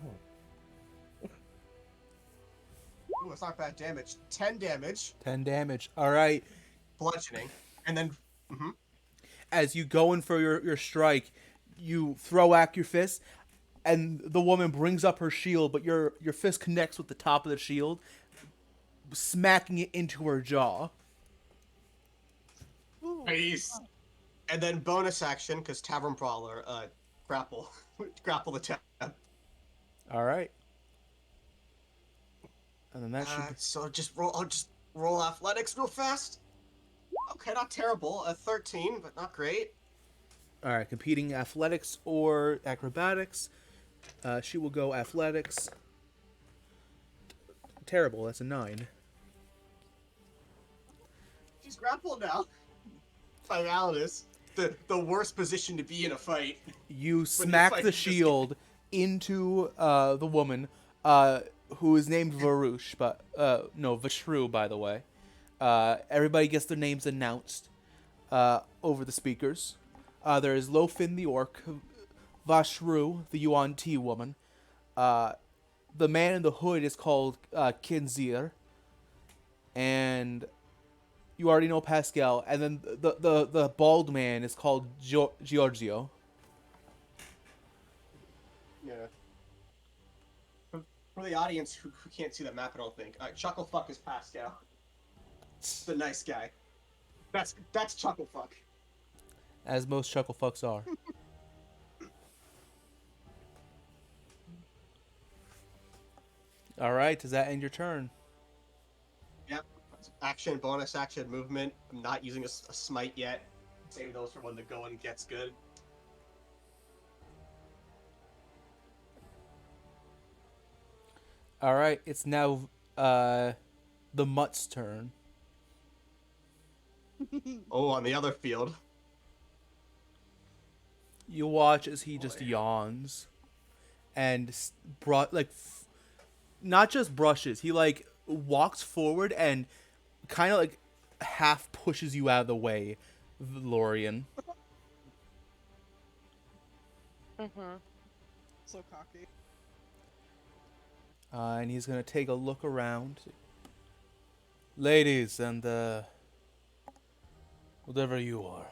Ooh, it's not bad damage. 10 damage, 10 damage. All right. bludgeoning, and then. As you go in for your strike, you throw back your fist, and the woman brings up her shield, but your fist connects with the top of the shield, smacking it into her jaw. Ooh. Nice. And then bonus action, because Tavern Brawler, grapple. Grapple the tab. All right. And then that should be... So I'll just roll athletics real fast. Okay, not terrible. 13, but not great. All right, competing athletics or acrobatics. She will go athletics. Terrible, that's a 9. She's grappled now. By Validus. The worst position to be in a fight. You you smack fight the this shield into the woman, who is named Varush, but no, Vashru, by the way. Everybody gets their names announced over the speakers. There is Lofin the orc, Vashru, the Yuan Ti woman. The man in the hood is called Kinzir, and you already know Pascal. And then the bald man is called Giorgio. Yeah. For the audience who can't see the map, I don't think. Chucklefuck is Pascal. The nice guy. That's Chucklefuck. As most chuckle fucks are. All right, does that end your turn? Yep. Action, bonus action, movement. I'm not using a smite yet. Save those for when the going gets good. All right, it's now the mutt's turn. Oh, on the other field. You watch as he just Boy. yawns and not just brushes. He like walks forward and kind of like half pushes you out of the way, Lorian. Mm-hmm. So cocky. And he's gonna take a look around. Ladies and whatever you are,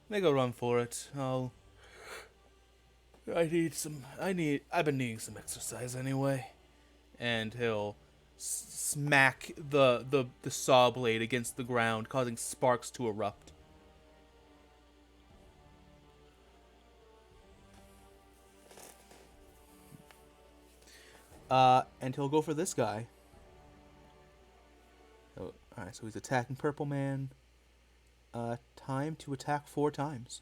make a run for it. I've been needing some exercise anyway. And he'll smack the saw blade against the ground, causing sparks to erupt. And he'll go for this guy. Oh, alright, so he's attacking Purple Man. Time to attack 4 times.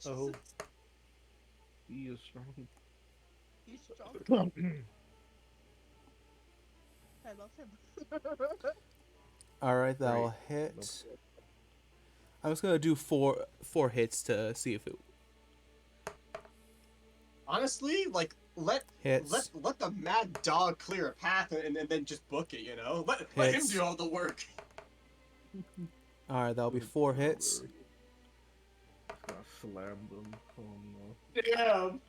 Oh. He is strong. He's strong. I love him. All right, Great. that'll hit. I'm just gonna do four hits to see if it Honestly, like hits. let the mad dog clear a path and then just book it. You know, let him Hits. do all the work. All right, that'll be Good 4 hits. brother. Gonna slam them. Oh no. Damn.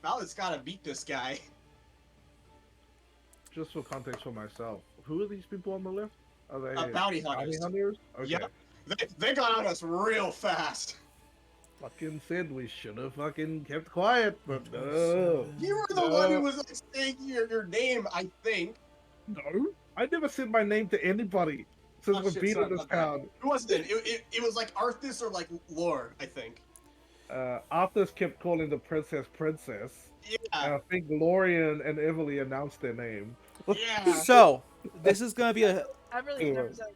Valid's gotta beat this guy. Just for context for myself, who are these people on the list? Are they Bounty bounty hunters. hunters? Okay. Yep. They got on us real fast. Fucking said we should have fucking kept quiet, but no. You were the one who was like saying your name, I think. No, I never said my name to anybody since Oh, we've shit, been sorry in this about that. town. Who was it? It was like Arthas or like Lord, I think. Arthas kept calling the princess princess. And Yeah. I think Lorian and Everly announced their name. Yeah. So this is gonna be a Everly's never said.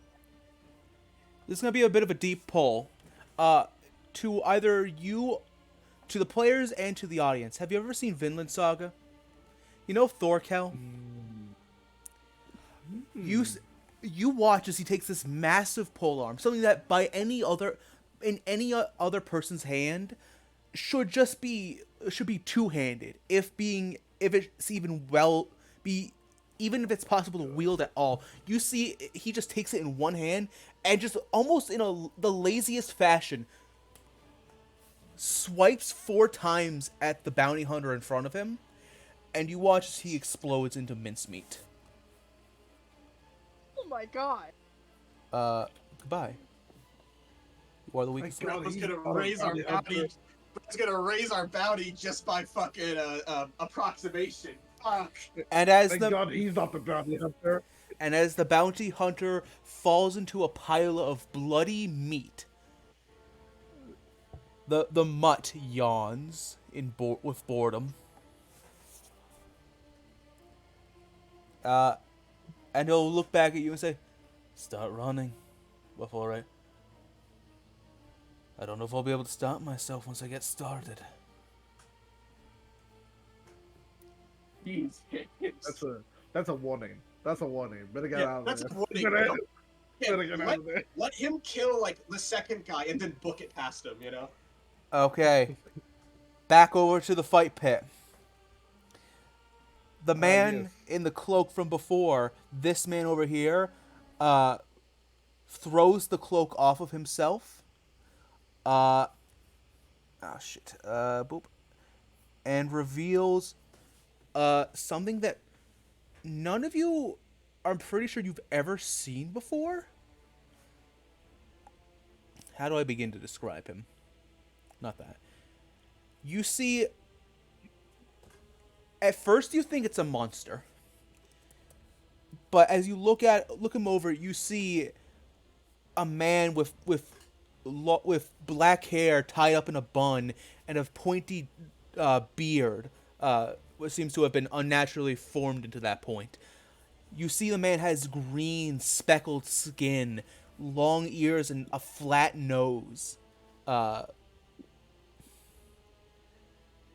this is gonna be a bit of a deep pull. To either you, to the players and to the audience. Have you ever seen Vinland Saga? You know Thorkel? You watch as he takes this massive pole arm, something that by any other in any other person's hand should be two-handed, if it's even even if it's possible to wield at all. You see he just takes it in one hand and just almost in the laziest fashion swipes 4 times at the bounty hunter in front of him, and you watch as he explodes into mincemeat. Oh my god. Goodbye. You are the weakest. God, Let's he's gonna not a raise our bounty bounty. hunter. Let's gonna raise our bounty just by fucking approximation. Fuck. And as Thank the God he's not the bounty hunter. bounty hunter falls into a pile of bloody meat, the mutt yawns with boredom. And he'll look back at you and say, "Start running before I don't know if I'll be able to stop myself once I get started." Jesus. That's a warning. That's a warning. Better get Yeah, out of that's there. a warning. Better, Yeah, better get out of there. let him kill like the second guy and then book it past him. You know. Okay. Back over to the fight pit. The man yes. in the cloak from before, this man over here, throws the cloak off of himself. Boop. And reveals something that none of you are pretty sure you've ever seen before. How do I begin to describe him? Not that. You see, at first you think it's a monster. But as you look him over, you see a man with black hair tied up in a bun and a pointy beard, what seems to have been unnaturally formed into that point. You see the man has green speckled skin, long ears, and a flat nose.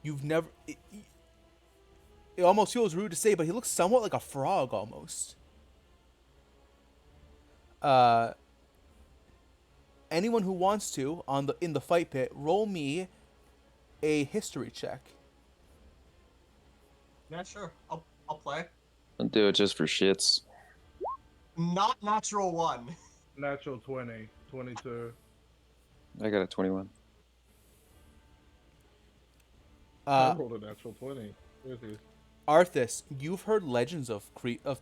You've never. It almost feels rude to say, but he looks somewhat like a frog almost. Anyone who wants to in the fight pit, roll me a history check. Yeah, sure. I'll play. I'll do it just for shits. Not natural one. Natural 20, 22. I got a 21. I rolled a natural 20. Seriously. Arthas, you've heard legends of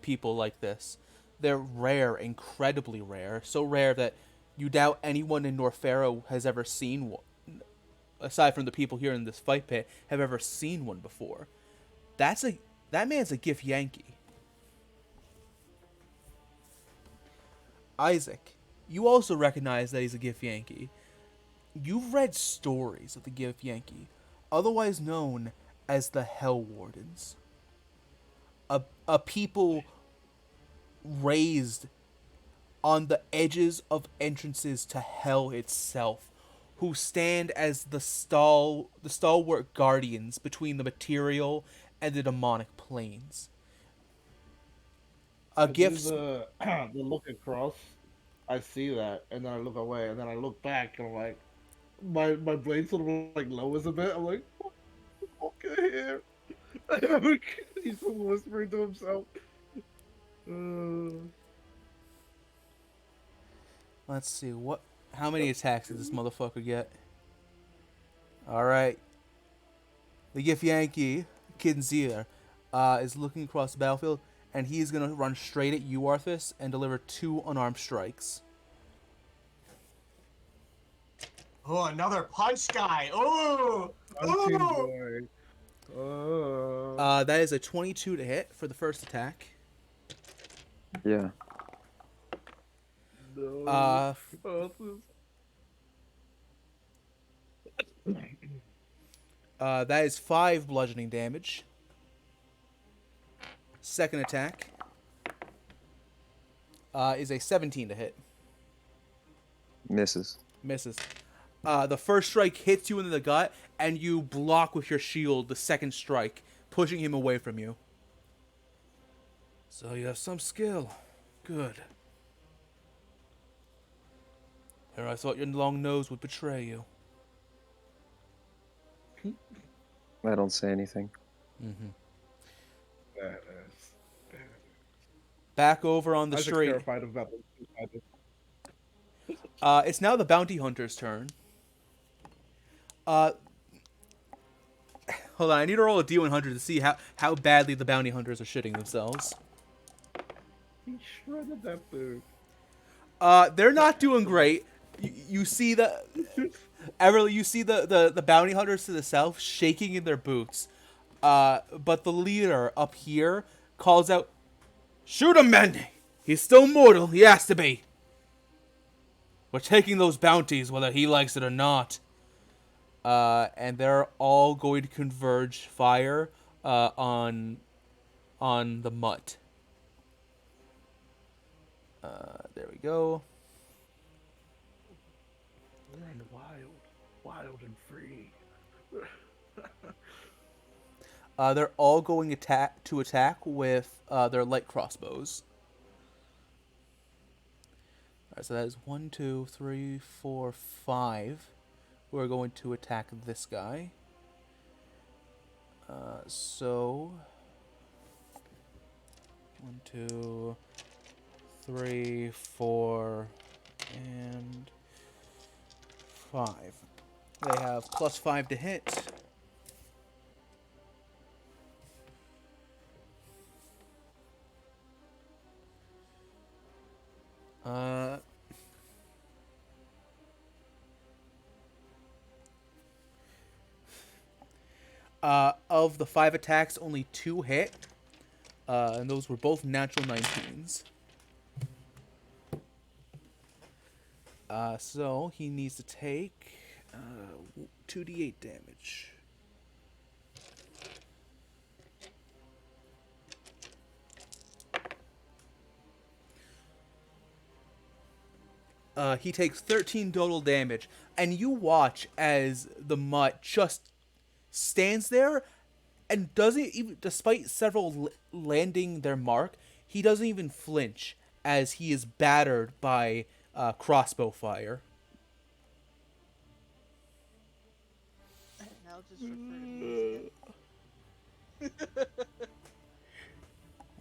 people like this. They're rare, incredibly rare, so rare that you doubt anyone in Norfero has ever seen one. Aside from the people here in this fight pit, have ever seen one before. That man's a gift Yankee. Isaac, you also recognize that he's a gift Yankee. You've read stories of the gift Yankee, otherwise known as the Hell Wardens. A people raised on the edges of entrances to hell itself, who stand as the stalwart guardians between the material and the demonic planes. I A do gift. the look across. I see that, and then I look away, and then I look back, and I'm like, my brain sort of like lowers a bit. I'm like, okay, here. He's sort of whispering to himself. Uh, Let's see what. How many attacks did this motherfucker get? All right. The Gif Yankee Kinzier is looking across the battlefield, and he's gonna run straight at you, Arthas, and deliver 2 unarmed strikes. Oh, another punch guy. Oh, Punching oh. boy. Oh. That is a 22 to hit for the first attack. Yeah. No. Uh, Arthas. that is 5 bludgeoning damage. Second attack is a 17 to hit. Misses. Misses. The first strike hits you in the gut, and you block with your shield the second strike, pushing him away from you. So you have some skill. Good. Here, I thought your long nose would betray you. I don't say anything. Mm-hmm. Badass. Back over on the Isaac's street. terrified of that. It's now the bounty hunter's turn. Uh, hold on, I need to roll a D100 to see how badly the bounty hunters are shitting themselves. He shredded that dude. They're not doing great. You see the Everly, you see the bounty hunters to the south shaking in their boots. But the leader up here calls out, "Shoot him, men! He's still mortal. He has to be. We're taking those bounties, whether he likes it or not." And they're all going to converge fire on the mutt. There we go. Run wild and free. They're all going to attack with their light crossbows. Alright, so that is 1, 2, 3, 4, 5. Who are going to attack this guy. So 1, 2, 3, 4, and 5. They have +5 to hit. Of the 5 attacks, only 2 hit. And those were both natural 19s. So he needs to take 2d8 damage. He takes 13 total damage, and you watch as the mutt just stands there and doesn't even, despite several landing their mark, he doesn't even flinch as he is battered by crossbow fire. And I'll just refer to me as again.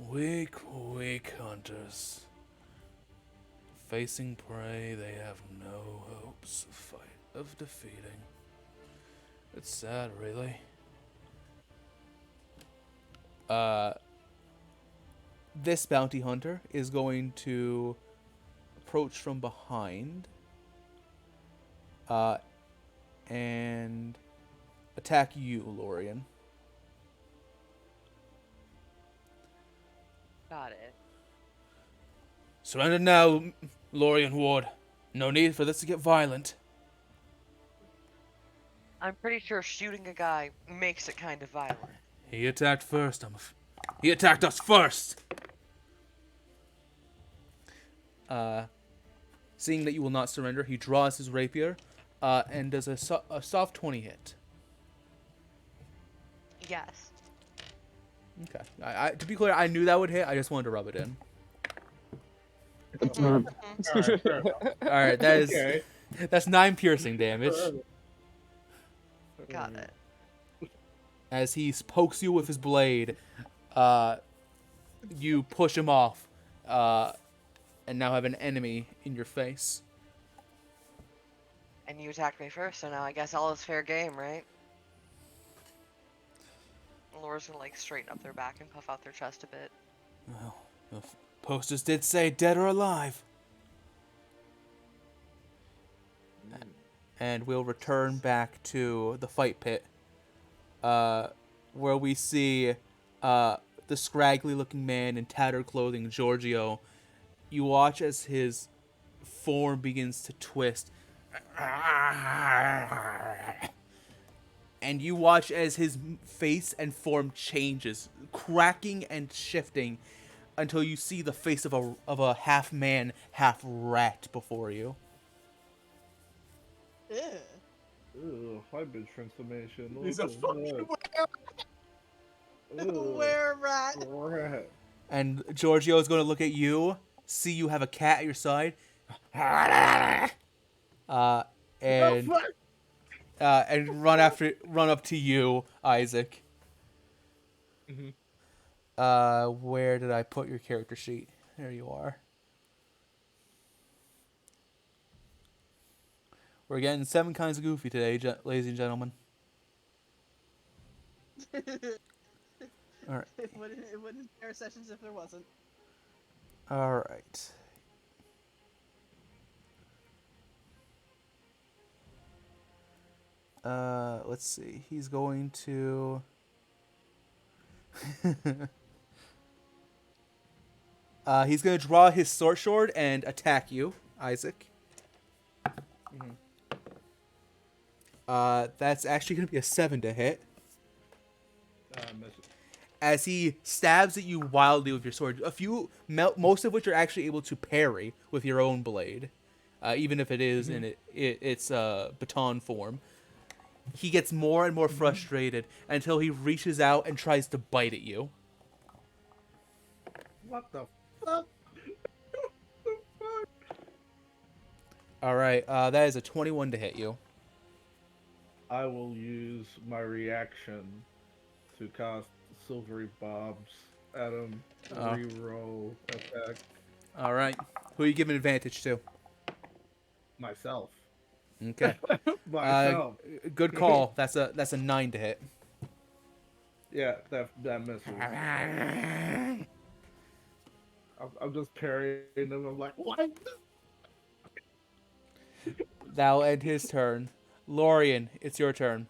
Weak, weak hunters. Facing prey they have no hopes of defeating. It's sad, really. This bounty hunter is going to approach from behind and attack you, Lorian. Got it. Surrender now, Lorian Ward. No need for this to get violent. I'm pretty sure shooting a guy makes it kind of violent. He attacked first. He attacked us first. Seeing that you will not surrender, he draws his rapier and does a soft 20 hit. Yes. Okay. To be clear, I knew that would hit. I just wanted to rub it in. It's All not. right, fair enough. All right, Okay. that's 9 piercing damage Got it. as he pokes you with his blade. Uh, you push him off, and now have an enemy in your face. And you attacked me first, so now I guess all is fair game, right? Laura's gonna like straighten up their back and puff out their chest a bit. Well, the posters did say dead or alive. And we'll return back to the fight pit, where we see the scraggly-looking man in tattered clothing, Giorgio. You watch as his form begins to twist. And you watch as his face and form changes, cracking and shifting until you see the face of a half man, half rat before you. Ew. Ooh, hybrid transformation. He's a Ooh, fucking ooh, Where rat? rat. And Giorgio is going to look at you, see you have a cat at your side, Oh, and fuck! run up to you, Isaac. Mhm. Where did I put your character sheet? There you are. We're getting 7 kinds of goofy today, ladies and gentlemen. All right. It wouldn't air sessions if there wasn't. All right. Let's see. He's going to. He's going to draw his sword and attack you, Isaac. That's actually going to be a 7 to hit. Miss it. As he stabs at you wildly with your sword, most of which are actually able to parry with your own blade, even if it is in its baton form. He gets more and more frustrated until he reaches out and tries to bite at you. What the fuck? The fuck? All right, that is a 21 to hit you. I will use my reaction to cast Silvery Bobs at him. Oh. Reroll attack All right, who are you giving advantage to? myself. Okay, Myself. good call. That's a 9 to hit. Yeah, that misses. I'm just parrying him. I'm like, what? That'll end his turn. Lorian, it's your turn.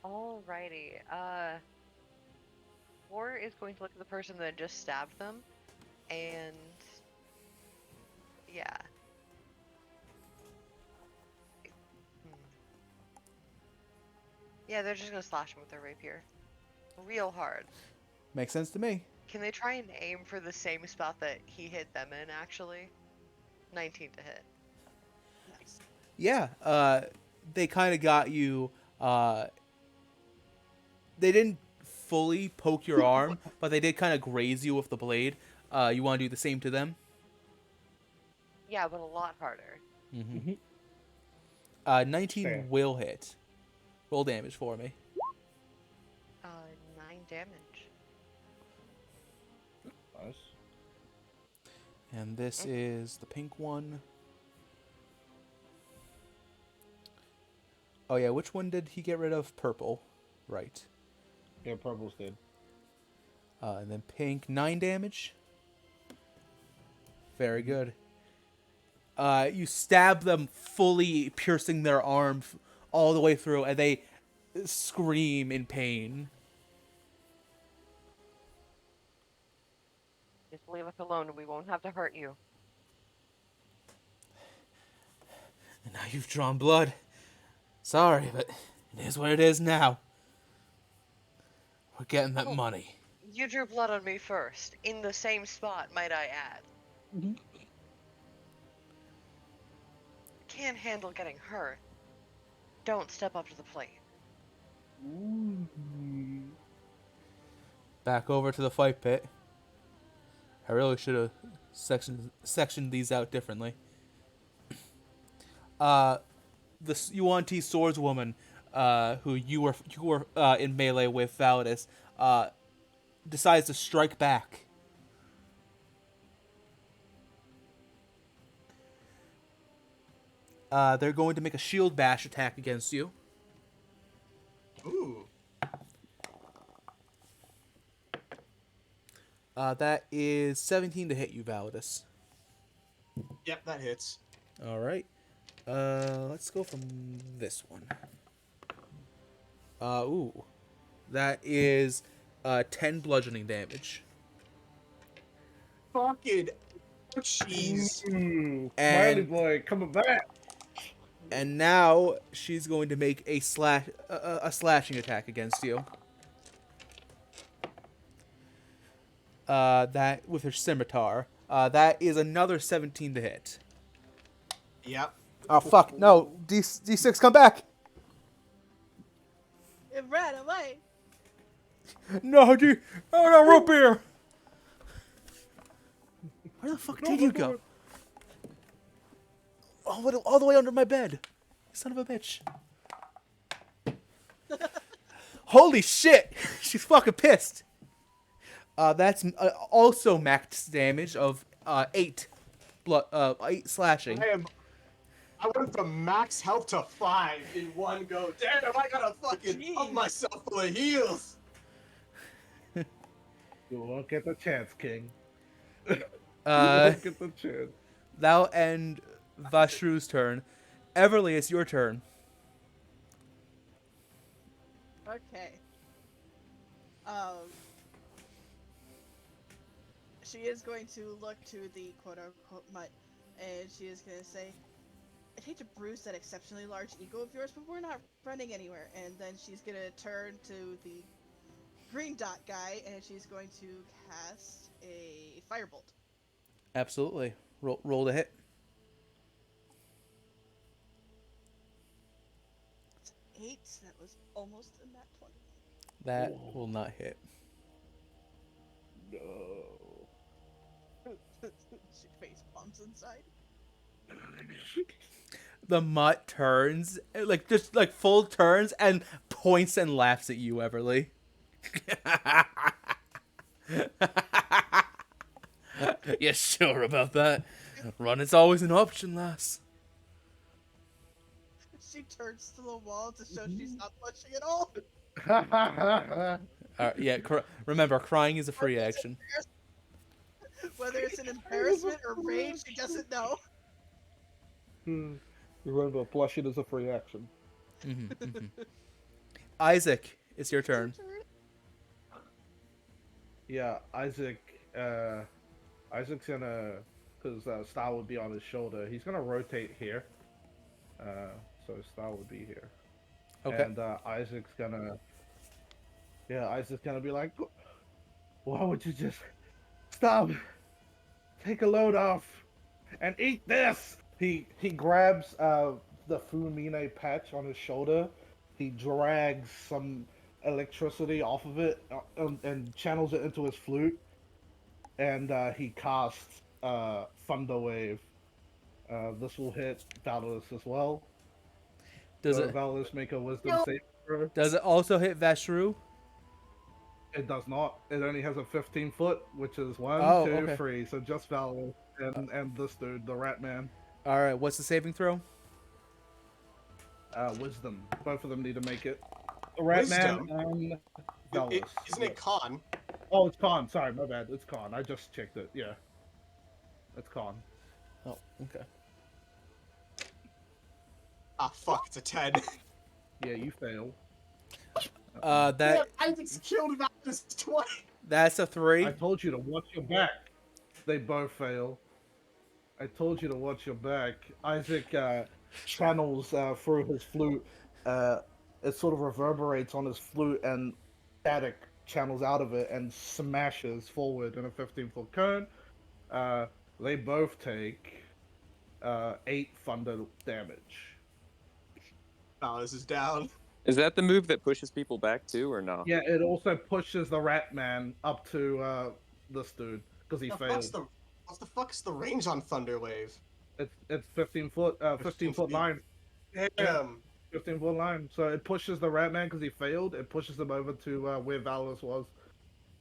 Alrighty. War is going to look at the person that just stabbed them, and yeah. Hmm. Yeah, they're just gonna slash him with their rapier, real hard. Makes sense to me. Can they try and aim for the same spot that he hit them in? Actually, 19 to hit. Nice. Yeah, they kind of got you. They didn't fully poke your arm, but they did kind of graze you with the blade. You want to do the same to them? Yeah, but a lot harder. Mm-hmm. 19 Fair. will hit. Roll damage for me. 9 damage. Nice. And this is the pink one. Oh yeah, which one did he get rid of? Purple. Right. Yeah, purple's dead. And then pink, 9 damage. Very good. You stab them fully, piercing their arm all the way through, and they scream in pain. Just leave us alone and we won't have to hurt you. And now you've drawn blood. Sorry, but it is what it is now. We're getting that money. You drew blood on me first, in the same spot, might I add. Can't handle getting hurt. Don't step up to the plate. Ooh. Back over to the fight pit. I really should have sectioned these out differently. Uh, the UNT swordswoman, who you were in melee with Validus, decides to strike back. They're going to make a shield bash attack against you. Ooh. That is 17 to hit you, Validus. Yep, that hits. All right. Let's go from this one. Ooh, that is 10 bludgeoning damage. Fucking jeez. Ooh, Smiley And boy coming back. now she's going to make a slashing attack against you. That with her scimitar. That is another 17 to hit. Yep. Oh fuck! No, D6, come back! It ran away. No, D. Oh no, root beer! Where the fuck did you go? All the way under my bed. Son of a bitch. Holy shit! She's fucking pissed. That's also max damage of 8 slashing. I went from max health to 5 in one go. Damn, I gotta fucking up myself full of heals. You won't get the chance, King. You Uh, won't get the chance. that'll end Vashru's turn. Everly, it's your turn. Okay. She is going to look to the quote-unquote mutt, and she is going to say, "I hate to bruise that exceptionally large ego of yours, but we're not running anywhere." And then she's going to turn to the green dot guy, and she's going to cast a firebolt. Absolutely. Roll to hit. 8. That was almost a nat 20. That will not hit. No. She face palms inside. The mutt turns, just full turns, and points and laughs at you, Everly. You sure about that? Running's always an option, lass. She turns to the wall to show she's not blushing at all. Yeah, remember, crying is a free action. Whether it's an embarrassment or rage, she doesn't know. Remember, blushing is a free action. Isaac, it's your turn. Yeah, Isaac's gonna, because Star would be on his shoulder. He's gonna rotate here. So Star would be here. Okay. And Isaac's gonna be like, why would you just stop? Take a load off and eat this. He grabs the Fumine patch on his shoulder. He drags some electricity off of it and channels it into his flute. And he casts Thunder Wave. This will hit Valorous as well. Does it Valorous make a Wisdom save throw? Does it also hit Vashru? It does not. It only has a 15-foot, which is 1, Oh, 2, okay. 3. So just Valorous and this dude, the Rat Man. All right. What's the saving throw? Wisdom. Both of them need to make it. The Rat Wisdom? Man and Valorous. Isn't it con? Oh, it's con. Sorry, my bad. It's con. I just checked it. Yeah. It's con. Oh, okay. Ah, fuck, it's a 10. Yeah, you fail. That I just killed about this twice. that's a 3. I told you to watch your back. They both fail. I told you to watch your back. Isaac channels through his flute. It sort of reverberates on his flute, and static channels out of it and smashes forward in a 15-foot cone. They both take 8 thunder damage. Oh, this is down. Is that the move that pushes people back too, or no? Yeah, it also pushes the Rat Man up to this dude because he The fuck's failed. the what the fuck's the range on Thunderwave? It's 15 foot, 15 15 foot feet. line. Yeah, Damn. 15 foot line. So it pushes the Rat Man because he failed. It pushes him over to where Valus was.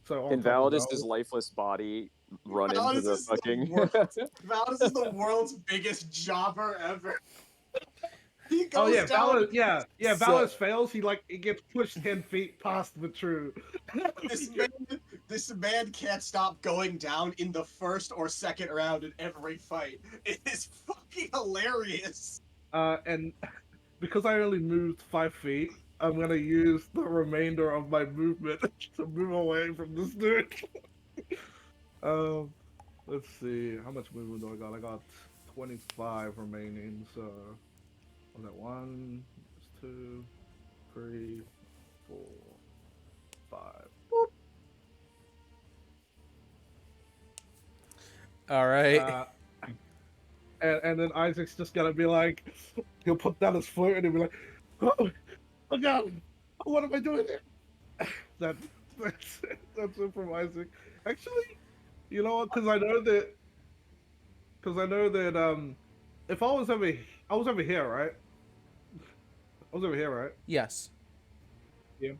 So on Can top of Validus' Valus. lifeless body run into Validus the is the fucking? world. Validus is the world's biggest jobber ever. He Oh goes yeah, down. Valus So fails. He gets pushed 10 feet past the true. This man, this man can't stop going down in the first or second round in every fight. It is fucking hilarious. And because I only moved 5 feet, I'm gonna use the remainder of my movement to move away from this dude. Um, let's see, how much movement do I got? I got 25 remaining. So was that one, two, three, four, five. Boop. all right. And then Isaac's just gonna be like, he'll put down his foot and he'll be like, oh god, what am I doing here? That that's it from Isaac. Actually, you know what? Because I know that if I was over here, right? I was over here, right? Yes. Yeah.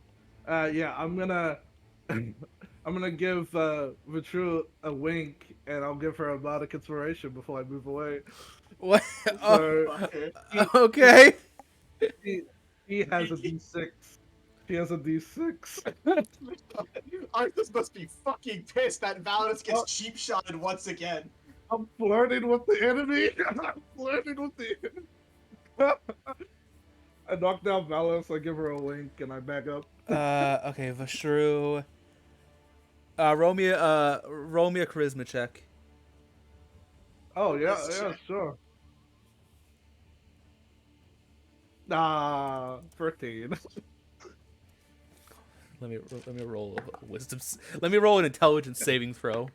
Yeah. I'm gonna give Vitru a wink, and I'll give her a bardic inspiration before I move away. What? Oh, So Fucker. he, okay. he, he has a D6. He has a D6. Arthas must be fucking pissed that Validus gets Oh. cheap shotted once again. I'm flirting with the enemy. I'm flirting with the enemy. I knock down Valis, I give her a wink, and I back up. Okay, Vashru. Roll me a charisma check. Oh yeah, Let's yeah, check. sure. Nah, 13. Let me roll a wisdom. Let me roll an intelligence saving throw.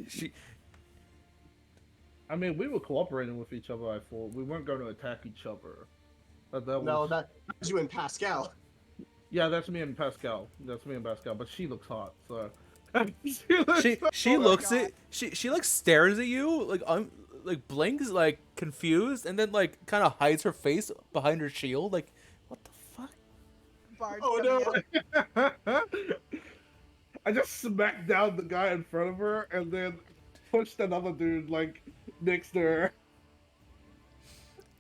She. I mean, we were cooperating with each other. I thought we weren't going to attack each other. But that No, was that's you and Pascal. yeah. That's me and Pascal. That's me and Pascal. But she looks hot, so She Oh my looks God. at she like stares at you like blinks like confused and then like kind of hides her face behind her shield like what the fuck. Bard Oh coming no. out. I just smacked down the guy in front of her and then pushed another dude like next to her.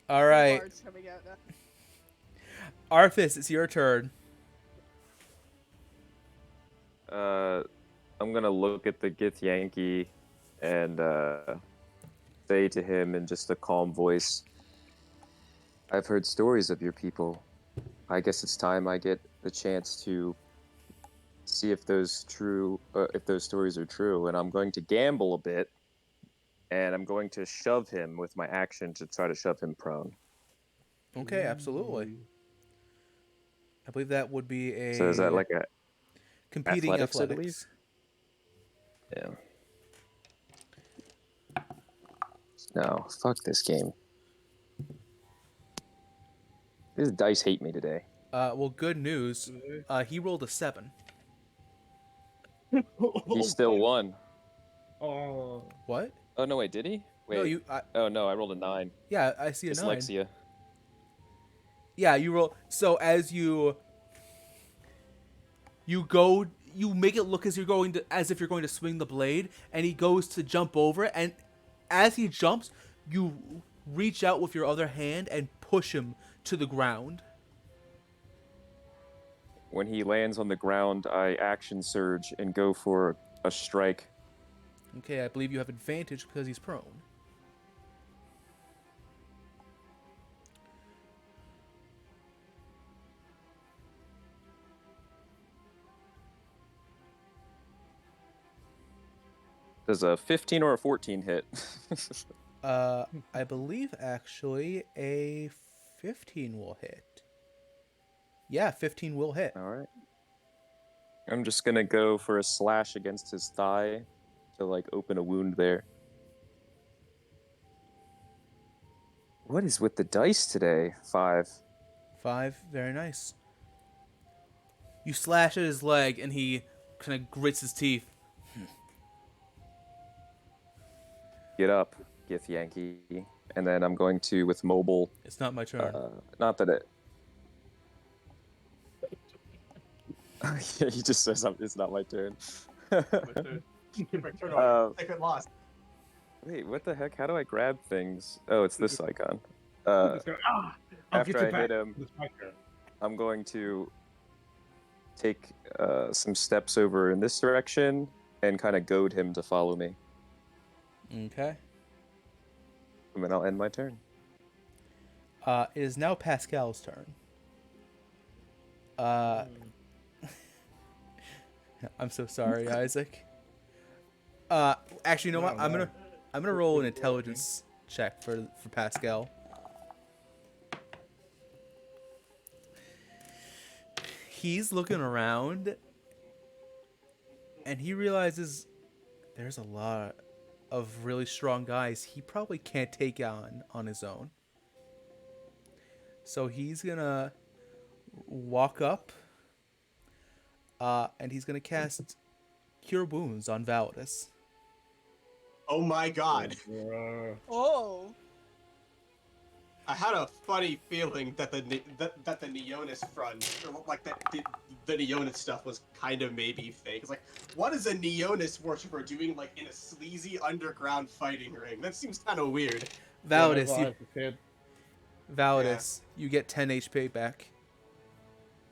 All right, Bard's coming out now. Arthas, it's your turn. I'm gonna look at the Githyanki and say to him in just a calm voice, "I've heard stories of your people. I guess it's time I get the chance to see if those stories are true. And I'm going to gamble a bit, and I'm going to shove him with my action to try to shove him prone. Okay, absolutely. I believe that would be So is that a like a competing athletics, I believe? athletics. Yeah. No, fuck this game. These dice hate me today. Well, good news. He rolled a 7. He still won. Oh, What? Oh no, wait, did he? Wait. No, you. Oh no, I rolled a 9. Yeah, I see a 9. Dyslexia. Yeah, you roll. So as you go, you make it look as if you're going to swing the blade, and he goes to jump over, and as he jumps, you reach out with your other hand and push him to the ground. When he lands on the ground, I action surge and go for a strike. Okay, I believe you have advantage because he's prone. Does a 15 or a 14 hit? I believe actually a 15 will hit. Yeah, 15 will hit. All right. I'm just gonna go for a slash against his thigh to like open a wound there. What is with the dice today? 5. 5. Very nice. You slash at his leg, and he kind of grits his teeth. Get up, Gith Yankee. And then I'm going to, with mobile, It's not my turn. not that it. Yeah, he just says it's not my turn. Take it lost. Wait, what the heck? How do I grab things? Oh, it's this icon. Just go, I'll get After you I back. hit him, It's my turn. I'm going to take some steps over in this direction and kind of goad him to follow me. Okay. And then I'll end my turn. It is now Pascal's turn. I'm so sorry, Isaac. Actually, you know what? No, no. I'm gonna roll an intelligence check for Pascal. He's looking around, and he realizes there's a lot of really strong guys he probably can't take on his own. So he's gonna walk up, and he's gonna cast Cure Wounds on Validus. Oh my god. Oh. I had a funny feeling that the Neonis front, or like the Neonis stuff was kind of maybe fake. It's like, what is a Neonis worshiper doing like in a sleazy underground fighting ring? That seems kind of weird. Validus, you get 10 HP back.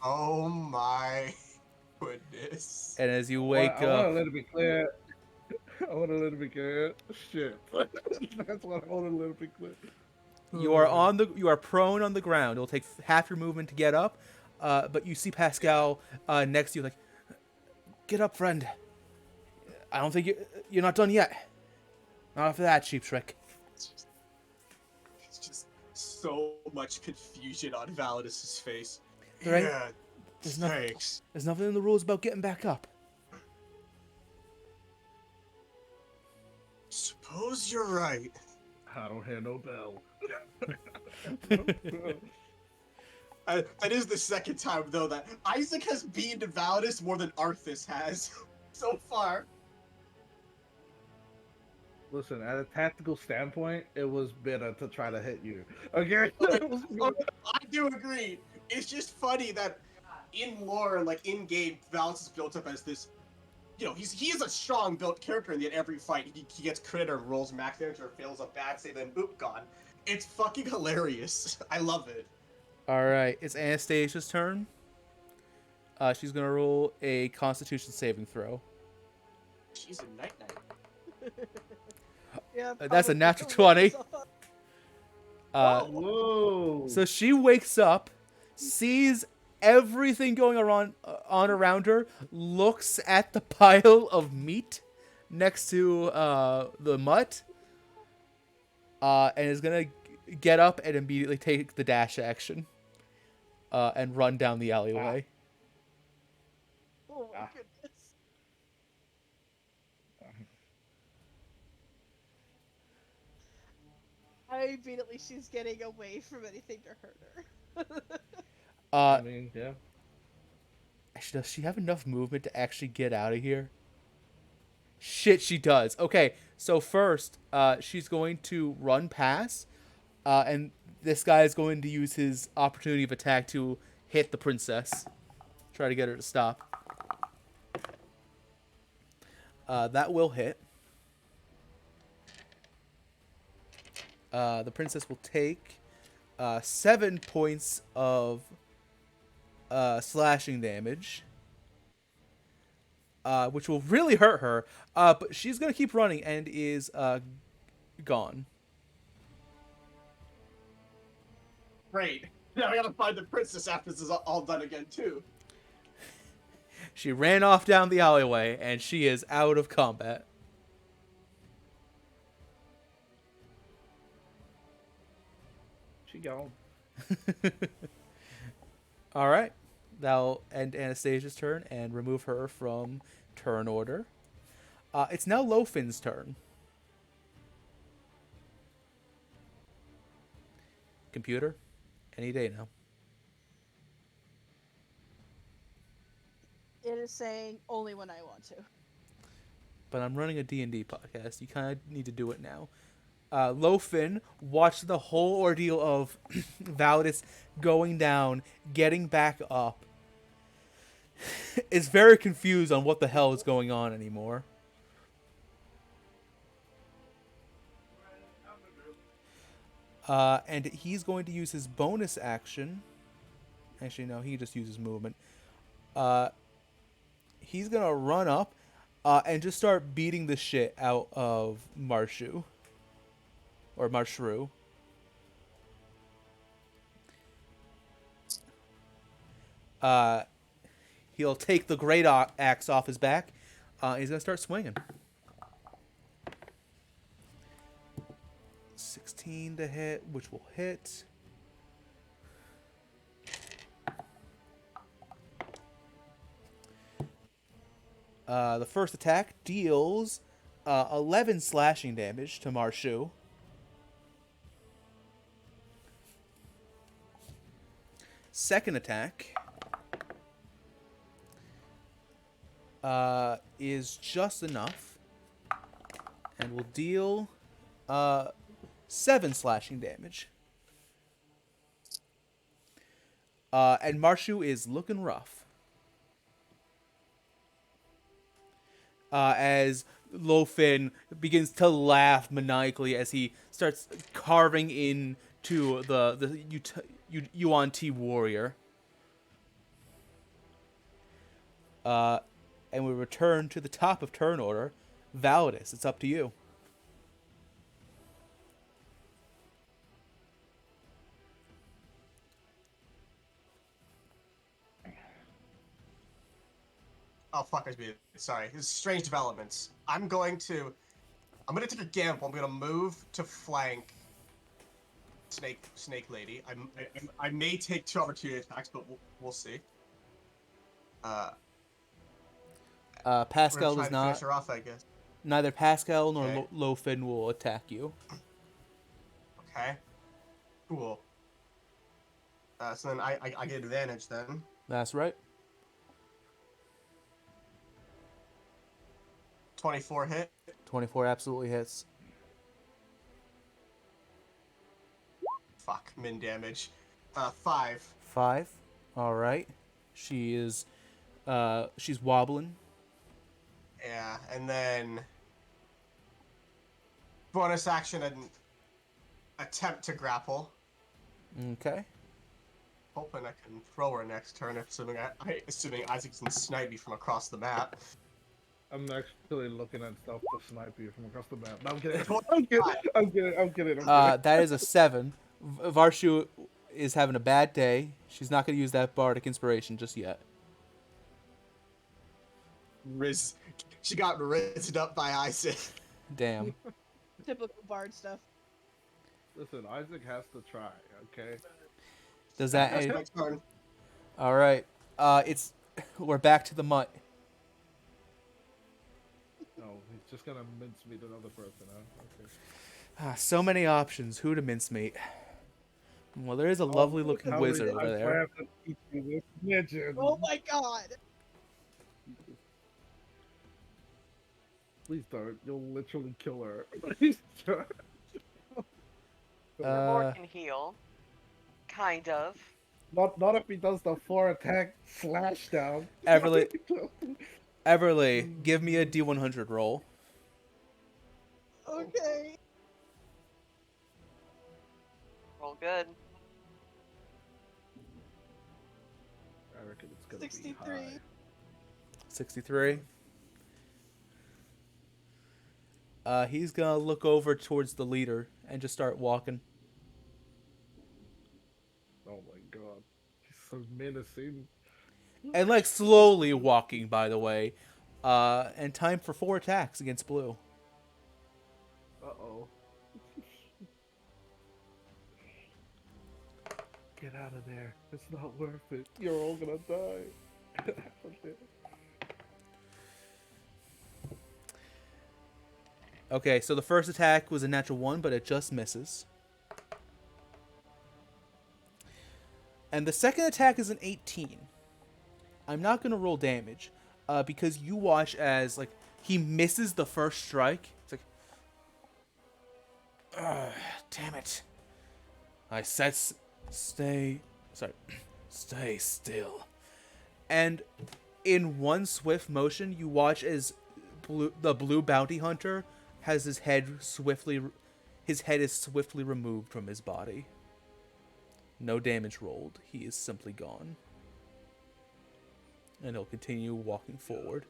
Oh my goodness. And as you wake I want up, to let it be clear. I want to let it be clear. Shit. That's what I want to let it be clear. you are prone on the ground. It'll take half your movement to get up, but you see Pascal next to you, like, get up, friend. I don't think you're not done yet. Not after that, cheap trick. It's just so much confusion on Validus's face. Right? Yeah, There's thanks. There's nothing in the rules about getting back up. Suppose you're right. I don't hear no bell. That is the second time, though, that Isaac has beaten Validus more than Arthas has so far. Listen, at a tactical standpoint, it was better to try to hit you. Okay? I do agree. It's just funny that in lore, like in-game, Validus is built up as this, you know, he is a strong built character, and yet every fight he gets crit or rolls max damage or fails a bad save, then oop, gone. It's fucking hilarious. I love it. All right, it's Anastasia's turn. She's gonna roll a Constitution saving throw. She's a night-night. Yeah. That's a probably natural totally 20. saw- Whoa. So she wakes up, sees everything going on around her, looks at the pile of meat next to the mutt, and is gonna get up and immediately take the dash action, and run down the alleyway. Oh my Ah. goodness. Immediately she's getting away from anything to hurt her. I mean, yeah. Does she have enough movement to actually get out of here? Shit, she does. Okay, so first, she's going to run past, and this guy is going to use his opportunity of attack to hit the princess. Try to get her to stop. That will hit. The princess will take 7 points of slashing damage, which will really hurt her. But she's going to keep running and is gone. Great. Now I gotta find the princess after this is all done again, too. She ran off down the alleyway, and she is out of combat. She gone. All right. That'll end Anastasia's turn and remove her from turn order. It's now Lofin's turn. Computer, any day now. It is saying only when I want to. But I'm running a D&D podcast. You kind of need to do it now. Lofin watched the whole ordeal of Validus going down, getting back up. Is very confused on what the hell is going on anymore. And he's going to use his bonus action. Actually, no, he just uses movement. He's going to run up and just start beating the shit out of Marshu. Or Marshru. He'll take the great axe off his back. He's going to start swinging. 16 to hit, which will hit. The first attack deals 11 slashing damage to Marshu. Second attack is just enough and will deal 7 slashing damage. And Marshu is looking rough. As Lofin begins to laugh maniacally as he starts carving into the Yuan Ti warrior. And we return to the top of turn order. Validus, it's up to you. Oh fuck, I was muted. Sorry. This is strange developments. I'm gonna take a gamble. I'm gonna move to flank Snake Lady. I may take 2 opportunity attacks, but we'll see. Pascal try does to not. finish her off, I guess. Neither Pascal nor Okay. Lofin will attack you. Okay. Cool. So then I get advantage then. That's right. 24 hit. 24 absolutely hits. Fuck, min damage. 5. 5. All right. She is. She's wobbling. Yeah, and then bonus action and attempt to grapple. Okay. Hoping I can throw her next turn, assuming Isaac can snipe me from across the map. I'm actually looking at stuff to snipe you from across the map. No, I'm kidding. I'm kidding. That is a 7. Varshu is having a bad day. She's not going to use that bardic inspiration just yet. She got rizzed up by Isaac. Damn. Typical bard stuff. Listen, Isaac has to try, okay? Does That's that? my turn. All right. We're back to the mutt. No, he's just gonna mincemeat another person, huh? Okay. So many options. Who to mincemeat? Well, there is a lovely looking How wizard many over times do I there. have to teach you this midget? Oh my god! Please don't. You'll literally kill her. Please don't. More can heal. Kind of. Not if he does the 4 attack slash down. Everly, give me a D100 roll. Okay. Roll good. I reckon it's gonna 63. be high. 63. He's gonna look over towards the leader and just start walking. Oh my god. He's so menacing. And like slowly walking, by the way. And time for 4 attacks against Blue. Uh-oh. Get out of there. It's not worth it. You're all gonna die. Okay. Okay, so the first attack was a natural 1, but it just misses. And the second attack is an 18. I'm not gonna roll damage, because you watch as like he misses the first strike. It's like, damn it! I said, stay, sorry, stay still. And in one swift motion, you watch as the blue bounty hunter has his head is swiftly removed from his body. No damage rolled. He is simply gone. And he'll continue walking forward.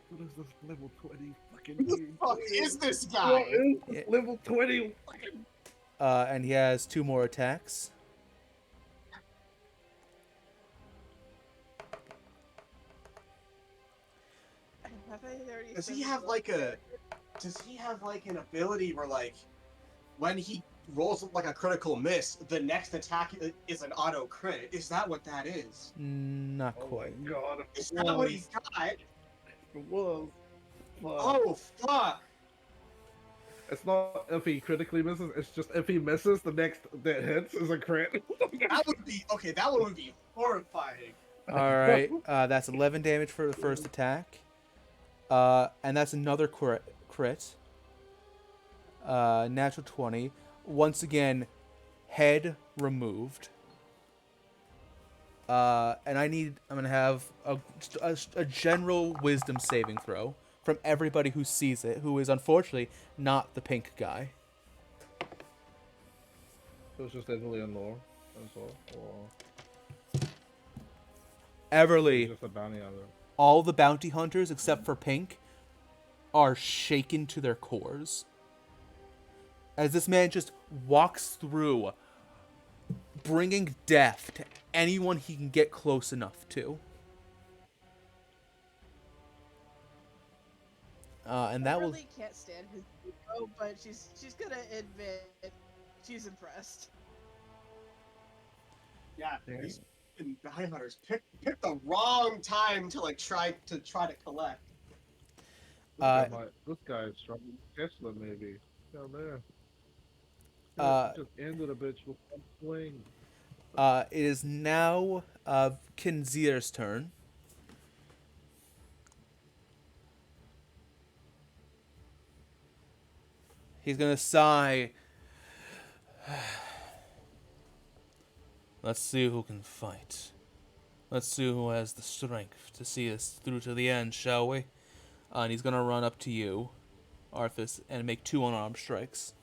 What is this level 20 fucking Who the game? fuck is this What guy? is this level 20 fucking... And he has 2 more attacks. Have I already Does said he this have one? like a? Does he have like an ability where like, when he rolls like a critical miss, the next attack is an auto crit? Is that what that is? Not Oh quite. my god, if Is it that what was, he's got? if it was. Fuck. Oh fuck! It's not if he critically misses, it's just if he misses, the next that hits is a crit. That would be okay. That one would be horrifying. Alright, that's 11 damage for the first attack. And that's another crit. Natural 20. Once again, head removed. And I'm going to have a general wisdom saving throw from everybody who sees it, who is unfortunately not the pink guy. So it's just Italy and lore as well. Or Everly, just a bounty hunter. all the bounty hunters except for Pink are shaken to their cores. As this man just walks through, bringing death to anyone he can get close enough to. And that will... Really can't stand his ego, but she's gonna admit she's impressed. Yeah, these bounty hunters pick the wrong time to like try to collect. This guy is strong. Tesla maybe. Down there. Just ended a bitch with one swing. It is now Kinzier's turn. He's gonna sigh. Let's see who can fight. Let's see who has the strength to see us through to the end, shall we? And he's gonna run up to you, Arthas, and make 2 unarmed strikes.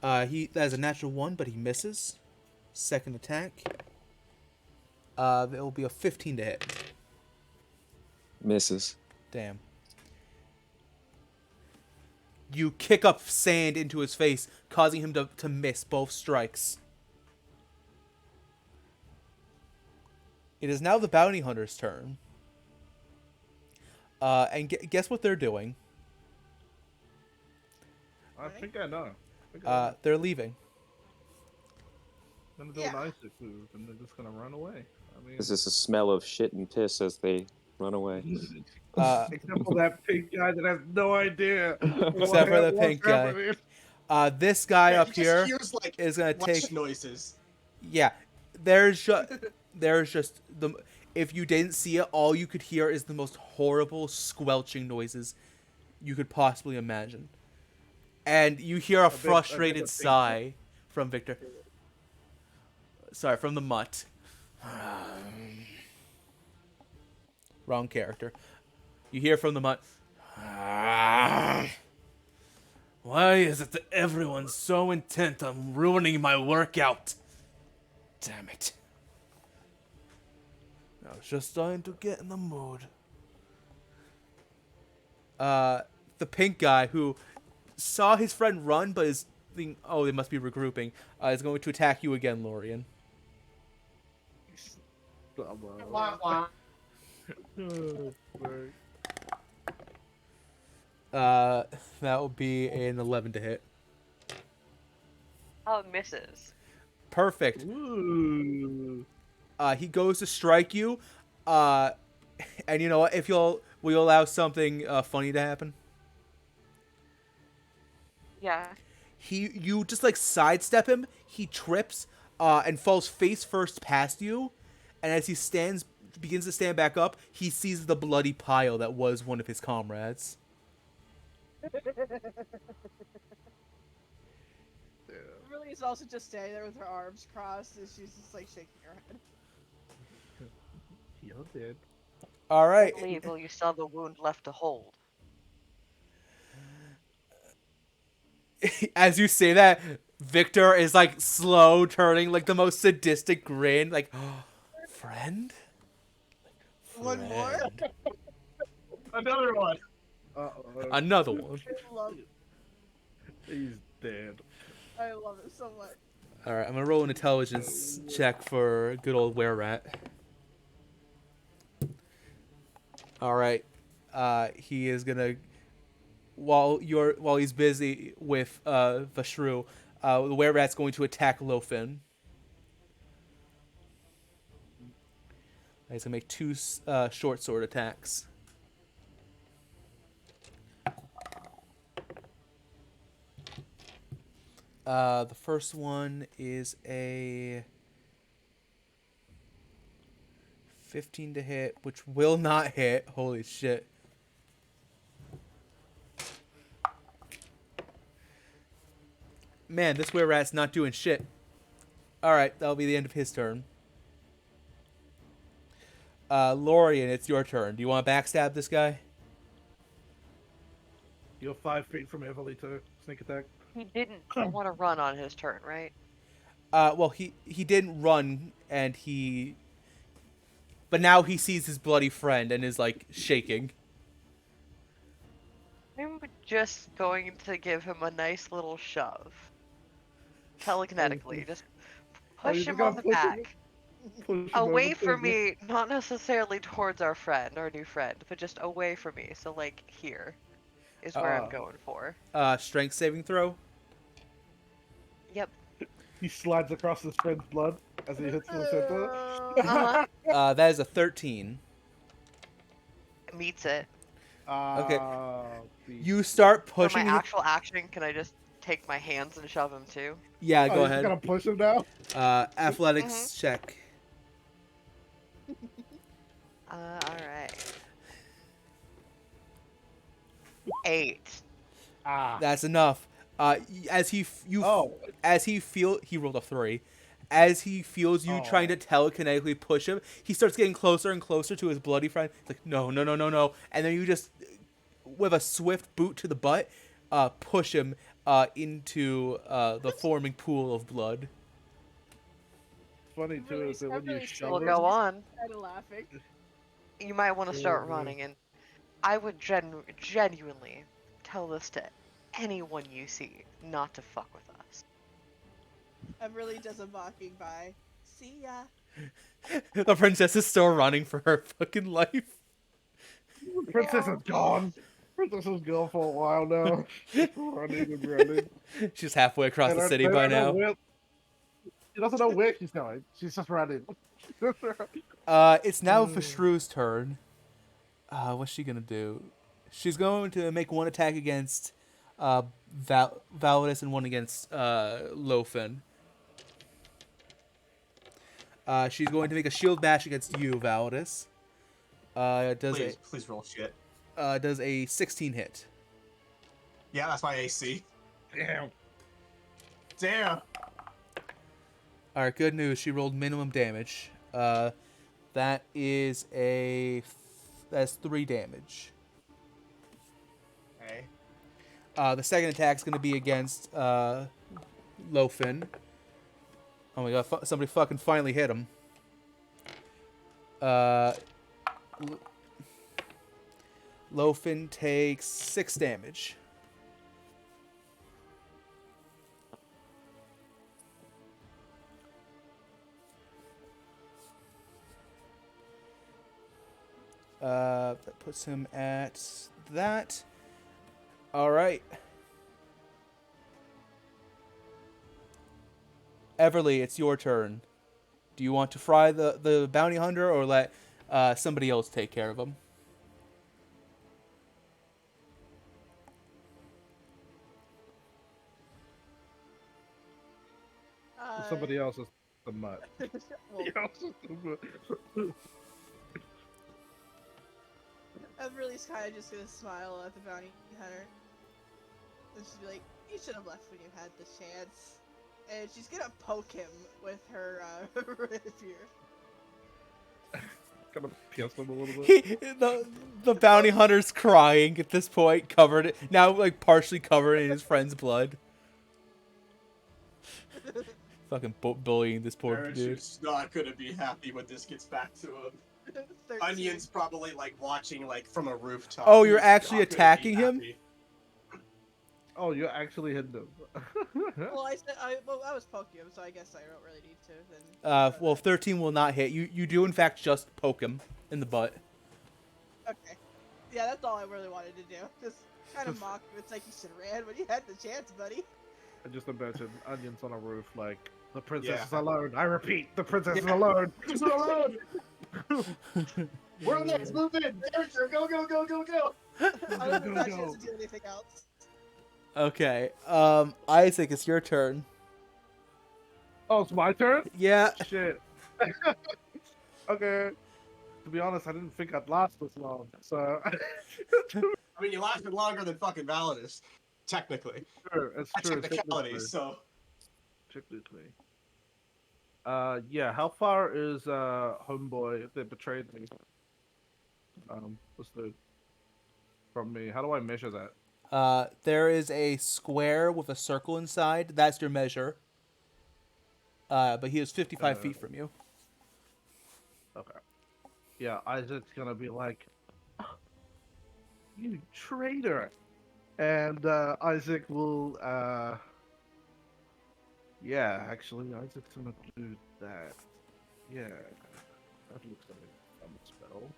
That is a natural 1, but he misses. Second attack. It will be a 15 to hit. Misses. Damn. You kick up sand into his face, causing him to miss both strikes. It is now the bounty hunter's turn. And guess what they're doing? I think I know. They're leaving. Gonna do Yeah. an Isaac move and they're just gonna run away. I mean, Is this a smell of shit and piss as they run away? except for that pink guy that has no idea. Except for the pink guy. This guy Yeah, up he just here hears, like, is gonna flesh take... noises. Yeah, there's just the... If you didn't see it, all you could hear is the most horrible squelching noises you could possibly imagine. And you hear a frustrated sigh from Victor. Sorry, from the mutt. Wrong character. You hear from the mutt. Why is it that everyone's so intent on ruining my workout? Damn it. I was just starting to get in the mood. The pink guy who saw his friend run, but is thinking, oh, they must be regrouping, is going to attack you again, Lorian. Wah, wah. That will be an 11 to hit. Oh, it misses. Perfect. Ooh. He goes to strike you, and you know what? If you'll will you allow something funny to happen? Yeah. You just like sidestep him. He trips and falls face first past you, and as he begins to stand back up, he sees the bloody pile that was one of his comrades. Really is also just standing there with her arms crossed, and she's just like shaking her head. You're dead. All right. Leave while you still have the wound left to hold. As you say that, Victor is like slow turning, like the most sadistic grin, like, oh, friend? One more? Friend. Another one. Uh-oh. Another one. I love He's dead. I love it so much. All right, I'm gonna roll an intelligence check for good old Were Rat. All right, he is gonna while he's busy with Vashru, the Were Rat's going to attack Lofin. He's gonna make two short sword attacks. The first one is a 15 to hit, which will not hit. Holy shit. Man, this Were Rat's not doing shit. Alright, that'll be the end of his turn. Lorian, it's your turn. Do you want to backstab this guy? You're 5 feet from Everly too. Sneak attack. He didn't want to run on his turn, right? Well, he didn't run, but now he sees his bloody friend and is, like, shaking. I'm just going to give him a nice little shove. Telekinetically. Just Oh, push you him gotta on the push him back. Push him Away over from to me, not necessarily towards our friend, our new friend, but just away from me. So, like, here is where I'm going for. Strength saving throw. Yep. He slides across his friend's blood as he hits the center. Uh-huh. That is a 13. Meets it. Okay. The- You start For my pushing. actual action, can I just take my hands and shove him too? Yeah, Oh, go you're ahead. gonna push him now? Athletics check. Alright. 8. Ah. That's enough. As he he rolled a 3. As he feels you trying to telekinetically push him, he starts getting closer and closer to his bloody friend. It's like, no, no, no, no, no. And then you just, with a swift boot to the butt, push him into the forming pool of blood. Funny too is that when you Really shove We'll him, go on. kind of laughing. You might want to start Mhm. running, and I would genuinely tell this to anyone you see not to fuck with us. Everly does a mocking by. See ya. The princess is still running for her fucking life. Princess is gone. Princess is gone for a while now. Running and running. She's halfway across And the I- city I by don't know now. where- She doesn't know where she's going. She's just running. It's now Vashru's turn. What's she gonna do? She's going to make one attack against Validus and one against Lofin. She's going to make a shield bash against you, Validus. Please roll shit. Does a 16 hit. Yeah, that's my AC. Damn. Damn. All right, good news. She rolled minimum damage. That's 3 damage. Okay. The second attack is going to be against Lofin. Oh my god, somebody fucking finally hit him. Lofin takes 6 damage. That puts him at that. All right. Everly, it's your turn. Do you want to fry the bounty hunter or let somebody else take care of him? somebody else is the mutt. Well, Yeah. Everly's kind of just gonna smile at the bounty hunter. And she'll be like, "You should have left when you had the chance." And she's gonna poke him with her rapier. Kind of pierce them a little bit. The bounty hunter's crying at this point, covered now like partially covered in his friend's blood. Fucking bullying this poor dude. Parachutes not gonna be happy when this gets back to him. 13. Onion's probably like watching like from a rooftop. Oh, you're He's actually not gonna be attacking him? happy. Oh, you're actually hitting them. Well, I was poking him, so I guess I don't really need to. Then. Well, 13 will not hit. You do in fact just poke him in the butt. Okay. Yeah, that's all I really wanted to do. Just kind of mock him. It's like you should have ran when you had the chance, buddy. I just imagine Onions on a roof, like, the princess Yeah. is alone. I repeat, the princess is alone. He's alone. We're next. Move in. Character. Go, go, go, go, go. I don't think go, I go. should do anything else. Okay. Isaac, it's your turn. Oh, it's my turn? Yeah. Shit. Okay. To be honest, I didn't think I'd last this long, so... I mean, you lasted longer than fucking Validus, technically. Sure, it's true. Technicality, so. Technically. Yeah, how far is, homeboy that betrayed me? What's the... From me? How do I measure that? There is a square with a circle inside. That's your measure. But he is 55 feet from you. Okay. Yeah, Isaac's gonna be like, "Oh, you traitor!" And Isaac will, yeah, actually, Isaac's gonna do that. Yeah, that looks like a fun spell.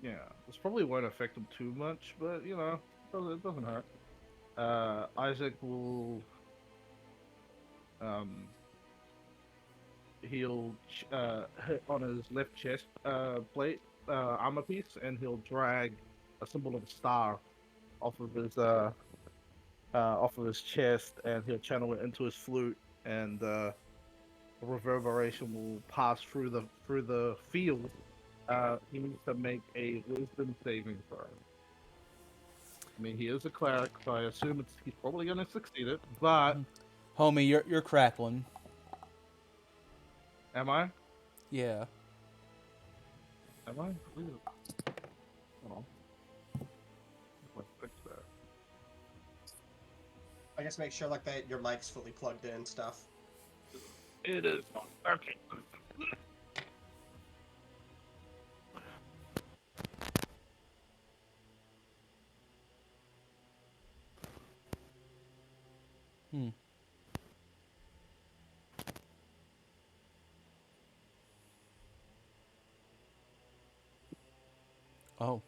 Yeah, this probably won't affect him too much, but you know, it doesn't hurt. Isaac will he'll hit on his left chest plate armor piece, and he'll drag a symbol of a star off of his chest, and he'll channel it into his flute, and the reverberation will pass through the field. He needs to make a wisdom saving throw. I mean, he is a cleric, so I assume he's probably going to succeed it. But Homie, you're crackling. am I? Yeah. Am I? Hold on. Let's fix that. I guess make sure like that your mic's fully plugged in and stuff. It is. Okay. Oh.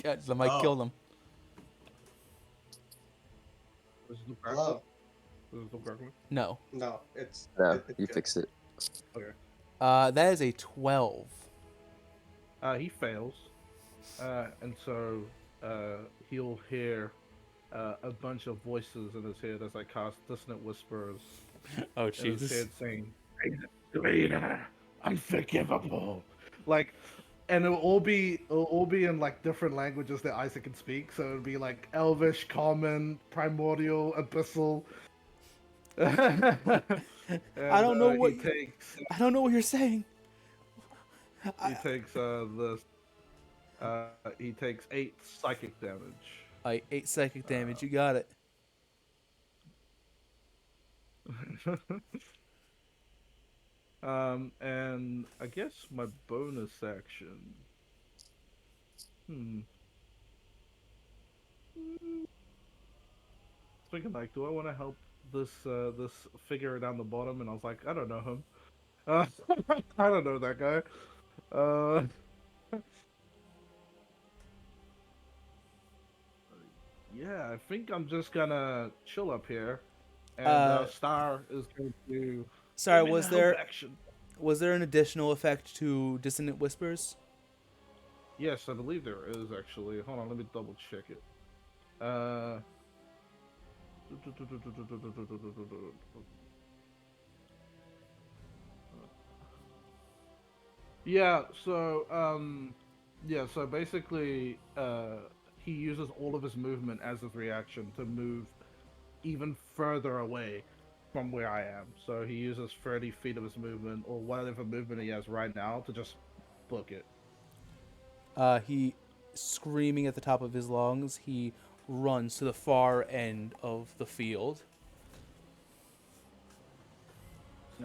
God, the mic Oh. killed him. This is the Hello? This is the correct one? No. No, it's. No, it's you good. fixed it. That is a 12. He fails, and so he'll hear a bunch of voices in his head as I cast dissonant whispers Oh, in his Jesus. head saying, "Traitor, unforgivable," like, and it'll all be in like different languages that Isaac can speak. So it'll be like Elvish, Common, Primordial, Abyssal. And, I don't know what he you- takes. I don't know what you're saying. He takes he takes 8 psychic damage. 8 psychic damage. You got it. And I guess my bonus action. Thinking like, do I want to help this figure down the bottom? And I was like, I don't know him. I don't know that guy. Yeah, I think I'm just gonna chill up here, and Star is going to. Sorry, give me was the help there action. an additional effect to Dissonant Whispers? Yes, I believe there is actually. Hold on, let me double check it. Uh. Yeah, so basically, he uses all of his movement as his reaction to move even further away from where I am. So he uses 30 feet of his movement, or whatever movement he has right now, to just book it. He, screaming at the top of his lungs, he runs to the far end of the field.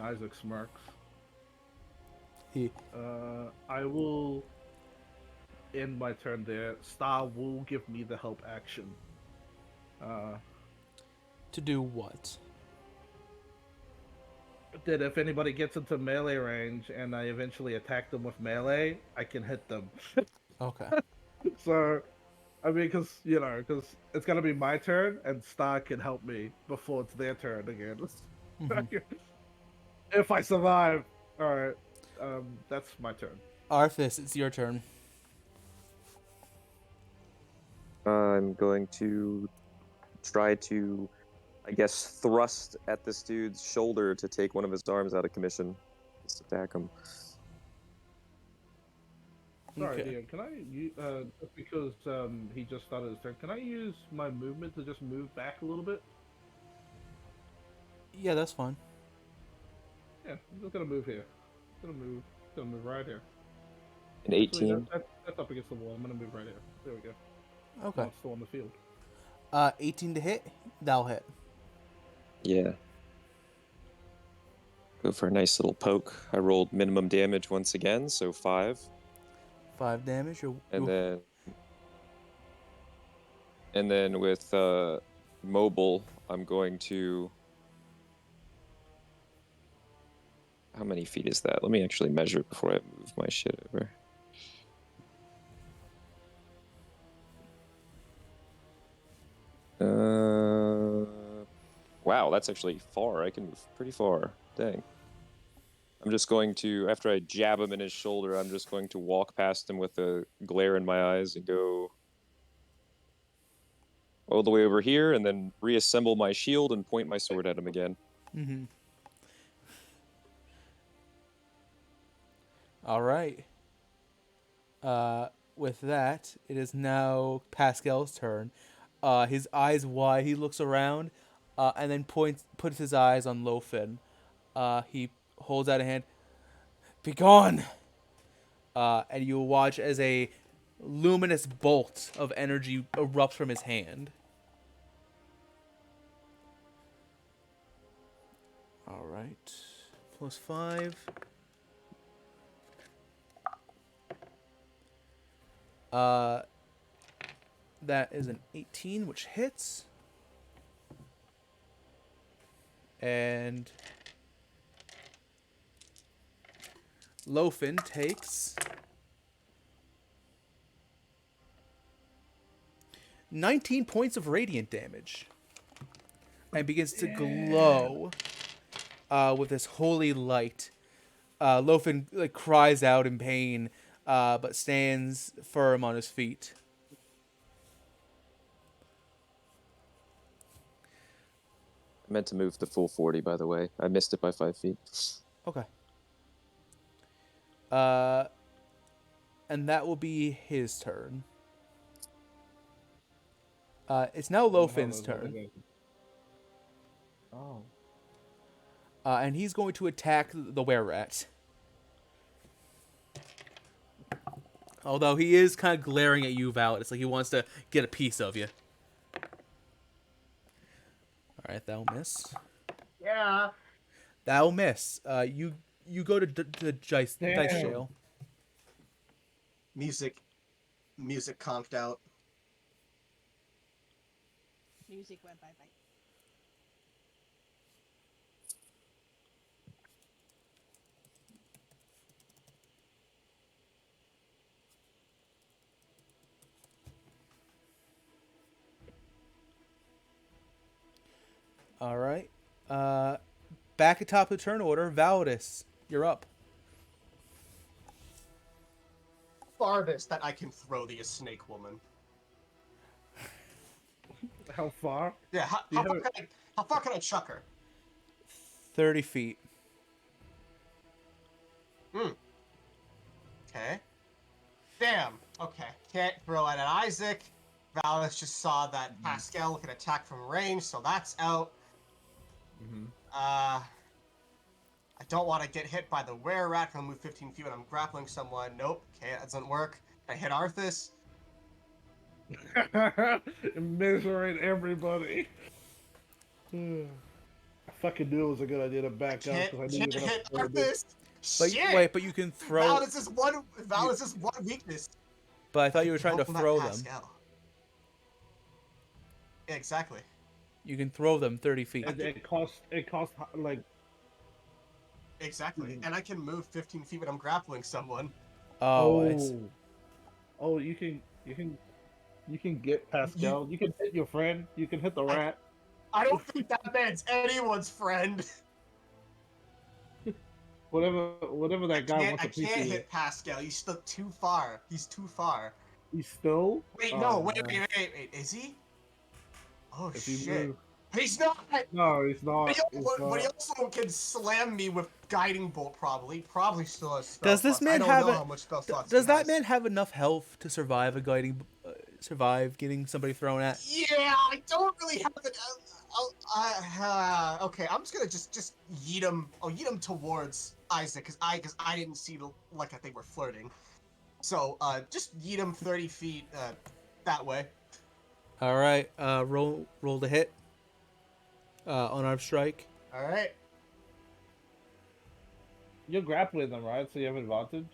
Isaac smirks. He I will end my turn there. Star will give me the help action. Uh, to do what? that if anybody gets into melee range and I eventually attack them with melee, I can hit them. Okay. So, I mean, because it's gonna be my turn, and Star can help me before it's their turn again. Mm-hmm. If I survive, all right. That's my turn. Arthas, it's your turn. I'm going to try to, I guess, thrust at this dude's shoulder to take one of his arms out of commission. Just attack him. Sorry, Okay. Dion. Can I, just because he just started his turn, can I use my movement to just move back a little bit? Yeah, that's fine. Yeah, I'm just gonna move here. Gonna move right here. An Actually, 18. that's up against the wall. I'm gonna move right here. There we go. Okay. Now it's still on the field. 18 to hit. That'll hit. Yeah. Go for a nice little poke. I rolled minimum damage once again, so 5. 5 damage. And then with mobile, I'm going to. How many feet is that? Let me actually measure it before I move my shit over. Wow, that's actually far. I can move pretty far. Dang. I'm just going to, after I jab him in his shoulder, I'm just going to walk past him with a glare in my eyes and go all the way over here and then reassemble my shield and point my sword at him again. Mm-hmm. All right. With that, it is now Pascal's turn. His eyes wide, he looks around, and then puts his eyes on Lofin. He holds out a hand. Be gone! And you watch as a luminous bolt of energy erupts from his hand. All right. +5. Uh, that is an 18, which hits. And Lofin takes 19 points of radiant damage and begins to glow with this holy light. Lofin cries out in pain, but stands firm on his feet. I meant to move the full 40, by the way. I missed it by 5 feet. Okay. Uh, and that will be his turn. It's now I don't know how Lofin's those other turn. guys. Oh. And he's going to attack the were-rat. Although he is kind of glaring at you, Val. It's like he wants to get a piece of you. All right, that'll miss. Yeah. That'll miss. You go to dice Damn. jail. Music, music conked out. Music went bye bye. All right. Back atop the turn order, Validus, you're up. farthest that I can throw the snake woman? How far? Yeah, Do you have it? how far can I chuck her? 30 feet. Okay. Damn. Okay. Can't throw it at Isaac. Valis just saw that Pascal can attack from range, so that's out. Mm-hmm. I don't want to get hit by the were-rat from move 15 feet when I'm grappling someone. Nope. Okay, that doesn't work. Can I hit Arthas? Measuring everybody. I fucking knew it was a good idea to back up Can't, because I knew you can't were gonna hit throw this. Arthas! But Shit! wait, but you can throw. Valis is one weakness. But I thought you were trying to Welcome back, throw them. Pascal. Yeah, exactly. You can throw them 30 feet. It costs like Exactly. And I can move 15 feet when I'm grappling someone. Oh, I see. oh you can get Pascal. You can hit your friend. You can hit the rat. I don't think that man's anyone's friend. Whatever that guy wants I to piece can't you. hit Pascal. He's still too far. He's too far. He's still. Wait, Oh, no, wait. Is he? Oh If he shit. moves- He's not. No, he's not. But He's he not. also can slam me with guiding bolt. Probably still has spell Does this slots. man I don't have know a- how much spell slots Does he that has. man have enough health to survive a guiding, survive getting somebody thrown at? Yeah, I don't really have it. Okay, I'm just gonna just yeet him. I'll yeet him towards Isaac because I didn't see like that they were flirting. So just yeet him 30 feet that way. All right, roll the hit. Unarmed strike. All right. You're grappling them, right? So you have advantage.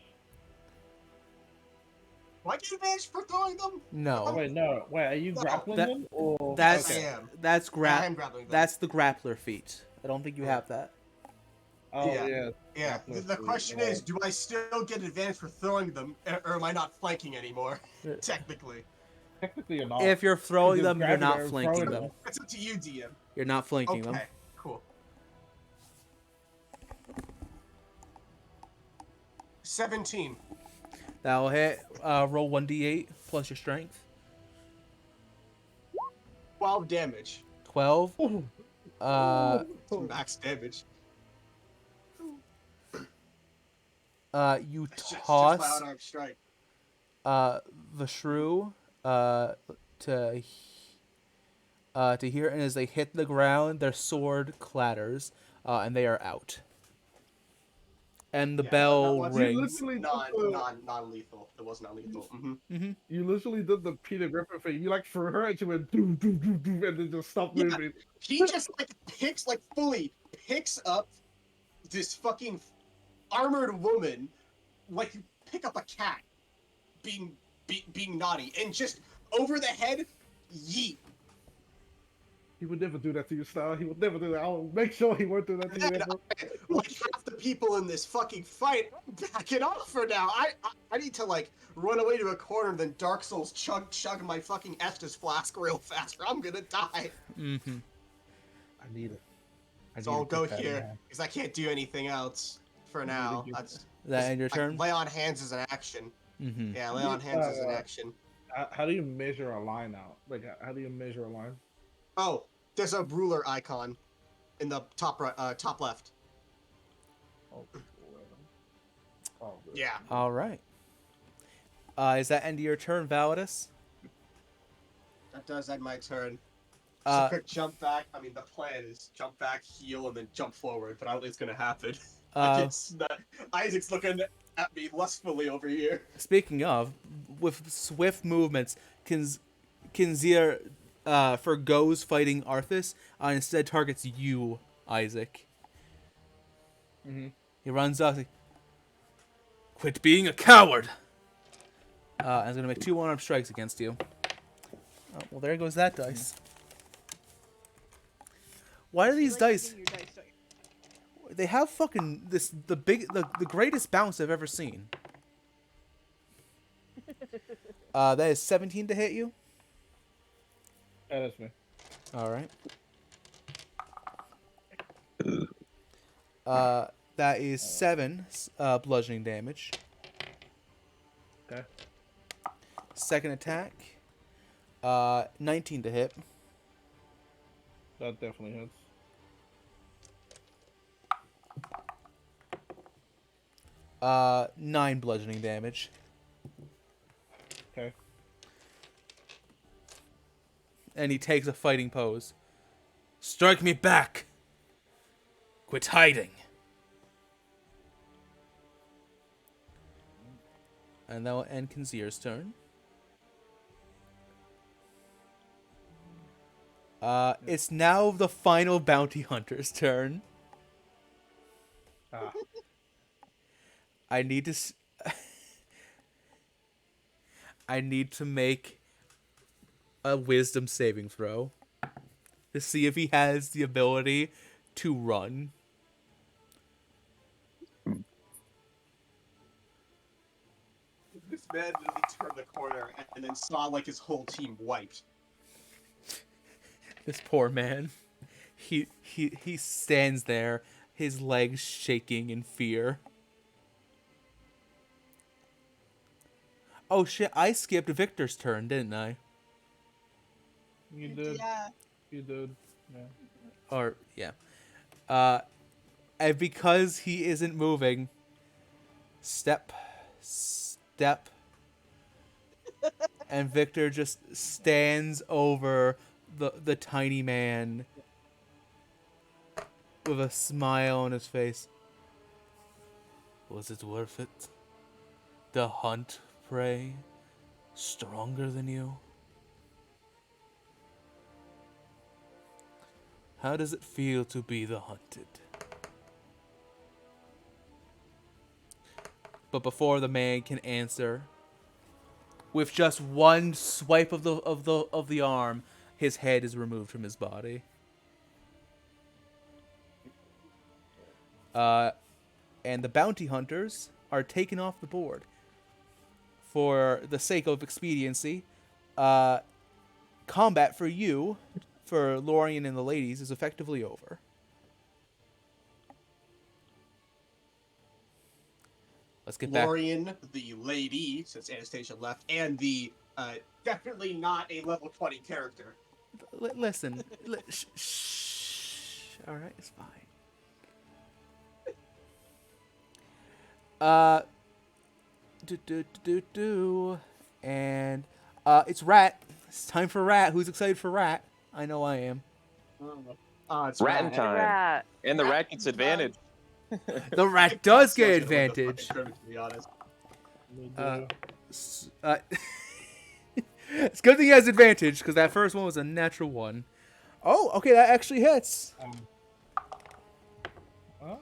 Do I get advantage for throwing them? No, Wait, no. Wait, are you No, grappling that- them or? that's I am. that's I am grappling them. That's the grappler feat. I don't think you have that. Oh Yeah. yeah. Yeah. grappling The feat, question yeah. is, do I still get advantage for throwing them, or am I not flanking anymore? Yeah. Technically, Technically, you're not. If you're throwing just them, you're grabbing not her and flanking throwing them. it's up to you, DM. You're not flanking Okay. them. Cool. 17. That'll hit. Roll 1d8 plus your strength. 12 damage. 12. Ooh. Max damage. You It's just toss my unarmed strike. the shrew to here, and as they hit the ground, their sword clatters, and they are out. And the Yeah, bell that was rings. literally non-lethal. It was non-lethal. Mm-hmm. You literally did the Peter Griffin thing. You like threw her and she went doo doo doo doo and then just stopped Yeah. moving. He just fully picks up this fucking armored woman like you pick up a cat being naughty and just over the head yeet. He would never do that to you, Star. He would never do that. I'll make sure he won't do that to you And ever. like half the people in this fucking fight backing off for now. I need to like run away to a corner and then Dark Souls chug my fucking Estus flask real fast or I'm gonna die. Mm-hmm. I need it. So I'll go here because I can't do anything else for now. That's That end your like, turn. lay on hands is an action. Mm-hmm. Yeah, lay on hands is an action. How do you measure a line out? Like, how do you measure a line? Oh, there's a ruler icon in the top right, top left. Oh, oh good. Yeah. All right. Is that end of your turn, Validus? That does end my turn. Just Uh, a quick jump back. I mean, the plan is jump back, heal, and then jump forward, but I don't think it's gonna happen. Isaac's looking at me lustfully over here. Speaking of, with swift movements, Kinzir forgoes fighting Arthas and instead targets you, Isaac. Mm-hmm. He runs up. Like, quit being a coward. And he's gonna make 2 one-arm strikes against you. Oh, well, there goes that dice. Why do these You like dice? using your dice, don't you? They have fucking the greatest bounce I've ever seen. That is 17 to hit you. Yeah, that's me. All right. That is 7 bludgeoning damage. Okay. Second attack, 19 to hit. That definitely hits. 9 bludgeoning damage. Okay. And he takes a fighting pose. Strike me back! Quit hiding! And that will end Kinzier's turn. It's now the final bounty hunter's turn. Ah. I need to. I need to make a wisdom saving throw to see if he has the ability to run. This man literally turned the corner and then saw like his whole team wiped. This poor man. He stands there, his legs shaking in fear. Oh shit, I skipped Victor's turn, didn't I? You did. Yeah. You did. Yeah. Or yeah. And because he isn't moving, step, and Victor just stands over the tiny man with a smile on his face. Was it worth it? The hunt, prey, stronger than you? How does it feel to be the hunted? But before the man can answer, with just one swipe of the arm, his head is removed from his body. And the bounty hunters are taken off the board. For the sake of expediency, combat for you, for Lorien and the ladies, is effectively over. Let's get back. Lorien, the lady, since Anastasia left, and the definitely not a level 20 character. Listen. Shh. All right, it's fine. And it's Rat. It's time for Rat. Who's excited for Rat? I know I am. It's Rat Rat. time. Rat. And the Rat rat gets time. advantage. The I Rat thought does so, I get was gonna look up advantage. fucking Kermit, to be honest. You Uh, do. It's good thing he has advantage because that first one was a natural one. Oh, okay, that actually hits. Ah.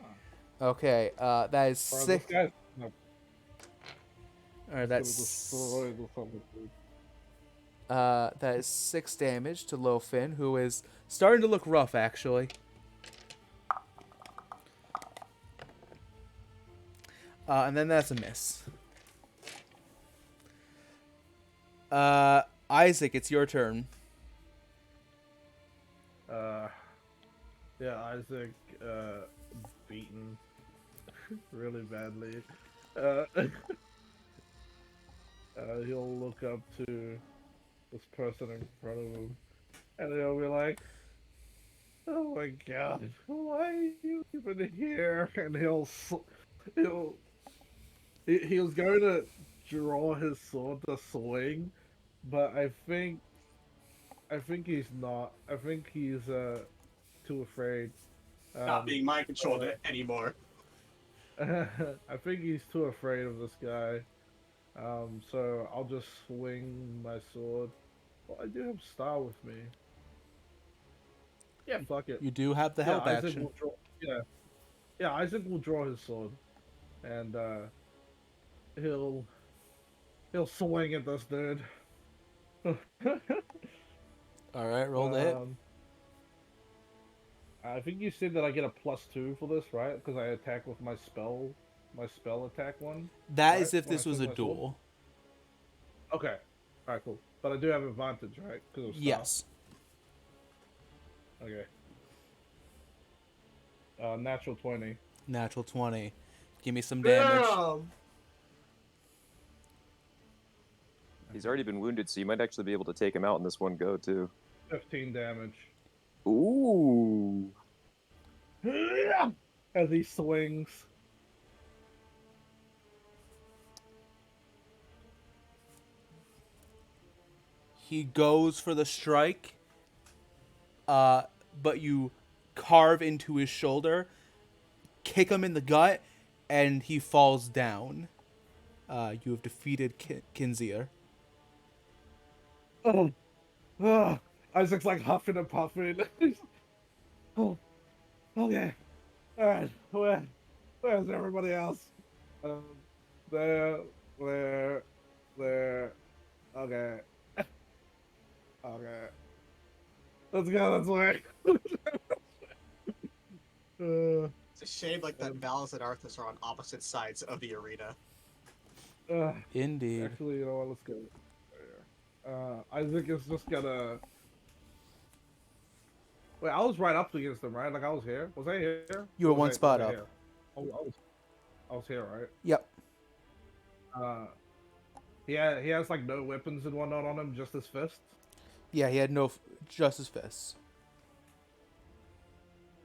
Okay, that is Bro, this 6. guy's gonna All right, destroy the fucking food. that is 6 damage to Lowfin, who is starting to look rough actually. And then that's a miss. Isaac, it's your turn. Yeah, Isaac, beaten really badly. He'll look up to this person in front of him, and he'll be like, "Oh my God, why are you even here?" And he'll he was going to draw his sword to swing, but I think he's not. I think he's too afraid. Not being mind controlled uh, anymore. I think he's too afraid of this guy. So I'll just swing my sword. Well, I do have style with me. Yeah, fuck it. You do have the Yeah, help Isaac action. will draw. Yeah, yeah, Isaac will draw his sword, and he'll swing at this dude. All right, roll the hit. I think you said that I get a +2 for this, right? Because I attack with my spell attack one. That right? is if When I this was swing a my sword? duel. Okay. Alright, cool. But I do have advantage, right? Because of style. Yes. Okay. Natural 20. Natural 20. Give me some damage. Damn. He's already been wounded, so you might actually be able to take him out in this one go too. 15 damage. Ooh. As he swings. He goes for the strike, but you carve into his shoulder, kick him in the gut, and he falls down. You have defeated Kinzier. Oh, oh. Isaac's like huffing and puffing. Oh, okay. Alright, where's everybody else? Um, there, there. Okay. Okay. Let's go this way. It's a shame like that Valis and Arthas are on opposite sides of the arena. Indeed. Actually, you know what? Let's go. Isaac is just gonna. Wait, I was right up against him, right? Like I was here. Was I here? You were Or was one I- spot was I up. here? I was here, right? Yep. He has like no weapons and whatnot on him, just his fists. Yeah, he had no just his fists.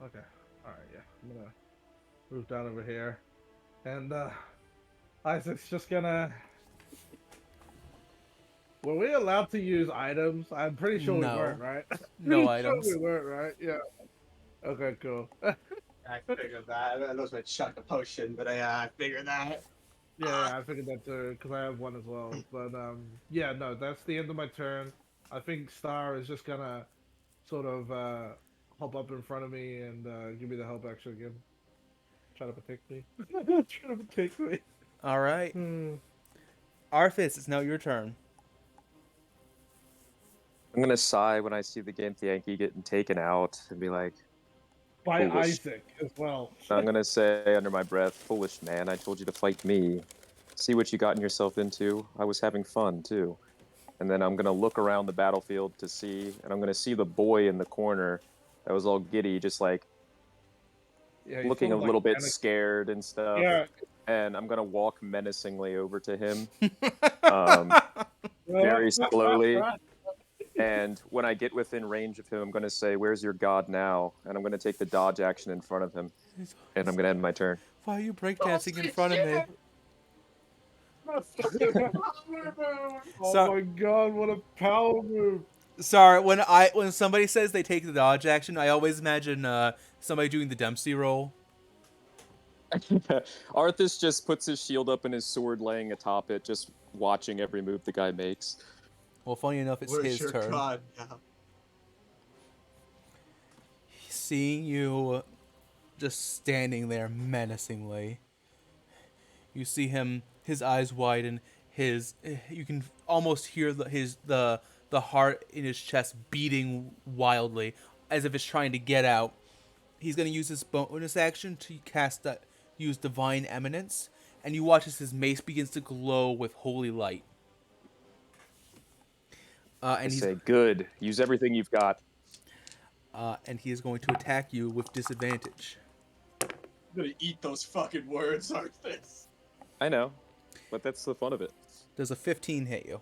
Okay. All right. Yeah. I'm gonna move down over here, and Isaac's just gonna. Were we allowed to use items? I'm pretty sure No. we weren't, right? No Pretty items. Sure we weren't, right? Yeah. Okay. Cool. I figured that. I was gonna chuck a potion, but I figured that. Yeah, I figured that too, because I have one as well. But yeah, no, that's the end of my turn. I think Star is just gonna sort of hop up in front of me and give me the help action again. Try to protect me. Try to protect me. All right. Hmm. Arthas, it's now your turn. I'm gonna sigh when I see the Ganthianki getting taken out and be like, By Foolish. Isaac as well. I'm gonna say under my breath, foolish man, I told you to fight me. See what you gotten yourself into. I was having fun too. And then I'm gonna look around the battlefield to see, and I'm gonna see the boy in the corner that was all giddy, just like Yeah, he's looking sort a of, like, little bit panic- scared and stuff. Yeah. And I'm gonna walk menacingly over to him, um, very slowly. And when I get within range of him, I'm gonna say, "Where's your god now?" And I'm gonna take the dodge action in front of him, and I'm gonna end my turn. Why are you breakdancing in front of me? Oh So- my god, what a power move. Sorry, when somebody says they take the dodge action, I always imagine somebody doing the Dempsey roll. Arthas just puts his shield up and his sword laying atop it, just watching every move the guy makes. Well, funny enough, it's Where's his your turn. god now? Seeing you just standing there menacingly, you see him, his eyes widen, you can almost hear the heart in his chest beating wildly, as if it's trying to get out. He's going to use his bonus action to use Divine Eminence, and you watch as his mace begins to glow with holy light. I say, good. Use everything you've got. And he is going to attack you with disadvantage. I'm gonna eat those fucking words, Arthas. I know, but that's the fun of it. Does a 15 hit you?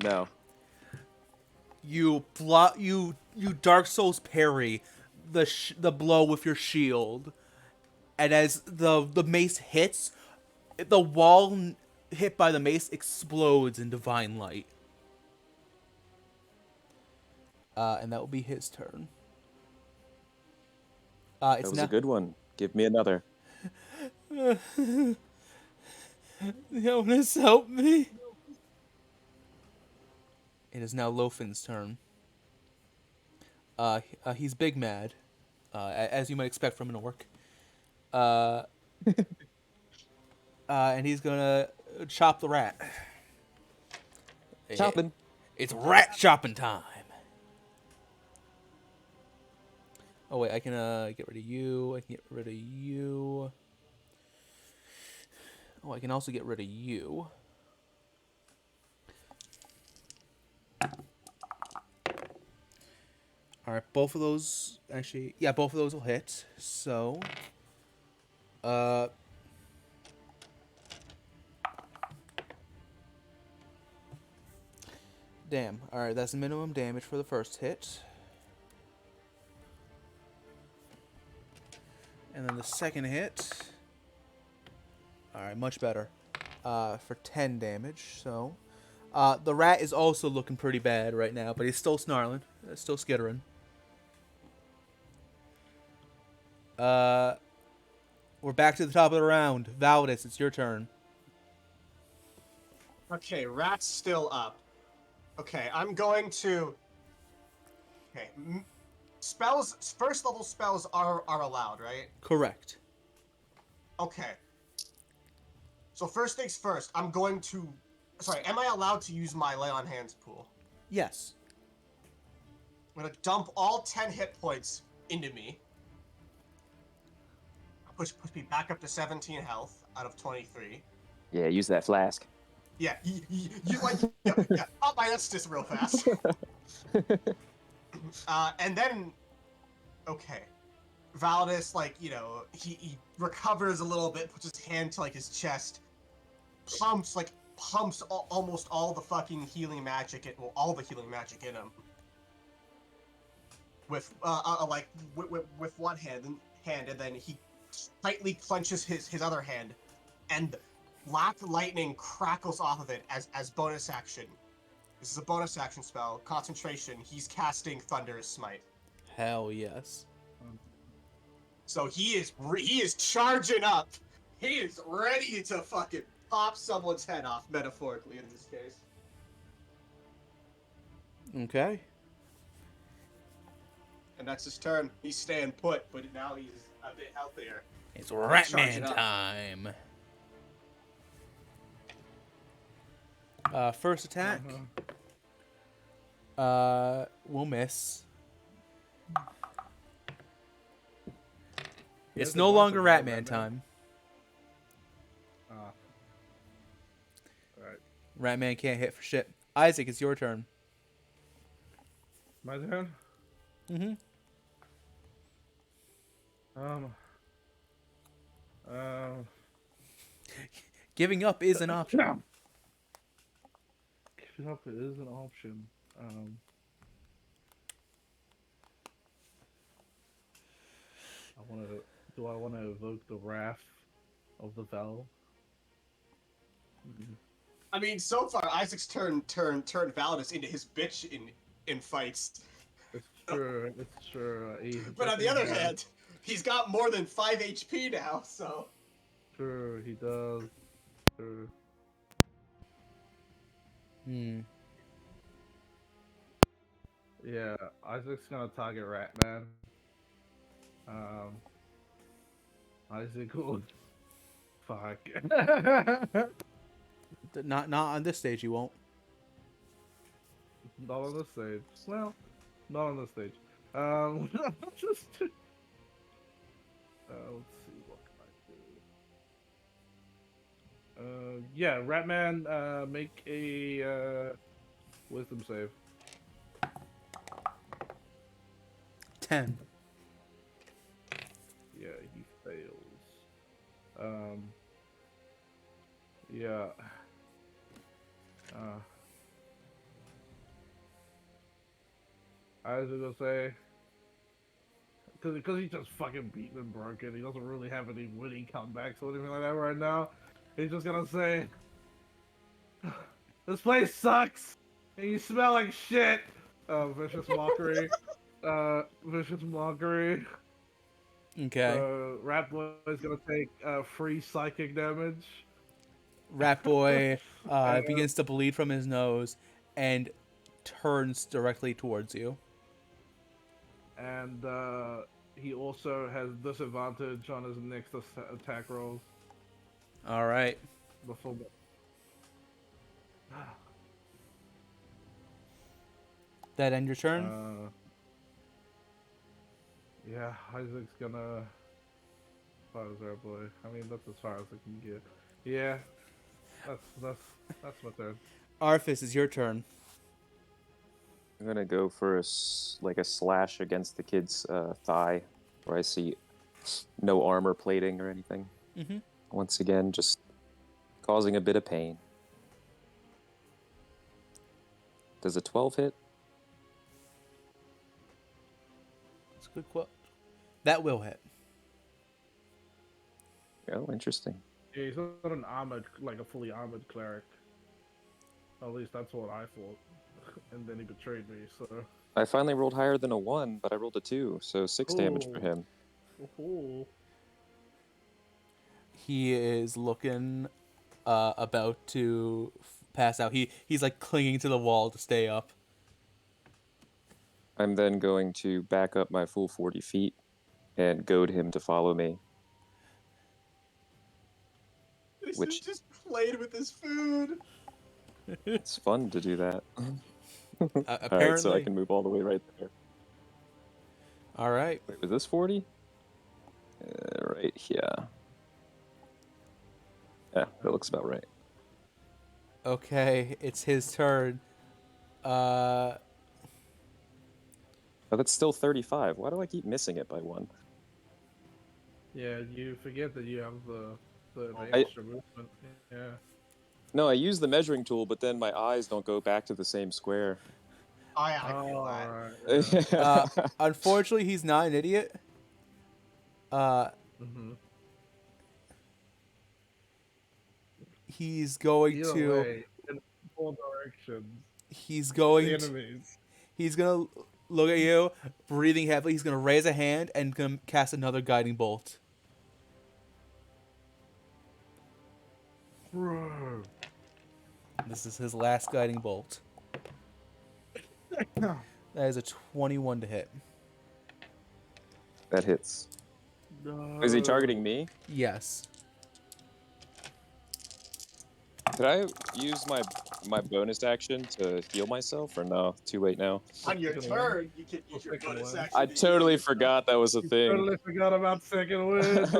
No. You Dark Souls parry the blow with your shield, and as the mace hits, the wall hit by the mace explodes in divine light. And that will be his turn. That was a good one. Give me another. Jonas, help me. It is now Lofin's turn. He's big mad, as you might expect from an orc. And he's gonna chop the rat. Chopping. It's rat chopping time. Oh wait, I can get rid of you. I can get rid of you. Oh, I can also get rid of you. All right, both of those actually, yeah, both of those will hit. So, Damn. Alright, that's the minimum damage for the first hit. And then the second hit. Alright, much better. For 10 damage, so... the rat is also looking pretty bad right now, but he's still snarling. Still skittering. We're back to the top of the round. Valdis, it's your turn. Okay, rat's still up. Okay, I'm going to. Okay, spells. First level spells are allowed, right? Correct. Okay. So first things first, I'm going to. Sorry, am I allowed to use my lay on hands pool? Yes. I'm gonna dump all 10 hit points into me. Push me back up to 17 health out of 23. Yeah, use that flask. Yeah, you like yeah. Pop my Estus real fast. And then, okay, Valdis, like, you know, he recovers a little bit, puts his hand to like his chest, pumps almost all the fucking healing magic, all the healing magic in him. With with one hand, and then he tightly clenches his other hand, and black lightning crackles off of it as bonus action. This is a bonus action spell. Concentration. He's casting Thunderous Smite. Hell yes. So he is charging up. He is ready to fucking pop someone's head off, metaphorically in this case. Okay. And that's his turn. He's staying put, but now he's a bit healthier. It's Ratman charging up. time. First attack. We'll miss. It's no longer Ratman time. Alright. Ratman can't hit for shit. Isaac, it's your turn. My turn? Mm-hmm. Giving up is an option. No. Giving up is an option. Do I want to evoke the wrath of the Vel? I mean, so far Isaac's turned Validus into his bitch in fights. It's true. It's true. But on the other hand, he's got more than 5 HP now, so. True, he does. True. Yeah, Isaac's gonna target Ratman. Isaac will. Fuck. Not on this stage, you won't. Not on this stage. Well, not on this stage. Just. Let's see, what can I do? Yeah, Ratman, make a wisdom save. 10. Yeah, he fails. Yeah. I was gonna say, because he's just fucking beaten and broken. He doesn't really have any witty comebacks or anything like that right now. He's just gonna say, "This place sucks, and you smell like shit." Vicious mockery. Vicious mockery. Okay. Rat Boy is gonna take free psychic damage. Rat Boy begins to bleed from his nose and turns directly towards you. And he also has disadvantage on his next attack rolls. All right. Before. That end your turn? Yeah, Isaac's gonna. As far as Rat Boy, I mean that's as far as I can get. Yeah, that's my turn. Arthas, is your turn. I'm gonna go for a slash against the kid's thigh, where I see no armor plating or anything. Mm-hmm. Once again, just causing a bit of pain. Does a 12 hit? That's a good quote. That will hit. Oh, interesting. Yeah, he's not an armored, like a fully armored cleric. At least that's what I thought. And then he betrayed me, so. I finally rolled higher than a 1, but I rolled a 2, so 6 damage for Oh. him. Oh. He is looking about to pass out. He's like clinging to the wall to stay up. I'm then going to back up my full 40 feet and goad him to follow me. He should Which- have just played with his food. It's fun to do that. Apparently. Alright, so I can move all the way right there. All right. Wait, was this 40? Right here. Yeah, that looks about right. Okay, it's his turn. Oh, that's still 35. Why do I keep missing it by 1? Yeah, you forget that you have the I- extra movement. Yeah. No, I use the measuring tool, but then my eyes don't go back to the same square. Oh yeah, I feel that. Alright. Yeah. Unfortunately, he's not an idiot. Mm-hmm. He's going Either to. way, in all directions. He's The going. enemies. He's gonna look at you, breathing heavily. He's gonna raise a hand and gonna cast another guiding bolt. Bro. This is his last guiding bolt. That is a 21 to hit. That hits. No. Is he targeting me? Yes. Could I use my bonus action to heal myself, or no? Too late now. On your Second turn, you can use your Second bonus one. action. I to totally heal forgot that was a thing. Totally forgot about second wind.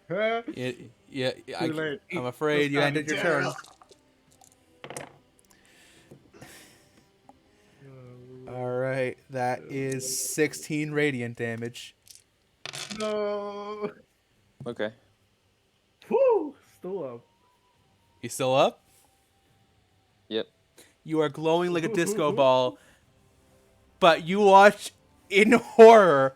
Rip. Yeah. Too late. I'm afraid you ended your turn. yourself. All right, that is 16 radiant damage. No. Okay. Woo! Still up. You still up? Yep. You are glowing like a disco ball, but you watch in horror.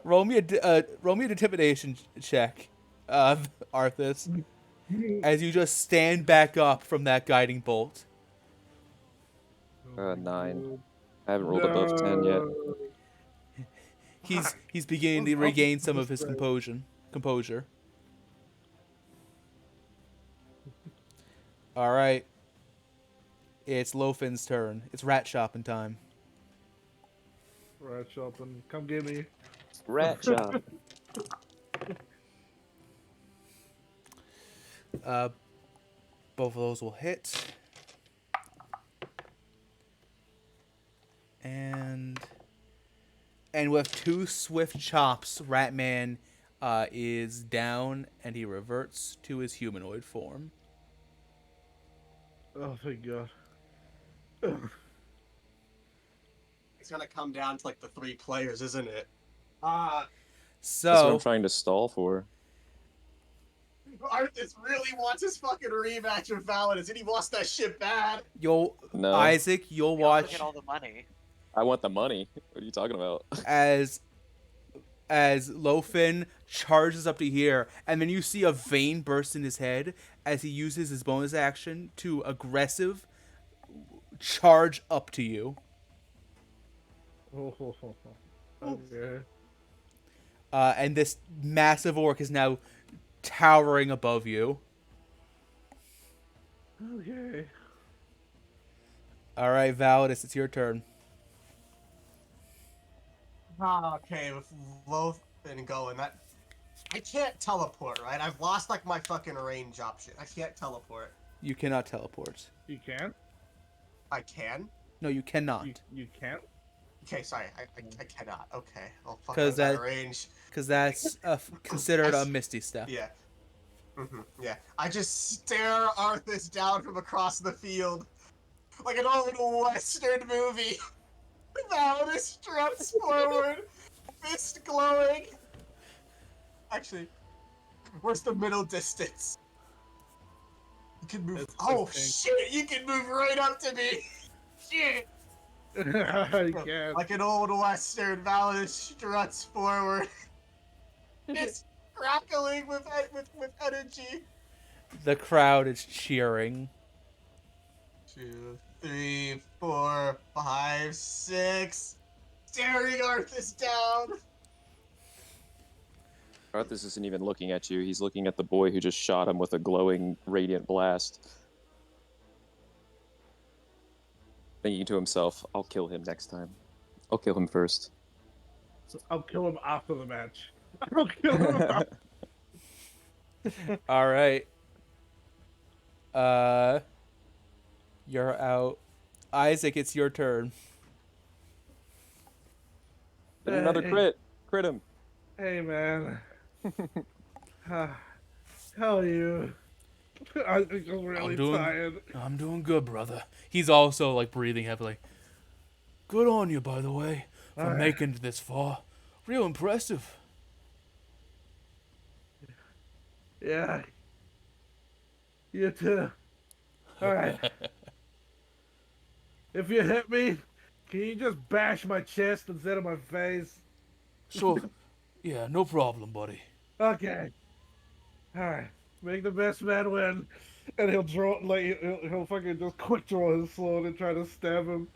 Roll me an intimidation check, Arthas, as you just stand back up from that guiding bolt. 9. I haven't rolled above 10 yet. He's beginning to regain some of his composure. All right. It's Lofin's turn. It's rat shopping time. Right, shopping. Come get me. Rat chop. Both of those will hit. And with 2 swift chops, Ratman is down and he reverts to his humanoid form. Oh, thank God. It's gonna come down to like the 3 players, isn't it? That's what So I'm trying to stall for. Arthas really wants his fucking rematch with Validus, and he lost that shit bad. No. Isaac, you'll We also watch get all the money. I want the money. What are you talking about? as Lofin charges up to here, and then you see a vein burst in his head as he uses his bonus action to aggressive charge up to you. Oh, okay. And this massive orc is now towering above you. Okay. All right, Validus, it's your turn. Okay, with Lothin going, that I can't teleport, right? I've lost like my fucking range option. I can't teleport. You cannot teleport. You can? I can. No, you cannot. You can't? Okay, sorry, I cannot. Okay, oh fuck, 'Cause I'm out that- of range. Because that's considered a misty step. Yeah. Yeah. I just stare Arthas down from across the field, like an old Western movie. Validus struts forward, fist glowing. Actually, where's the middle distance? You can move. It's Oh 15. shit! You can move right up to me. Shit! I can't. Like an old western, Valor struts forward. It's crackling with energy. The crowd is cheering. 2, 3, 4, 5, 6. Staring Arthas down. Arthas isn't even looking at you. He's looking at the boy who just shot him with a glowing, radiant blast. Thinking to himself, I'll kill him next time. I'll kill him first. I'll kill him after the match. I'll kill him after. All right. You're out. Isaac, it's your turn. Get another Hey. crit. Crit him. Hey, man. How are you? I'm really tired. I'm doing good, brother. He's also like breathing heavily. Good on you, by the way, for Alright. making it this far. Real impressive. Yeah. You too. Alright. If you hit me, can you just bash my chest instead of my face? So, yeah, no problem, buddy. Okay. Alright. Make the best man win. And he'll draw, like, he'll fucking just quick draw his sword and try to stab him.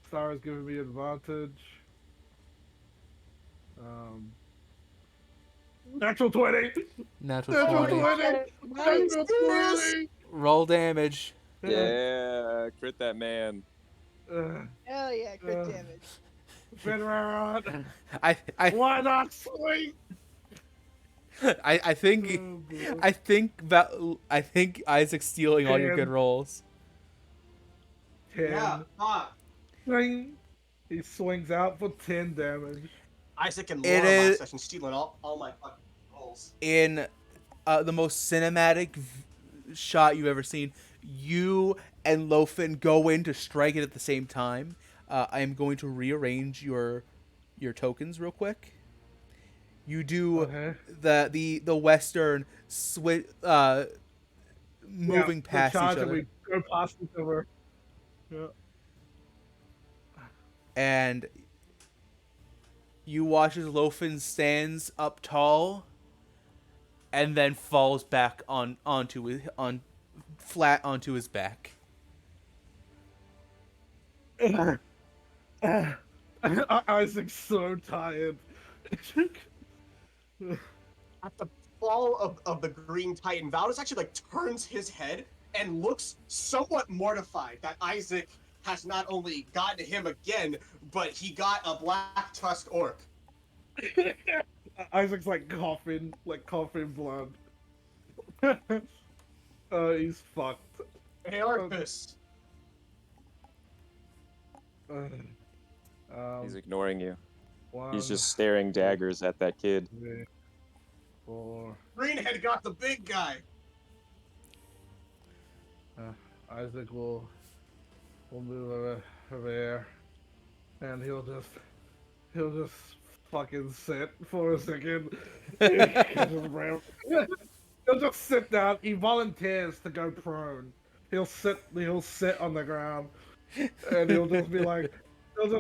Star's giving me advantage. Natural 20! Natural Natural 20. 20! Natural 20! Roll damage. Yeah, crit that man. Hell yeah, crit Uh. damage. Finrod! I Why not swing? I think Oh, boy. I think Isaac's stealing all your good 10. rolls. 10. Yeah, Swing. He swings out for 10 damage. Isaac and It Laura is- last session stealing all my fucking rolls. In the most cinematic shot you've ever seen, you and Lofen go in to strike it at the same time. I am going to rearrange your tokens real quick. You do Okay. the western moving past the charge each and other, we go past each other. Yeah. and you watch as Lofen stands up tall, and then falls back flat onto his back. Isaac's so tired. At the fall of the Green Titan, Valdis actually like turns his head and looks somewhat mortified that Isaac has not only gotten him again, but he got a Black Tusk Orc. Isaac's like coughing blood. He's fucked. Hey Arthas, He's ignoring you. One, He's just staring daggers at that kid. 3, 4. Greenhead got the big guy. Isaac will move over here, and he'll just fucking sit for a second. He'll just sit down. He volunteers to go prone. He'll sit on the ground, and he'll just be like, sort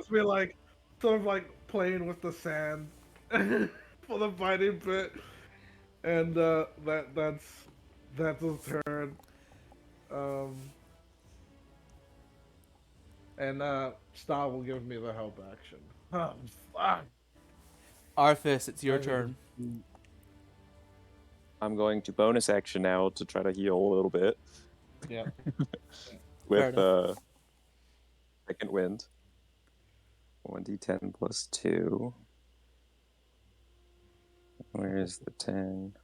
of like playing with the sand for the fighting bit. And that's his turn. And Star will give me the help action. Oh, fuck. Arthas, it's your Isaac turn. is- I'm going to bonus action now to try to heal a little bit Yeah. with enough. second wind. 1d10 plus 2. Where is the 10?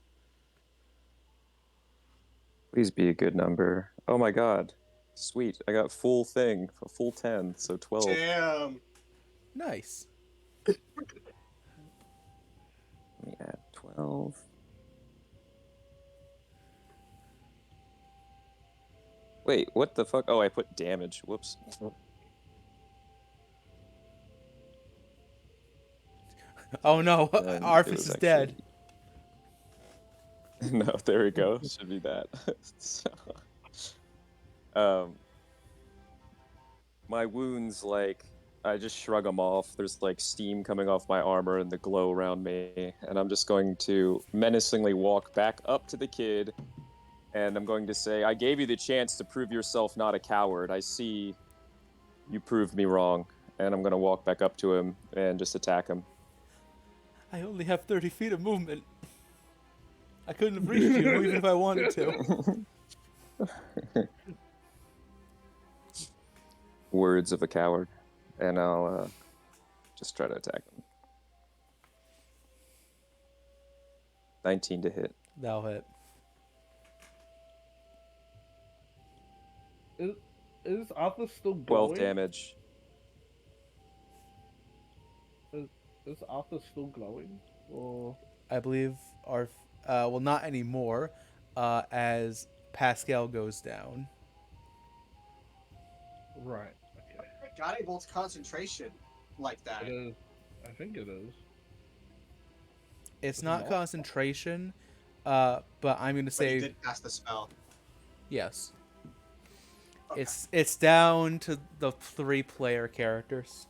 Please be a good number. Oh my god. Sweet. I got full thing. A full 10, so 12. Damn. Nice. Let me add 12. Wait, what the fuck? Oh, I put damage. Whoops. Oh no, Then it Arthas was is dead. No, there we go. Should be that. So, um, my wounds, like, I just shrug them off. There's like steam coming off my armor and the glow around me, and I'm just going to menacingly walk back up to the kid, and I'm going to say, "I gave you the chance to prove yourself not a coward. I see you proved me wrong." And I'm going to walk back up to him and just attack him. I only have 30 feet of movement. I couldn't have reached you even if I wanted to. Words of a coward. And I'll just try to attack him. 19 to hit. That'll hit. Is Arthur still 12 glowing? damage. Is Arthur still glowing? Or I believe our well, not anymore, as Pascal goes down. right? Okay, God able concentration like that. it is. I think it is. It's Is it not not? concentration, but I'm gonna But he say did cast the spell. yes. Okay. It's down to the 3-player characters.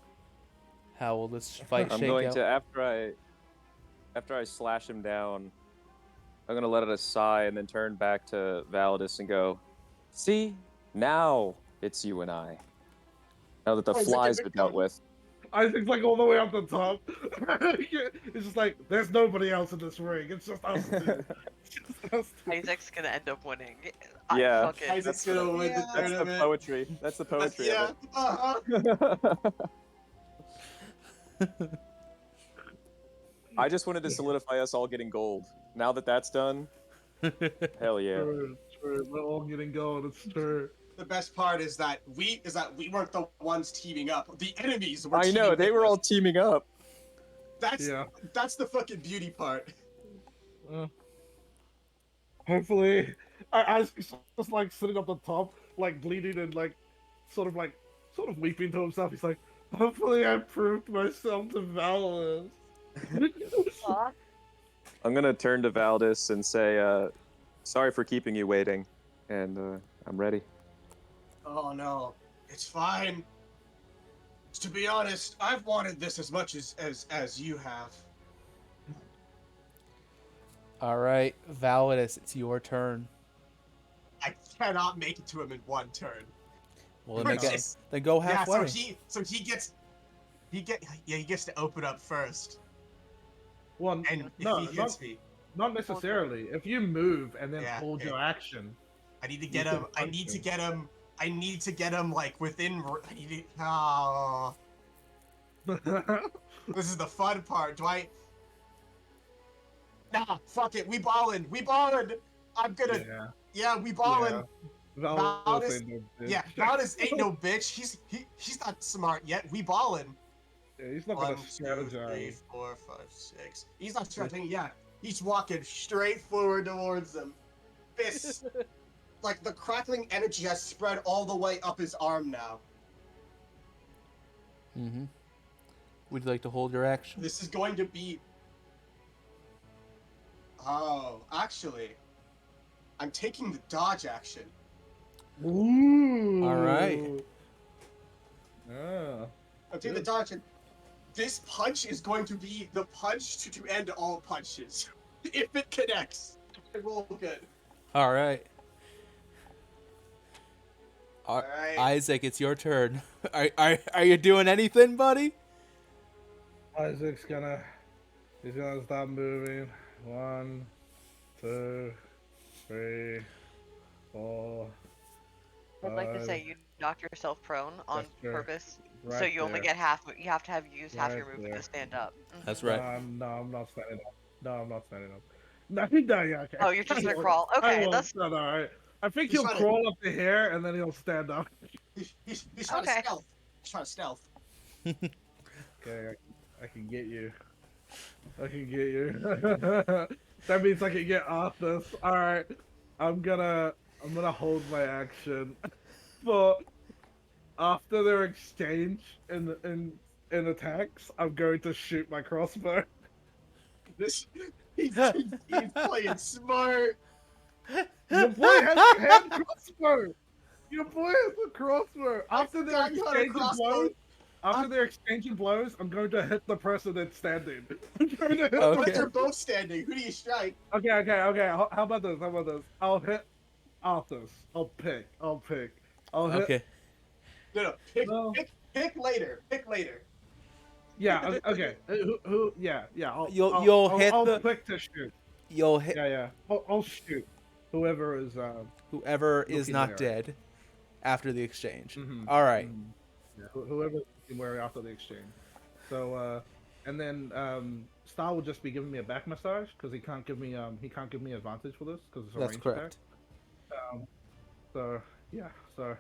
How will this fight I'm shake going out? to after I slash him down, I'm gonna let it a sigh and then turn back to Validus and go, "See, now it's you and I. Now that the Isaac, flies is are it dealt done? with." Isaac's like all the way up the top. It's just like there's nobody else in this ring. It's just us two. It's just us two. Isaac's gonna end up winning. Yeah. Fuck it. Isaac's That's gonna what win the Yeah. That's the tournament. poetry. That's the poetry Yeah. of it. I just wanted to solidify us all getting gold. Now that that's done, hell yeah. True. We're all getting gold. It's true. The best part is that we weren't the ones teaming up. The enemies were. I know teaming they with were us. all teaming up. That's Yeah. that's the fucking beauty part. Hopefully, Isaac's just like sitting up the top, like bleeding and like sort of weeping to himself. He's like, hopefully, I proved myself to Valorous. Aw. I'm gonna turn to Valdis and say, "Sorry for keeping you waiting, and I'm ready." Oh no, it's fine. To be honest, I've wanted this as much as you have. All right, Validus, it's your turn. I cannot make it to him in one turn. Well, then, We're make it, just- then go Yeah, halfway. he gets to open up first, Well, and if no, he hits me, not necessarily. If you move and then Yeah, hold okay. your action, I need to You get can him. I punch need to him. get him. I need to get him like within. I need to. Oh, this is the fun part. Do I? Nah, fuck it. We ballin'. We ballin'. I'm gonna. yeah, Yeah, we ballin'. Valorous Valdis- ain't no bitch. Yeah, Valdis ain't no bitch. He's not smart yet. We ballin'. Yeah, he's not 1, gonna 2, 3, strategize. 4, 5, 6. He's not strategizing. Yeah, he's walking straight forward towards them. Fists. Like the crackling energy has spread all the way up his arm now. Mm-hmm. Would you like to hold your action? This is going to be. Oh, actually, I'm taking the dodge action. Ooh. All right. Yeah. I'm taking the dodge, and this punch is going to be the punch to end all punches. If it connects, I roll good. All right. Alright. Isaac, it's your turn. Are you doing anything, buddy? Isaac's he's gonna stop moving. 1, 2, 3, 4. I'd like to say you knocked yourself prone on That's true. purpose, so Right you only there. get half. You have to have used half your Right movement there. to stand up. That's Mhm. right. No, I'm not standing up. No, I'm not standing up. No, yeah, okay. Oh, you're just I gonna won't- crawl. I Okay, won't. that's No, alright. I think He's he'll trying to- crawl up the hair and then he'll stand up. He's trying Okay. to stealth. He's trying to stealth. Okay, I can get you. I can get you. That means I can get Arthas. Alright. I'm gonna hold my action. But after their exchange in attacks, I'm going to shoot my crossbow. This He's playing smart. Your boy has a hand crossbow. Your boy has a crossbow. I After their forgot you had a exchanging blows, crossbow. after their exchanging blows, I'm going to hit the person that's standing. I'm going to hit But Okay. they're both standing. Who do you strike? Okay. How about this? How about this? I'll hit Arthas. I'll pick. I'll hit. Okay. No. Well, Pick later. Pick later. yeah. Okay. Who? Yeah. You'll hit I'll the pick to shoot. you'll hit Yeah. I'll shoot whoever is whoever is looking not wary. dead after the exchange. Mhm, All right. mhm. Yeah, whoever is looking wary after the exchange. So and then Star will just be giving me a back massage because he can't give me advantage for this because it's a That's range correct. attack. So yeah, so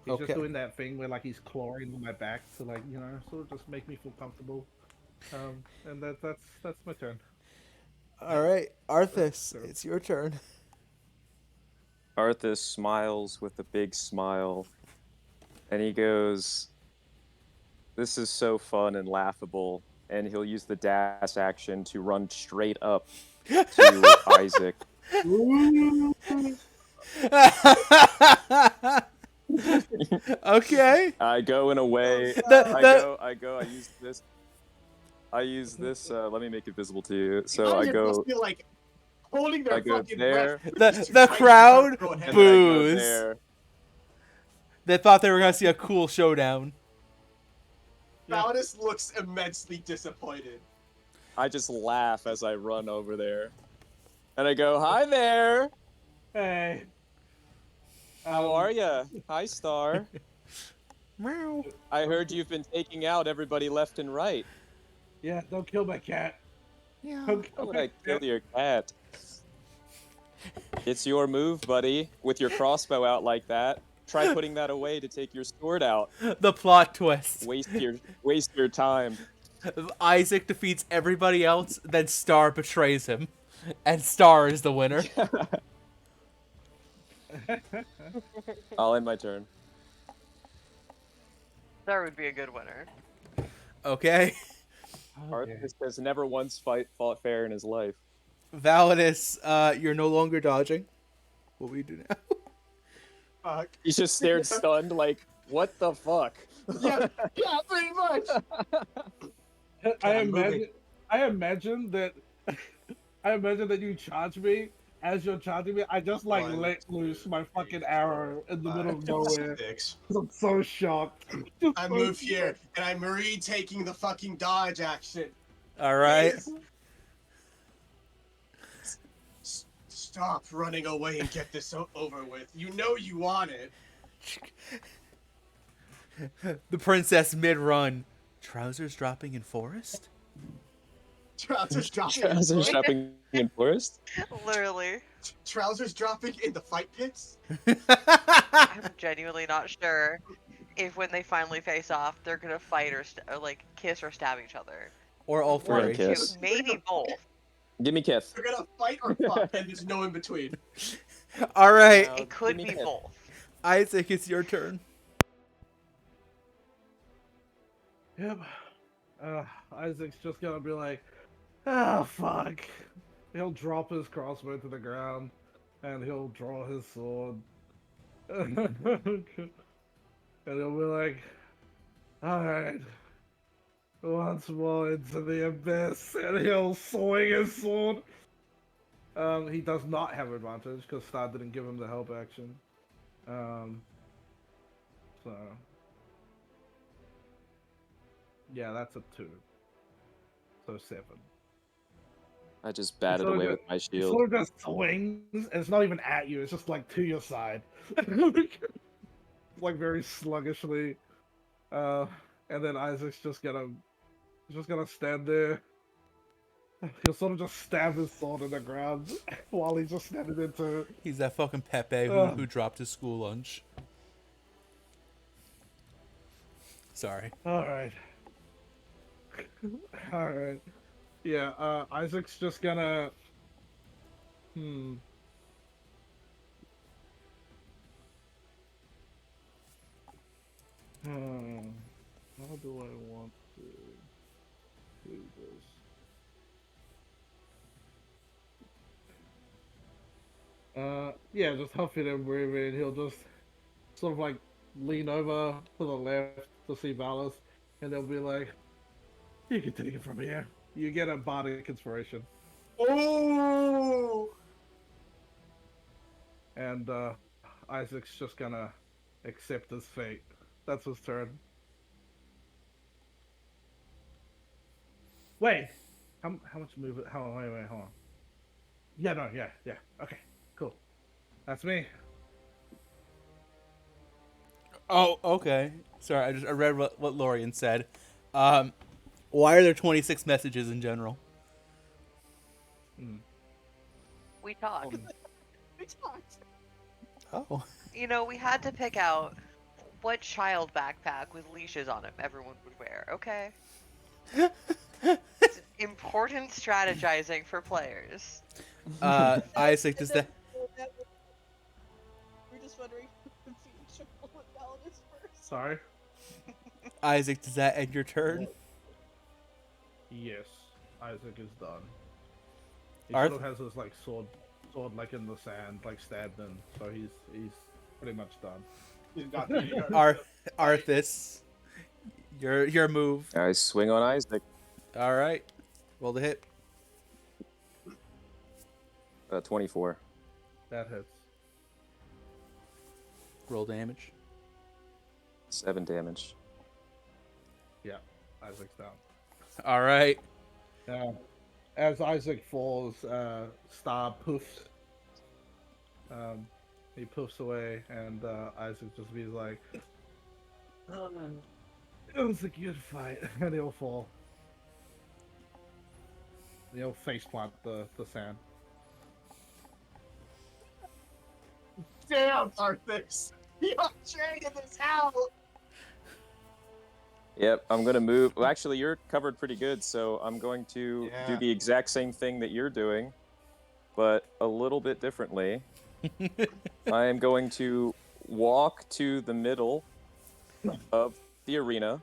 he's Okay. just doing that thing where like he's clawing on my back to like sort of just make me feel comfortable. And that's my turn. All right, Arthas, Sure. it's your turn. Arthas smiles with a big smile, and he goes, "This is so fun and laughable." And he'll use the dash action to run straight up to Isaac. Okay. I go in a way. The I use this. Let me make it visible to you. So I Isaac must go. be like holding their I go fucking there. breath. the crowd And then I go boos. there. They thought they were gonna see a cool showdown. Validus looks immensely disappointed. I just laugh as I run over there. And I go, "Hi there. Hey. How are ya? Hi, Star. Meow. I heard you've been taking out everybody left and right. Yeah, don't kill my cat. Yeah. Don't How kill would my I kill cat. your cat? It's your move, buddy. With your crossbow out like that. Try putting that away to take your sword out. The plot twist. Waste your time." Isaac defeats everybody else, then Star betrays him, and Star is the winner. I'll end my turn. That would be a good winner. Okay. Arthas has never once fought fair in his life. Validus, you're no longer dodging. What will you do now? He just stared stunned, like, what the fuck? Yeah, pretty much. I I'm moving. imagine that you charge me. As you're charging me, I just like One, let loose my fucking arrow in the middle of 5, nowhere. 6. 'Cause I'm so shocked. I move here, and I'm retaking the fucking dodge action. All right. Stop running away and get this over with. You know you want it. The princess mid-run. Trousers dropping in forest? Trousers dropping. Trousers shopping in forest? Literally. Trousers dropping in the fight pits. I'm genuinely not sure if when they finally face off, they're gonna fight or like kiss or stab each other. Or all One three? of the two, Kiss. maybe both. Give me Kith. They're gonna fight or fuck, and there's no in between. All right. Now, It could give me be Kith. both. Isaac, it's your turn. Yep. Isaac's just gonna be like, ah, fuck. He'll drop his crossbow to the ground, and he'll draw his sword. And he'll be like, alright. Once more into the abyss, and he'll swing his sword. He does not have advantage, because Star didn't give him the help action. So... Yeah, that's a 2. So 7. I just batted So away good. with my He shield. sort of just swings, and it's not even at you, it's just like to your side. Like very sluggishly. And then Isaac's just gonna stand there. He'll sort of just stab his sword in the ground while he's just standing there too. He's that fucking Pepe who dropped his school lunch. Sorry. Alright. Alright. Yeah, Isaac's just gonna... How do I want to do this? Yeah, just huffing and breathing. He'll just sort of like lean over to the left to see Valis, and they'll be like, "You can take it from here." You get a bardic inspiration, Oh! and Isaac's just gonna accept his fate. That's his turn. Wait, how much movement? How wait, hold on. Yeah, no, yeah. Okay, cool. That's me. Oh, okay. Sorry, I read what Lorian said. Um, why are there 26 messages in general? Hmm. We talked. We talked. Oh. You know, we had to pick out what child backpack with leashes on it everyone would wear, okay? It's important strategizing for players. Isaac, And does then that we're just wondering if we should roll with Validus first. Sorry. Isaac, does that end your turn? Yes, Isaac is done. He Arth- sort of has his like sword like in the sand, like stabbed in. So he's pretty much done. He's got the Arthas, your move. I swing on Isaac. All right, roll the hit. 24. That hits. Roll damage. 7 damage. Yeah, Isaac's down. All right. As Isaac falls, Star poofs. He poofs away, and Isaac just be like, "It was a good fight," and he'll fall. He'll face plant the sand. Damn, Arthas! You're dragging this out! Yep, I'm gonna move. Well, actually, you're covered pretty good, so I'm going to do Yeah. the exact same thing that you're doing, but a little bit differently. I am going to walk to the middle of the arena,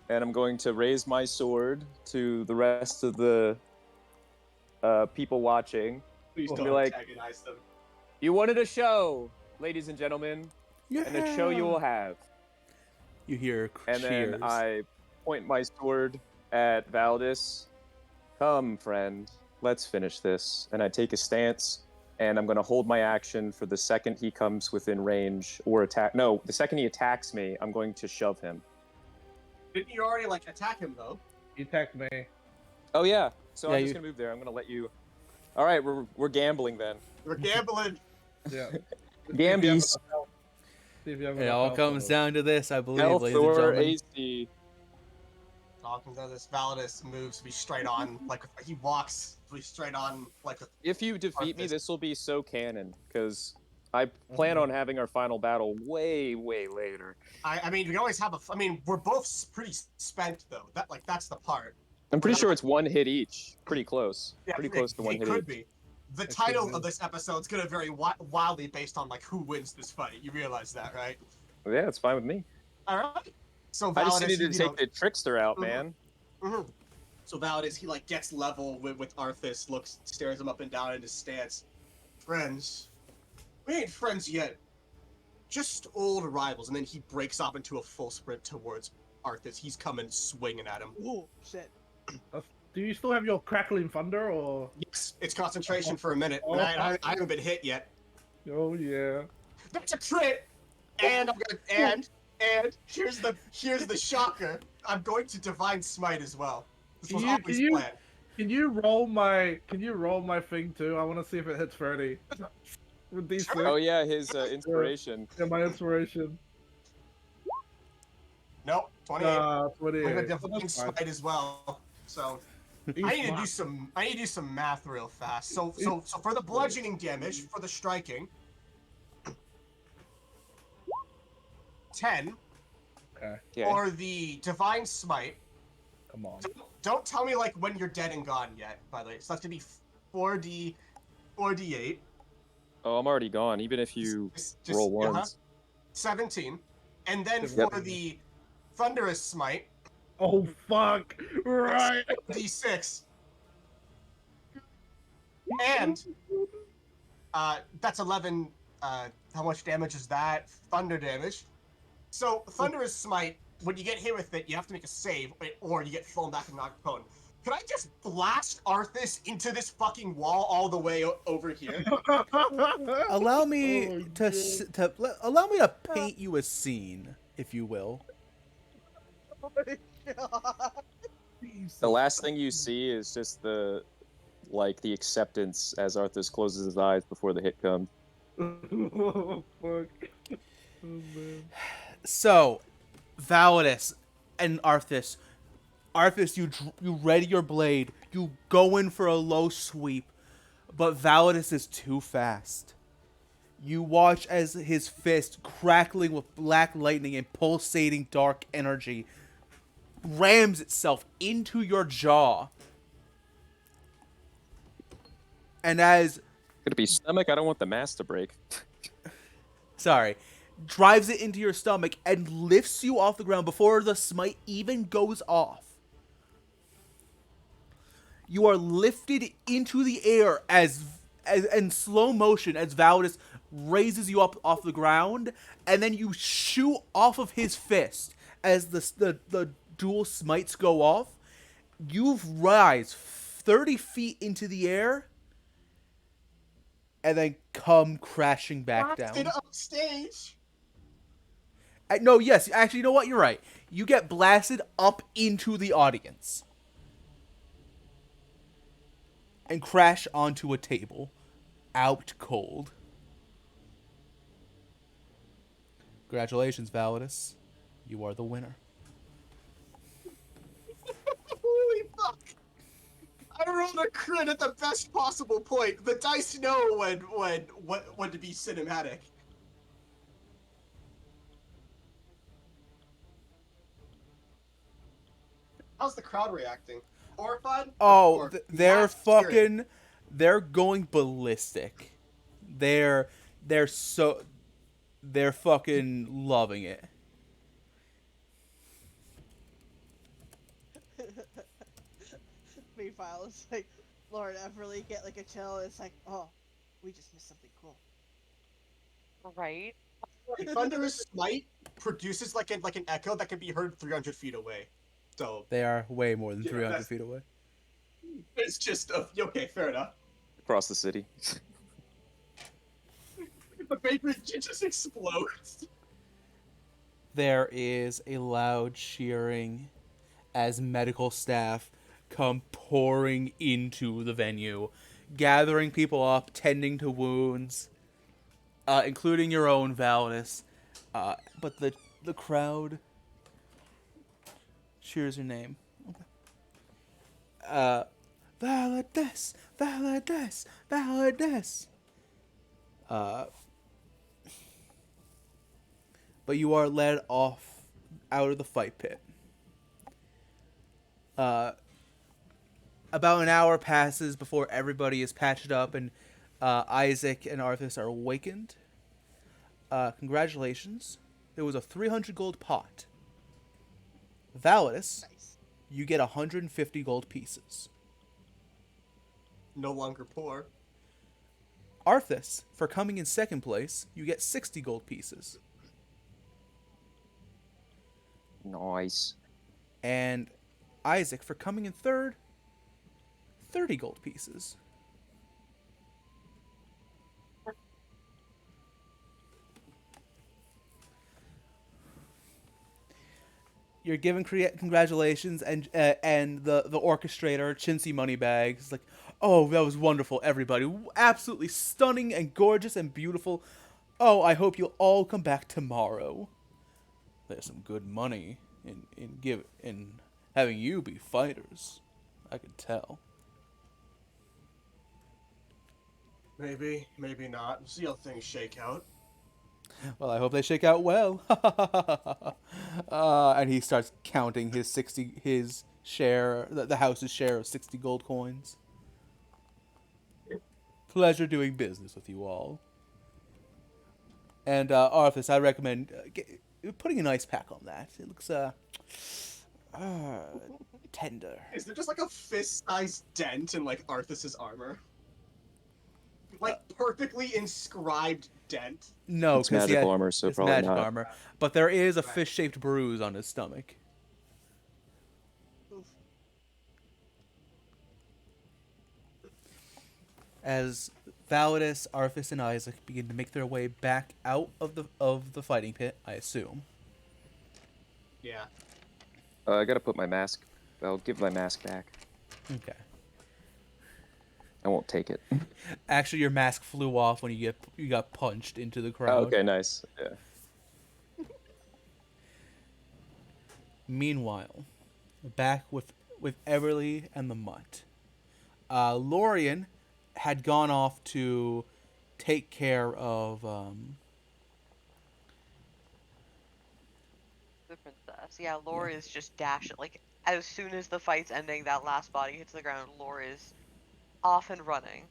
and I'm going to raise my sword to the rest of the people watching. Please We'll don't be like- antagonize them. You wanted a show, ladies and gentlemen, Yeah. and a show you will have. You hear And cheers. then I point my sword at Valdis. Come, friend, let's finish this. And I take a stance, and I'm going to hold my action for the second he comes within range or attack. No, the second he attacks me, I'm going to shove him. Didn't you already, like, attack him, though? He attacked me. Oh, yeah. So Yeah, I'm just you- going to move there. I'm going to let you. All right, we're gambling then. We're gambling. Yeah. Gambies. See if you have It enough all health comes left. down to this, I believe, Health ladies and or gentlemen. AC. Talking to this Validus moves to be straight on, like, he walks to be straight on, like, a If you defeat me, Arthas. this will be so canon, because I plan on having our final battle way, way later. I mean, we can always have a. I mean, we're both pretty spent though. That's the part. I'm pretty sure it's one hit each. Pretty close. Yeah, Pretty close to one it hit could each. be. The It could title be. of this episode is gonna vary wildly based on like who wins this fight. You realize that, right? Yeah, it's fine with me. All right. So I just Validus, needed to take the trickster out, Mhm. man. Mhm. So Validus, he like gets level with Arthas, stares him up and down in his stance. Friends, we ain't friends yet. Just old rivals. And then he breaks off into a full sprint towards Arthas. He's coming swinging at him. Oh shit. Do you still have your crackling thunder, or? Yes, it's concentration for a minute, and I haven't been hit yet. Oh yeah. That's a crit, and I'm gonna and here's the shocker. I'm going to divine smite as well. This was always planned. Can you roll my thing too? I want to see if it hits 30. With these Sure. Oh yeah, his inspiration. Yeah, my inspiration. Nope, 28. I'm 28. gonna divine That's fine. smite as well. So He's I need to do fine. some math real fast. So for the bludgeoning damage, for the striking, 10, Okay, Okay. or the divine smite. come on. Don't tell me like when you're dead and gone yet. By the way, so that's gonna be 4d8. Oh, I'm already gone. Even if you Just- roll uh-huh. ones. 17, and then Yep. for the thunderous smite, Oh fuck! Right. d6, and That's 11. How much damage is that? Thunder damage. So Thunderous Smite, when you get hit with it, you have to make a save, or you get thrown back and knocked prone. Could I just blast Arthas into this fucking wall all the way over here? Allow me Oh, to God. allow me to paint you a scene, if you will. Oh my god. The last thing you see is just the acceptance as Arthas closes his eyes before the hit comes. Oh, fuck. Oh, man. So, Validus and Arthas. Arthas, you ready your blade. You go in for a low sweep, but Validus is too fast. You watch as his fist, crackling with black lightning and pulsating dark energy, rams itself into your jaw. And as Could it be stomach? I don't want the mask to break. sorry, drives it into your stomach and lifts you off the ground before the smite even goes off. You are lifted into the air as in slow motion as Validus raises you up off the ground, and then you shoot off of his fist as the dual smites go off. You rise 30 feet into the air and then come crashing back Blasted down. upstage. No, yes, actually, you know what? You're right. You get blasted up into the audience and crash onto a table, out cold. Congratulations, Validus. You are the winner. Holy fuck! I rolled a crit at the best possible point. The dice know when to be cinematic. How's the crowd reacting? Horrified? Oh, Or they're not cheering? fucking, they're going ballistic. They're they're so they're fucking loving it. Meanwhile, it's like Lord Everly get like a chill. It's like, oh, we just missed something cool. Right? Thunderous Smite produces like an echo that can be heard 300 feet away. So They are way more than Yeah, 300 that's- feet away. it's just okay, fair enough. Across the city. The bakery just explodes. There is a loud cheering as medical staff come pouring into the venue, gathering people up, tending to wounds, including your own Validus. But the crowd cheers your name. Validus, Validus, Validus. But you are led off out of the fight pit. About an hour passes before everybody is patched up and Isaac and Arthas are awakened. Congratulations. There was a 300 gold pot. Validus, Nice. you get 150 gold pieces. No longer poor. Arthas, for coming in second place, you get 60 gold pieces. Nice. And Isaac, for coming in third, 30 gold pieces. You're given congratulations, and the orchestrator, Chintzy Moneybags, like, oh, that was wonderful, everybody. Absolutely stunning and gorgeous and beautiful. Oh, I hope you'll all come back tomorrow. There's some good money in having you be fighters. I could tell. Maybe, maybe not. We'll see how things shake out. Well, I hope they shake out well. And he starts counting his share, the house's share of 60 gold coins. Pleasure doing business with you all. And Arthas, I recommend putting an ice pack on that. It looks tender. Is there just like a fist-sized dent in like Arthas's armor? Like perfectly inscribed dent. No, It's because magic armor, so it's probably magic not. armor. But there is a Right. fish-shaped bruise on his stomach. Oof. As Validus, Arthas, and Isaac begin to make their way back out of the fighting pit, I assume. Yeah. I gotta put my mask. I'll give my mask back. Okay. I won't take it. Actually, your mask flew off when you got punched into the Oh, crowd. okay, nice. Yeah. Meanwhile, back with Everly and the Mutt, Lorien had gone off to take care of The princess. Yeah, Laura is just dashing. Like, as soon as the fight's ending, that last body hits the ground, Laura is off and running.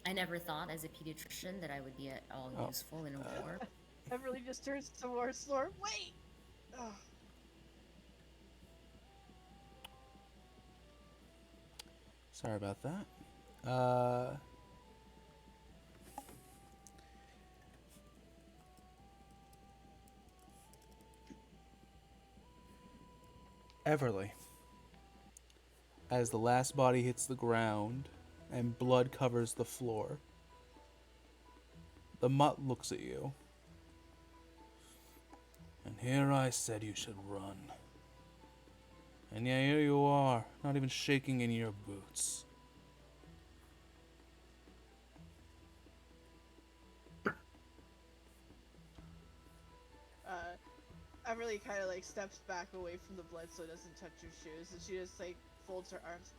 I never thought as a pediatrician that I would be at all Oh. useful in a war. Everly just turns towards Lord. Wait! Ugh. Sorry about that. Everly. As the last body hits the ground and blood covers the floor, the Mutt looks at you. And here I said you should run. And yeah, here you are, not even shaking in your boots. Everly kind of like steps back away from the blood so it doesn't touch her shoes, and she just like folds her arms.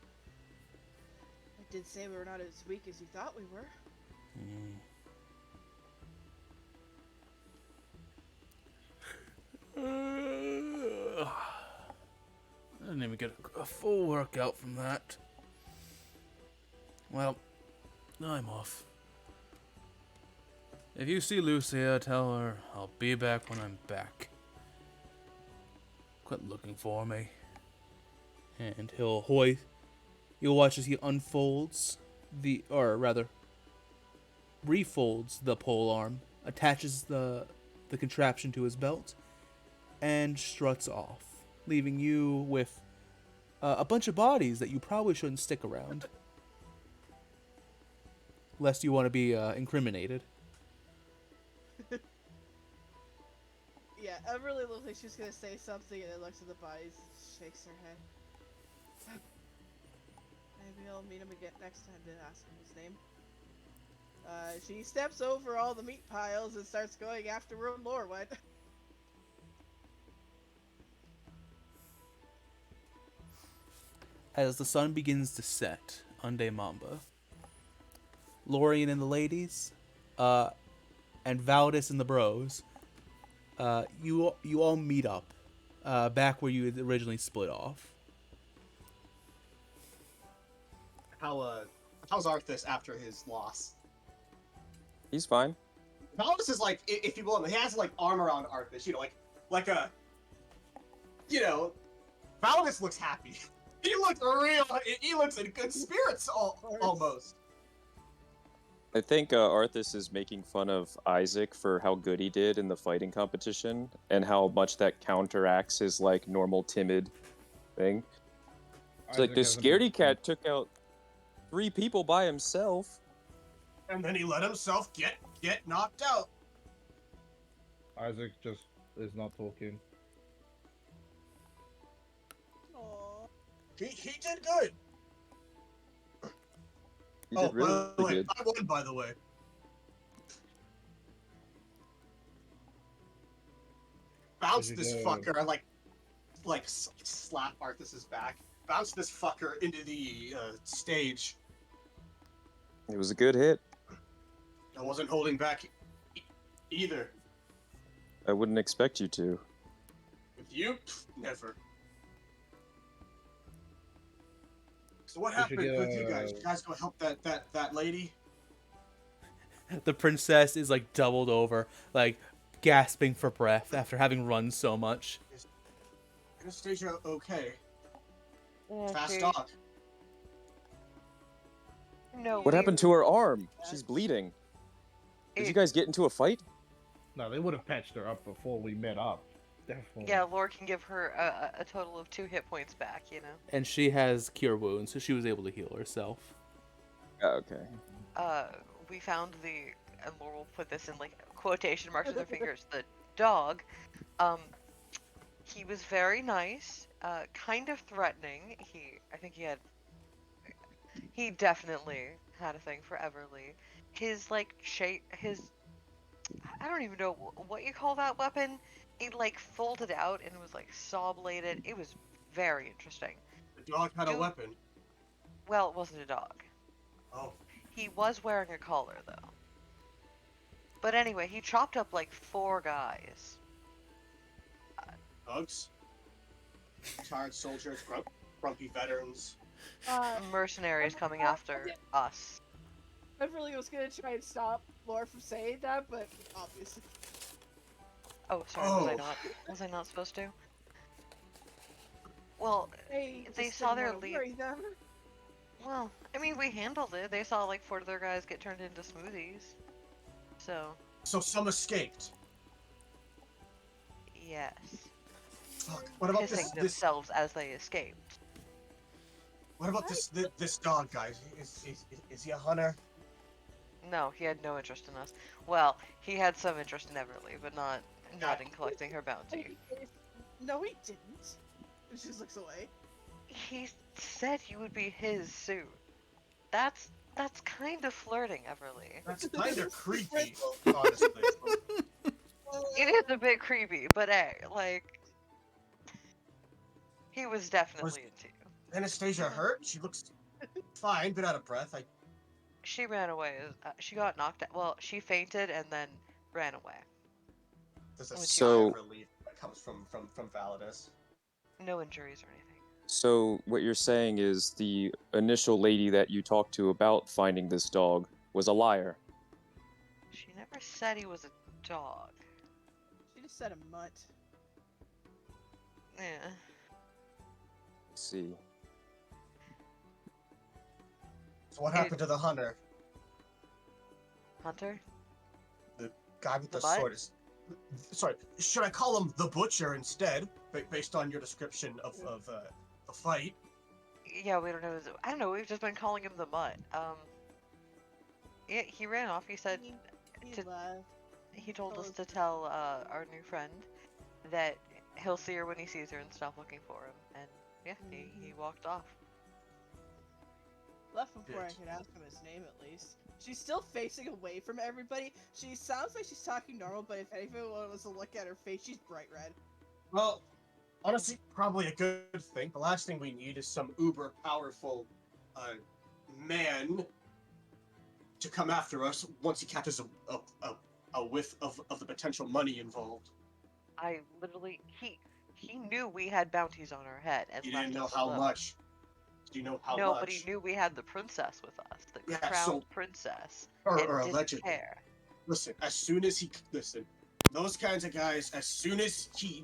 I did say we were not as weak as you thought we were. I didn't even get a full workout from that. Well, I'm off. If you see Lucia, tell her I'll be back when I'm back. Quit looking for me. And you'll watch as he unfolds refolds the pole arm, attaches the contraption to his belt, and struts off, leaving you with a bunch of bodies that you probably shouldn't stick around. Lest you want to be incriminated. Yeah, Everly looks like she's gonna say something and then looks at the bodies, shakes her head. Maybe I'll meet him again next time to ask him his name. She steps over all the meat piles and starts going after where Lore went. As the sun begins to set on De Mamba, Lorien and the ladies, and Valdis and the bros, you all meet up back where you had originally split off. How's Arthas after his loss? He's fine. Valus is like, if you will, he has like armor on Arthas, like a, Valus looks happy. He looks in good spirits almost. I think Arthas is making fun of Isaac for how good he did in the fighting competition and how much that counteracts his like normal timid thing. It's like Isaac the hasn't scaredy been- cat took out 3 people by himself. And then he let himself get knocked out. Isaac just is not talking. Aww. He did good. He did really by the way, good. I won, by the way. Bounce Did you this go- fucker, slap Arthas's back. Bounce this fucker into the stage. It was a good hit. I wasn't holding back either. I wouldn't expect you to. With you, never. So what We should happened get with you guys? You guys go help that lady? The princess is like doubled over, like gasping for breath after having run so much. Anastasia, okay. Yeah, Fast she, talk. No, What we. happened to her arm? She's That's- bleeding. Did you It- guys get into a fight? No, they would have patched her up before we met up. Definitely. Yeah, Lore can give her a total of 2 hit points back. You know. And she has cure wounds, so she was able to heal herself. Oh, okay. We found the, and Lore will put this in like quotation marks with her fingers. The dog. He was very nice. Kind of threatening. I think he definitely had a thing for Everly. His like I don't even know what you call that weapon. It like folded out and was like saw bladed. It was very interesting. The dog had a Dude. weapon. Well, it wasn't a dog. Oh. He was wearing a collar though. But anyway, he chopped up like 4 guys. Thugs. Tired soldiers, grumpy veterans. Mercenaries coming after us. I really was gonna try and stop Laura from saying that, but obviously. Oh, sorry. Was I not supposed to? Well, They They saw their lead. lead. Them. well, I mean, we handled it. They saw like 4 of their guys get turned into smoothies. So, So some escaped. yes. Fuck. What about Pissing this themselves as they escaped. what about this dog, guys? Is he a hunter? No, he had no interest in us. Well, he had some interest in Everly, but not in collecting her bounty. No, he didn't. And she just looks away. He said you would be his suit. That's kind of flirting, Everly. That's kind of creepy, honestly. It is a bit creepy, but hey, like, he was definitely into you. Anastasia hurt? She looks fine, but out of breath. She ran away. She got knocked out. Well, she fainted and then ran away. There's a Would sigh you- of relief that comes from Validus. No injuries or anything. So what you're saying is the initial lady that you talked to about finding this dog was a liar. She never said he was a dog. She just said a mutt. Yeah. Let's see. So what happened to the hunter? Hunter? The guy with the The butt? sword is... Sorry, should I call him the butcher instead, based on your description of the fight? Yeah, we don't know. I don't know. We've just been calling him the mutt. Yeah, he ran off. He said He to- left. he told us to tell our new friend that he'll see her when he sees her and stop looking for him. And yeah, he walked off. Left before I Bitch. could ask him his name at least. She's still facing away from everybody. She sounds like she's talking normal, but if anyone was to look at her face, she's bright red. Well, honestly, probably a good thing. The last thing we need is some uber powerful man to come after us once he catches a whiff of the potential money involved. I literally he knew we had bounties on our head and You left didn't know us how alone. much. Do you know how No, much? but he knew we had the princess with us, the Yeah, crowned so- princess, Or and didn't allegedly. care. Listen, as soon as he those kinds of guys, as soon as he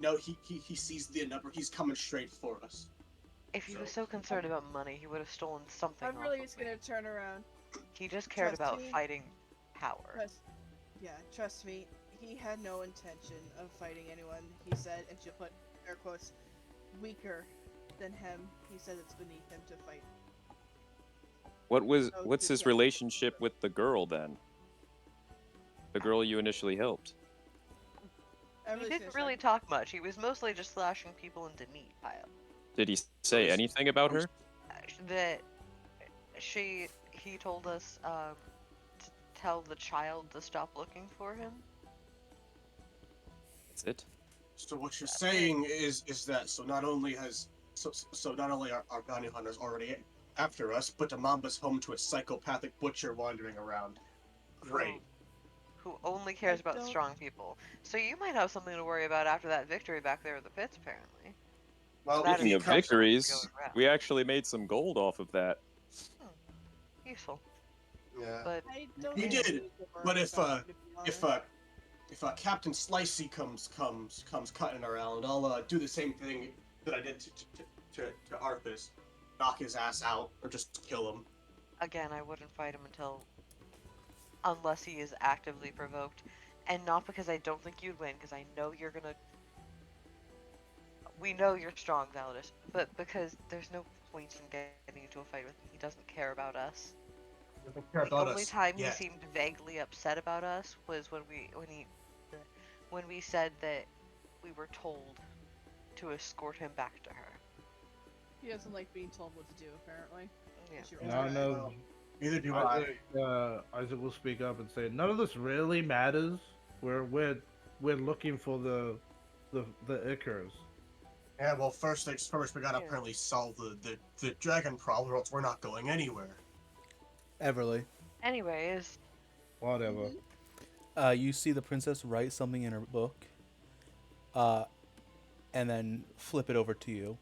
sees the number, he's coming straight for us. If he was so concerned about money, he would have stolen something I'm off really of just me. gonna turn around. He just cared Trust about me. fighting power. Trust me. He had no intention of fighting anyone. He said, and she'll put air quotes, weaker than him. He said it's beneath him to fight. What's his yeah. relationship with the girl then? The girl you initially helped. I'm He just didn't gonna really talk much. He was mostly just slashing people into meat piles. Did he say anything about her? That he told us to tell the child to stop looking for him. That's it. So what you're saying is that not only are our bounty hunters already after us, but Amamba's home to a psychopathic butcher wandering around. Great. Who only cares about don't- strong people. So you might have something to worry about after that victory back there at the pits, apparently. Well, That if is he Speaking of comes- victories, going around. we actually made some gold off of that. Useful. Yeah. But I don't He think did, he was the but worst if, guy, to be honest. if Captain Slicey comes cutting around, I'll do the same thing that I did to Arthas, knock his ass out or just kill him. again, I wouldn't fight him unless he is actively provoked, and not because I don't think you'd win, because I know you're gonna. We know you're strong, Validus, but because there's no point in getting into a fight with him. He doesn't care about us. Doesn't care The about only us time he yet. seemed vaguely upset about us was when we said that we were told to escort him back to her. He doesn't like being told what to do, apparently. Yeah. She And I realized. know Well, neither do I. Isaac will speak up and say, "None of this really matters. We're looking for the Ickers." Yeah, well, first things first, we gotta Yeah. apparently solve the dragon problem, or else we're not going anywhere. Everly, Anyways, Whatever. you see the princess write something in her book, and then flip it over to you.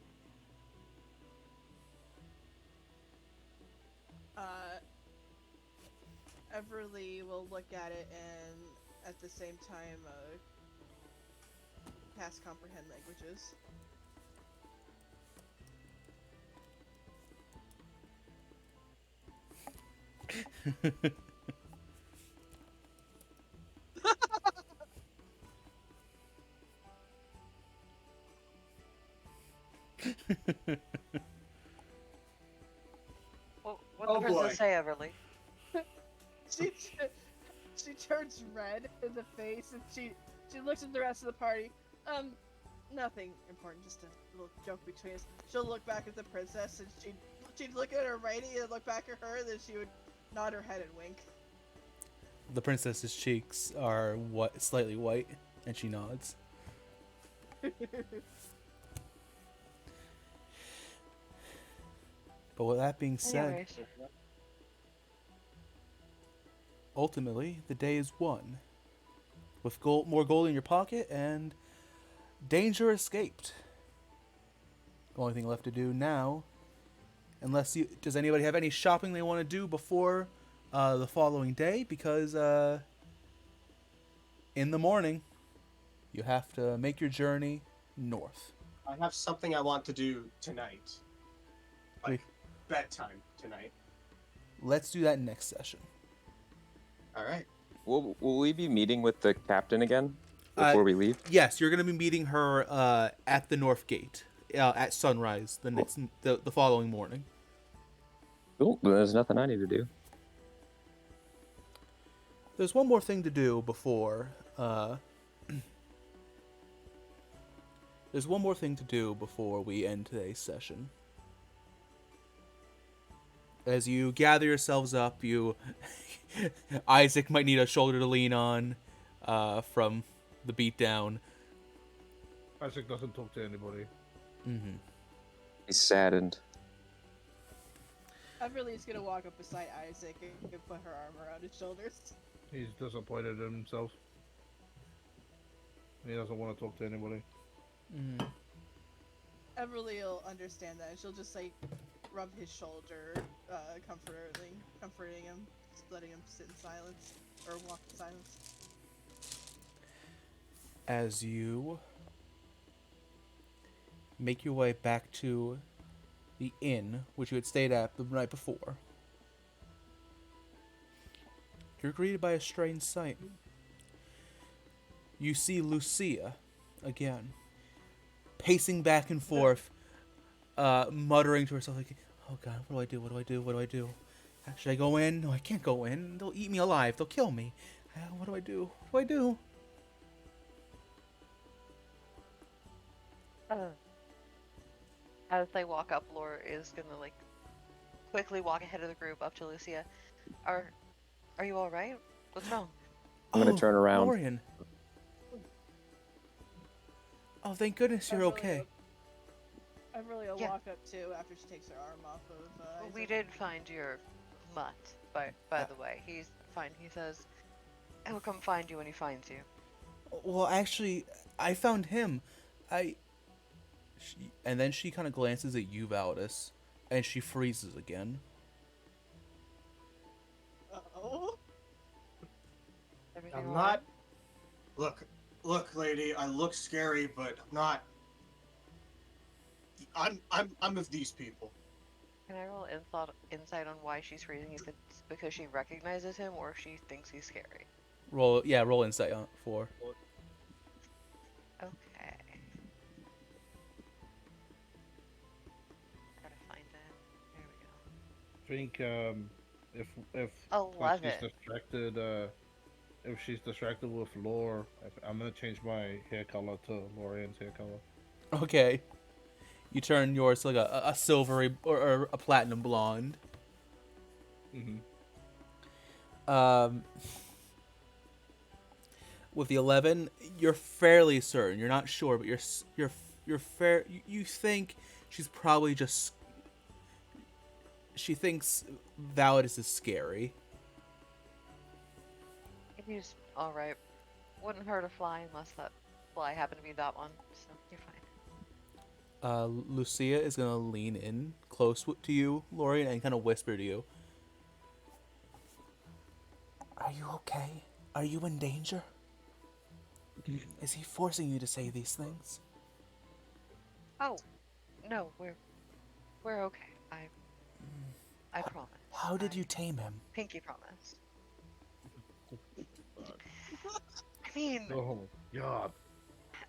Everly will look at it and at the same time cast comprehend languages. what Oh, the princess boy. say, Everly? she she turns red in the face and she looks at the rest of the party. Nothing important, just a little joke between us. She'll look back at the princess and she'd look at her writing and look back at her, and then she would nod her head and wink. The princess's cheeks are slightly white, and she nods. But with that being said, Anyways, ultimately, the day is won. With more gold in your pocket and danger escaped. The only thing left to do now, does anybody have any shopping they want to do before the following day? Because in the morning, you have to make your journey north. I have something I want to do tonight. Like, Wait. bedtime tonight. Let's do that next session. Alright. Will we be meeting with the captain again Uh, before we leave? Yes, you're going to be meeting her at the north gate at sunrise the following morning. Cool. Then there's nothing I need to do. There's one more thing to do before. There's one more thing to do before we end today's session. As you gather yourselves up, Isaac might need a shoulder to lean on from the beatdown. Isaac doesn't talk to anybody. Mm-hmm. He's saddened. Everly's gonna walk up beside Isaac and put her arm around his shoulders. He's disappointed in himself. He doesn't want to talk to anybody. Mm-hmm. Everly will understand that. She'll just like rub his shoulder, comforting him, just letting him sit in silence or walk in silence. As you make your way back to the inn which you had stayed at the night before, you're greeted by a strange sight. You see Lucia again, pacing back and forth, muttering to herself like, "Oh God, what do I do? What do I do? What do I do? Should I go in? No, I can't go in. They'll eat me alive. They'll kill me. What do I do? What do I do?" as they walk up, Laura is gonna like quickly walk ahead of the group up to Lucia. Are you all right? What's wrong? I'm gonna turn around. Lorian. Oh, thank goodness you're okay. Everly will Yeah. walk up too after she takes her arm off of Isaac. We did find your mutt, by the way. He's fine. He says he'll come find you when he finds you. Well, actually, I found him. And then she kind of glances at you, Valdis, and she freezes again. Uh-oh. Everything I'm all not. Look, lady. I look scary, but I'm not. I'm of these people. Can I roll insight on why she's freezing? If it's because she recognizes him or if she thinks he's scary. Roll insight on for. Okay. Gotta find it. There we go. I think if like 11. she's distracted, if she's distracted with lore, I'm gonna change my hair color to Lorian's hair color. Okay. You turn yours to like a silvery or a platinum blonde. Mm-hmm. With the 11, you're fairly certain. You're not sure, but you're fair. You think she's probably just. She thinks Validus is scary. He's alright. Wouldn't hurt a fly unless that fly happened to be that one, so you're fine. Lucia is gonna lean in close to you, Lorian, and kind of whisper to you. Are you okay? Are you in danger? Is he forcing you to say these things? Oh, no, we're okay. I promise. How did you tame him? Pinky promise. I mean, Oh my god.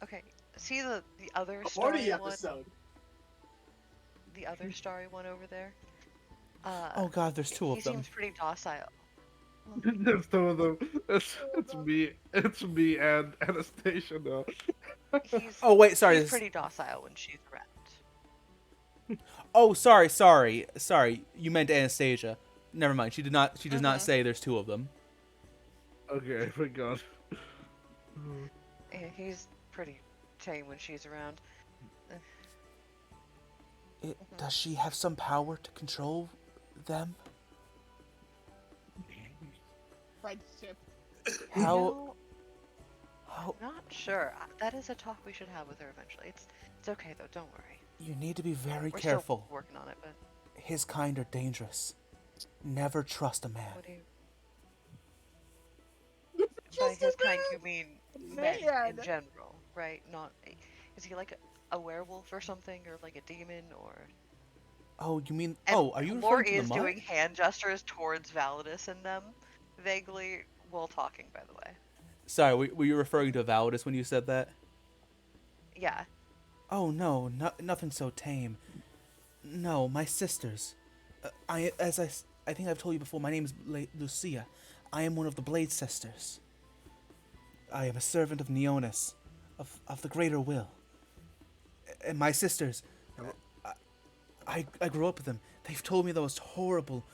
okay. See the other Morty starry one, episode. the other starry one over there. Oh god, there's two He of them. seems pretty docile. There's two of them. It's me. It's me and Anastasia now. He's Oh wait, sorry. he's pretty docile when she's around. Oh, sorry. You meant Anastasia. Never mind. She did not. She does not say there's two of them. Okay, I forgot. Yeah, he's pretty tame when she's around. Does she have some power to control them? Friendship. How? No, How? not sure. That is a talk we should have with her eventually. It's okay though. Don't worry. You need to be very We're careful. still working on it, but His kind are dangerous. Never trust a man. what do you? By his kind, you mean men in Man. general, right? Not. Is he like a werewolf or something, or like a demon, or? Oh, you mean? And Oh, are you Lore referring to the is mud? doing hand gestures towards Validus and them, vaguely while talking. By the way. Sorry, were you referring to Validus when you said that? Yeah. Oh no, nothing so tame. No, my sisters. I think I've told you before. My name is Lucia. I am one of the Blade Sisters. I am a servant of Neonis, of the Greater Will. And my sisters, I grew up with them. They've told me those horrible,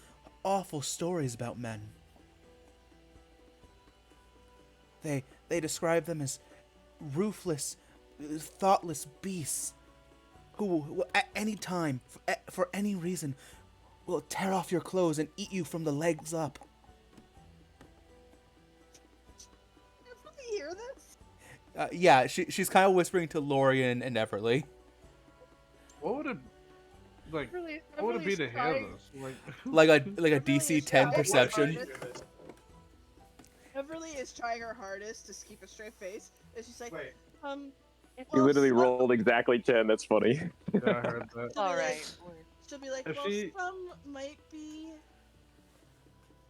awful stories about men. They describe them as ruthless, thoughtless beasts who at any time, for any reason, will tear off your clothes and eat you from the legs up. You hear this? Yeah, she's kind of whispering to Lorian and Everly. What would it like? Really, What would it be Everly's to hear trying- this? Like a Everly DC is 10 trying- perception. Everly is trying her hardest to keep a straight face, and she's like, Wait. He well, literally some- rolled exactly 10. That's funny. Yeah, I heard that. She'll All be like- right. She'll be like, If well, she- some might be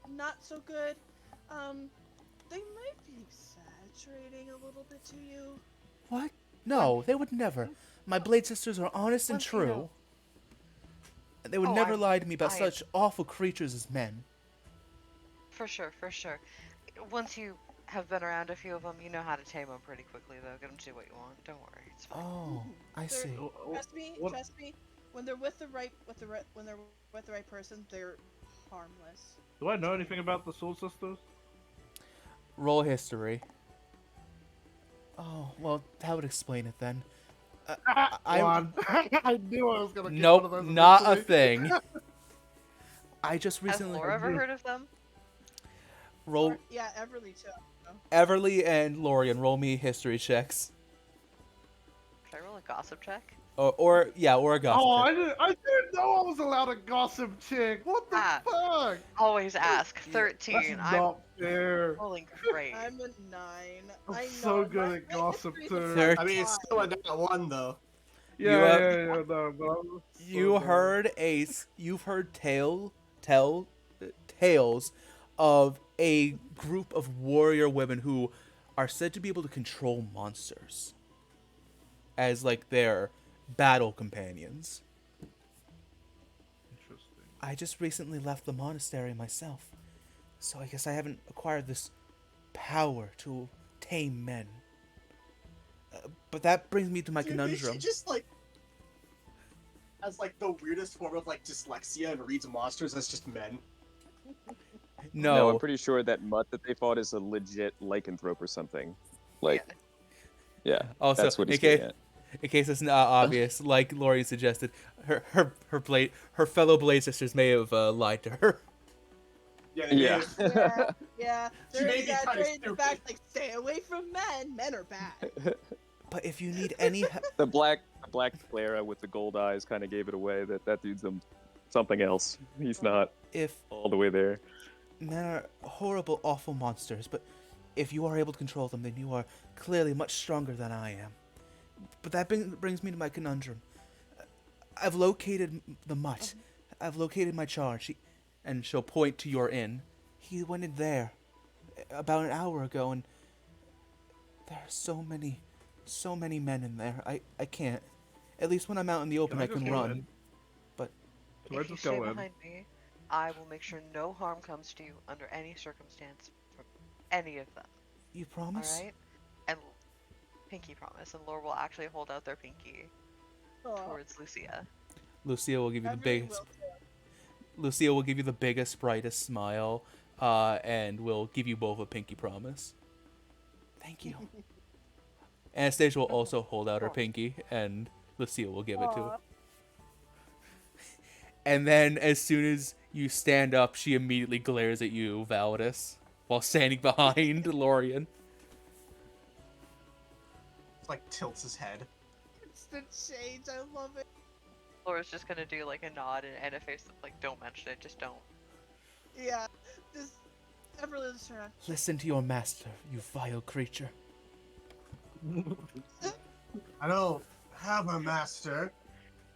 not so good. They might be exaggerating a little bit to you. What? No, they would never. My Blade Sisters are honest and Once you true. know- They would Oh, never I- lie to me about I- such awful creatures as men. For sure, for sure. Once you have been around a few of them, you know how to tame them pretty quickly, though. Get them to do what you want. Don't worry, it's fine. Oh, I They're- see. Trust me, What- trust me. When they're with the right, when they're with the right person, they're harmless. Do I know anything about the Soul Sisters? Roll history. Oh, well, that would explain it then. I- One. I knew I was gonna get one Nope, of those not a eventually. thing. I just Has recently Laura ever heard of them? roll Yeah, Everly too. Everly and Lorian roll me history checks, Should I roll a gossip check? or a gossip Oh, check. I didn't know I was allowed a gossip chick. What the Ah. fuck? Always ask. That's 13. I'm not fair. rolling great. I'm a 9. I'm I know. so good my- at my gossip history's a too. Third- I mean, it's still a 1 though. You Yeah, yeah, yeah. No, but I'm so you down. heard you've heard tell tales of a group of warrior women who are said to be able to control monsters as like their battle companions. Interesting. I just recently left the monastery myself, so I guess I haven't acquired this power to tame men. But that brings me to my Dude, maybe she conundrum. just like has like the weirdest form of like dyslexia and reads monsters as just men. No, I'm No, pretty sure that mutt that they fought is a legit lycanthrope or something. Like, yeah, also that's what he's getting at. in case it's not obvious, like Lori suggested, her fellow blade sisters may have lied to her. Yeah, Yeah. Yeah, yeah. She They're may be kinda exaggerating the stupid. fact, like, stay away from men. Men are bad. But if you need any the black Clara with the gold eyes kind of gave it away that dude's something else. He's not if all the way there. men are horrible, awful monsters, but if you are able to control them, then you are clearly much stronger than I am. But that brings me to my conundrum. I've located the mutt. I've located my charge. And she'll point to your inn. He went in there about an hour ago, and there are so many men in there. I can't. At least when I'm out in the open, Can I I can just go run. in? But Can I If you just stay go in? behind me, I will make sure no harm comes to you under any circumstance from any of them. you promise? All right? And pinky promise, and Laura will actually hold out their pinky Aw, towards Lucia. Lucia will give you I the really biggest. will too. Lucia will give you the biggest, brightest smile, and will give you both a pinky promise. Thank you. Anastasia will also hold out her pinky, and Lucia will give it to her. Aw. And then, as soon as you stand up, she immediately glares at you, Validus, while standing behind Lorian. Like tilts his head. Instant change. I love it. Laura's just gonna do like a nod and a face of like, don't mention it, just don't. Yeah. Just Everly's turn. Listen to your master, you vile creature. I don't have a master.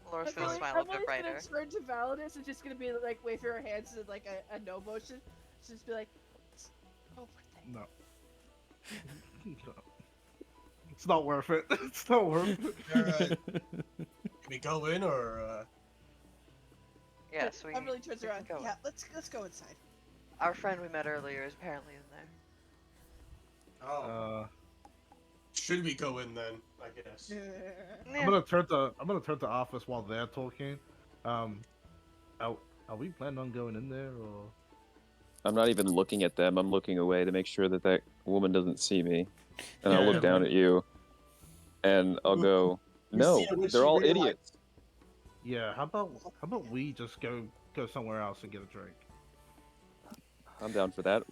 Laura's gonna smile a bit brighter. Gonna turn to Validus and just gonna be like wave her hands in like a no motion. Just be like, "It's over there." No. No. It's not worth it. It's not worth it. Alright. Can we go in or Yes, we. Everly turns we around. can go. Yeah, let's go inside. Our friend we met earlier is apparently in there. Oh. Should we go in then, I guess. I'm gonna turn to office while they're talking. Are we planning on going in there or? I'm not even looking at them. I'm looking away to make sure that woman doesn't see me. And I'll Yeah. look down at you, and I'll go, no, see it when they're she all realized- idiots. Yeah. How about we just go somewhere else and get a drink? I'm down for that.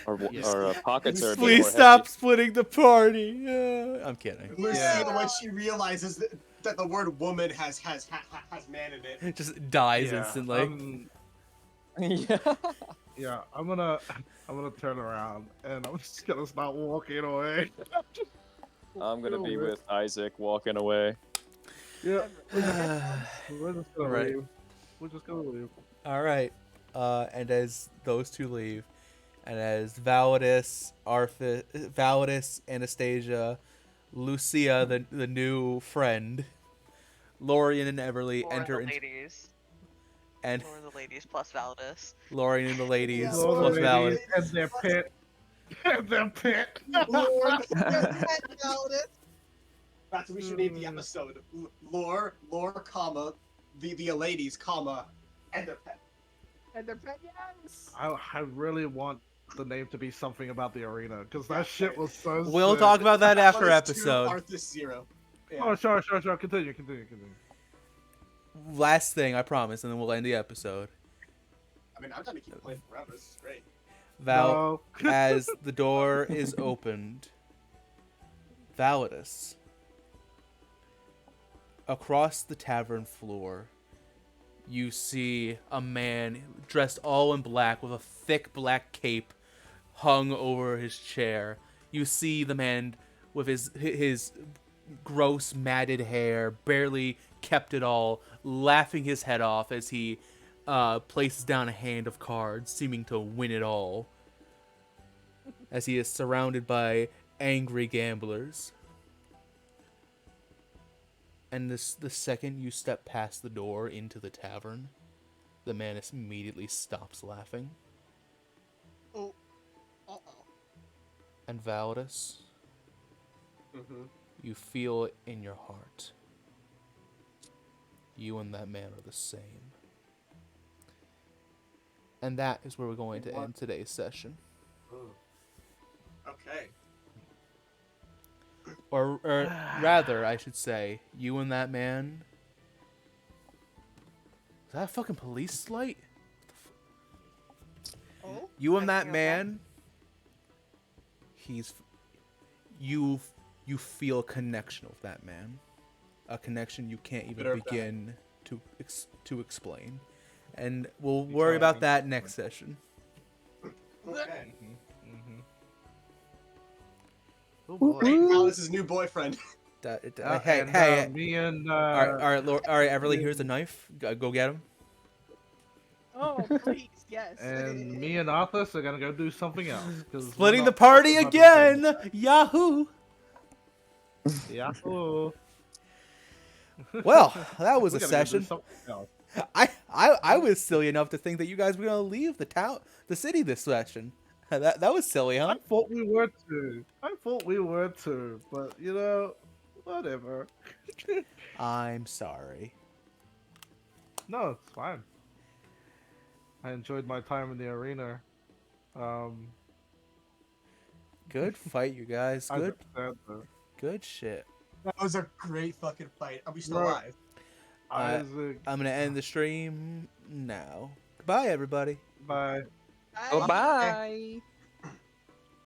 Our Yeah. pockets are a bit Please more stop hefty. splitting the party. I'm kidding. Lucia, Yeah. when she realizes that the word woman has man in it. It just dies Yeah, instantly. Yeah. Yeah, I'm gonna turn around and I'm just gonna start walking away. I'm gonna be with Isaac walking away. Yeah, we're just gonna Right. leave. We're just gonna leave. All right. And as those two leave, and as Validus, Anastasia, Lucia, the new friend, Lorian and Everly Laura enter and the into, ladies. and Laura and the ladies plus Valdis. Lorian and the ladies Yeah, All the plus ladies Validus. and their pet. And their pet. Lord, Validus. that's what we should name the episode. Lore, comma, the ladies, comma, and their pet. And their pet, yes. I really want the name to be something about the arena because that shit was so. We'll sick. talk about that after Atlas 2, episode. Arthas 0. Yeah. Oh, sure. Continue. Last thing, I promise, and then we'll end the episode. I mean, I'm gonna keep playing forever. This is great. Val, No. as the door is opened, Validus, across the tavern floor, you see a man dressed all in black with a thick black cape hung over his chair. You see the man with his gross matted hair, barely kept it all, laughing his head off as he places down a hand of cards, seeming to win it all, as he is surrounded by angry gamblers. And the second you step past the door into the tavern, the man immediately stops laughing. Oh. Uh-oh. And Validus, Mm-hmm. you feel it in your heart. You and that man are the same. And that is where we're going to end today's session. Okay. Or rather, I should say, you and that man... Is that a fucking police light? Oh? You and that Everything okay? man... You feel a connection with that man. A connection you can't even Good or bad? begin to explain. And we'll worry about that next session. Okay. Oh boy. Hey, Alice's new boyfriend. Hey. Me and All right, Everly, here's a knife. Go get him. Oh, please, yes. and me and Arthur are gonna go do something else. Splitting the party again! Yahoo! Yahoo! Well, that was We a gotta go do session. something else. I was silly enough to think that you guys were gonna leave the city this session. That was silly, huh? I thought we were to, but you know, whatever. I'm sorry. No, it's fine. I enjoyed my time in the arena. Good fight, you guys. I Good, understand though. good shit. That was a great fucking fight. Are we still Right. alive? Isaac, I'm gonna end the stream now. Goodbye, everybody. bye. Bye. Oh, bye.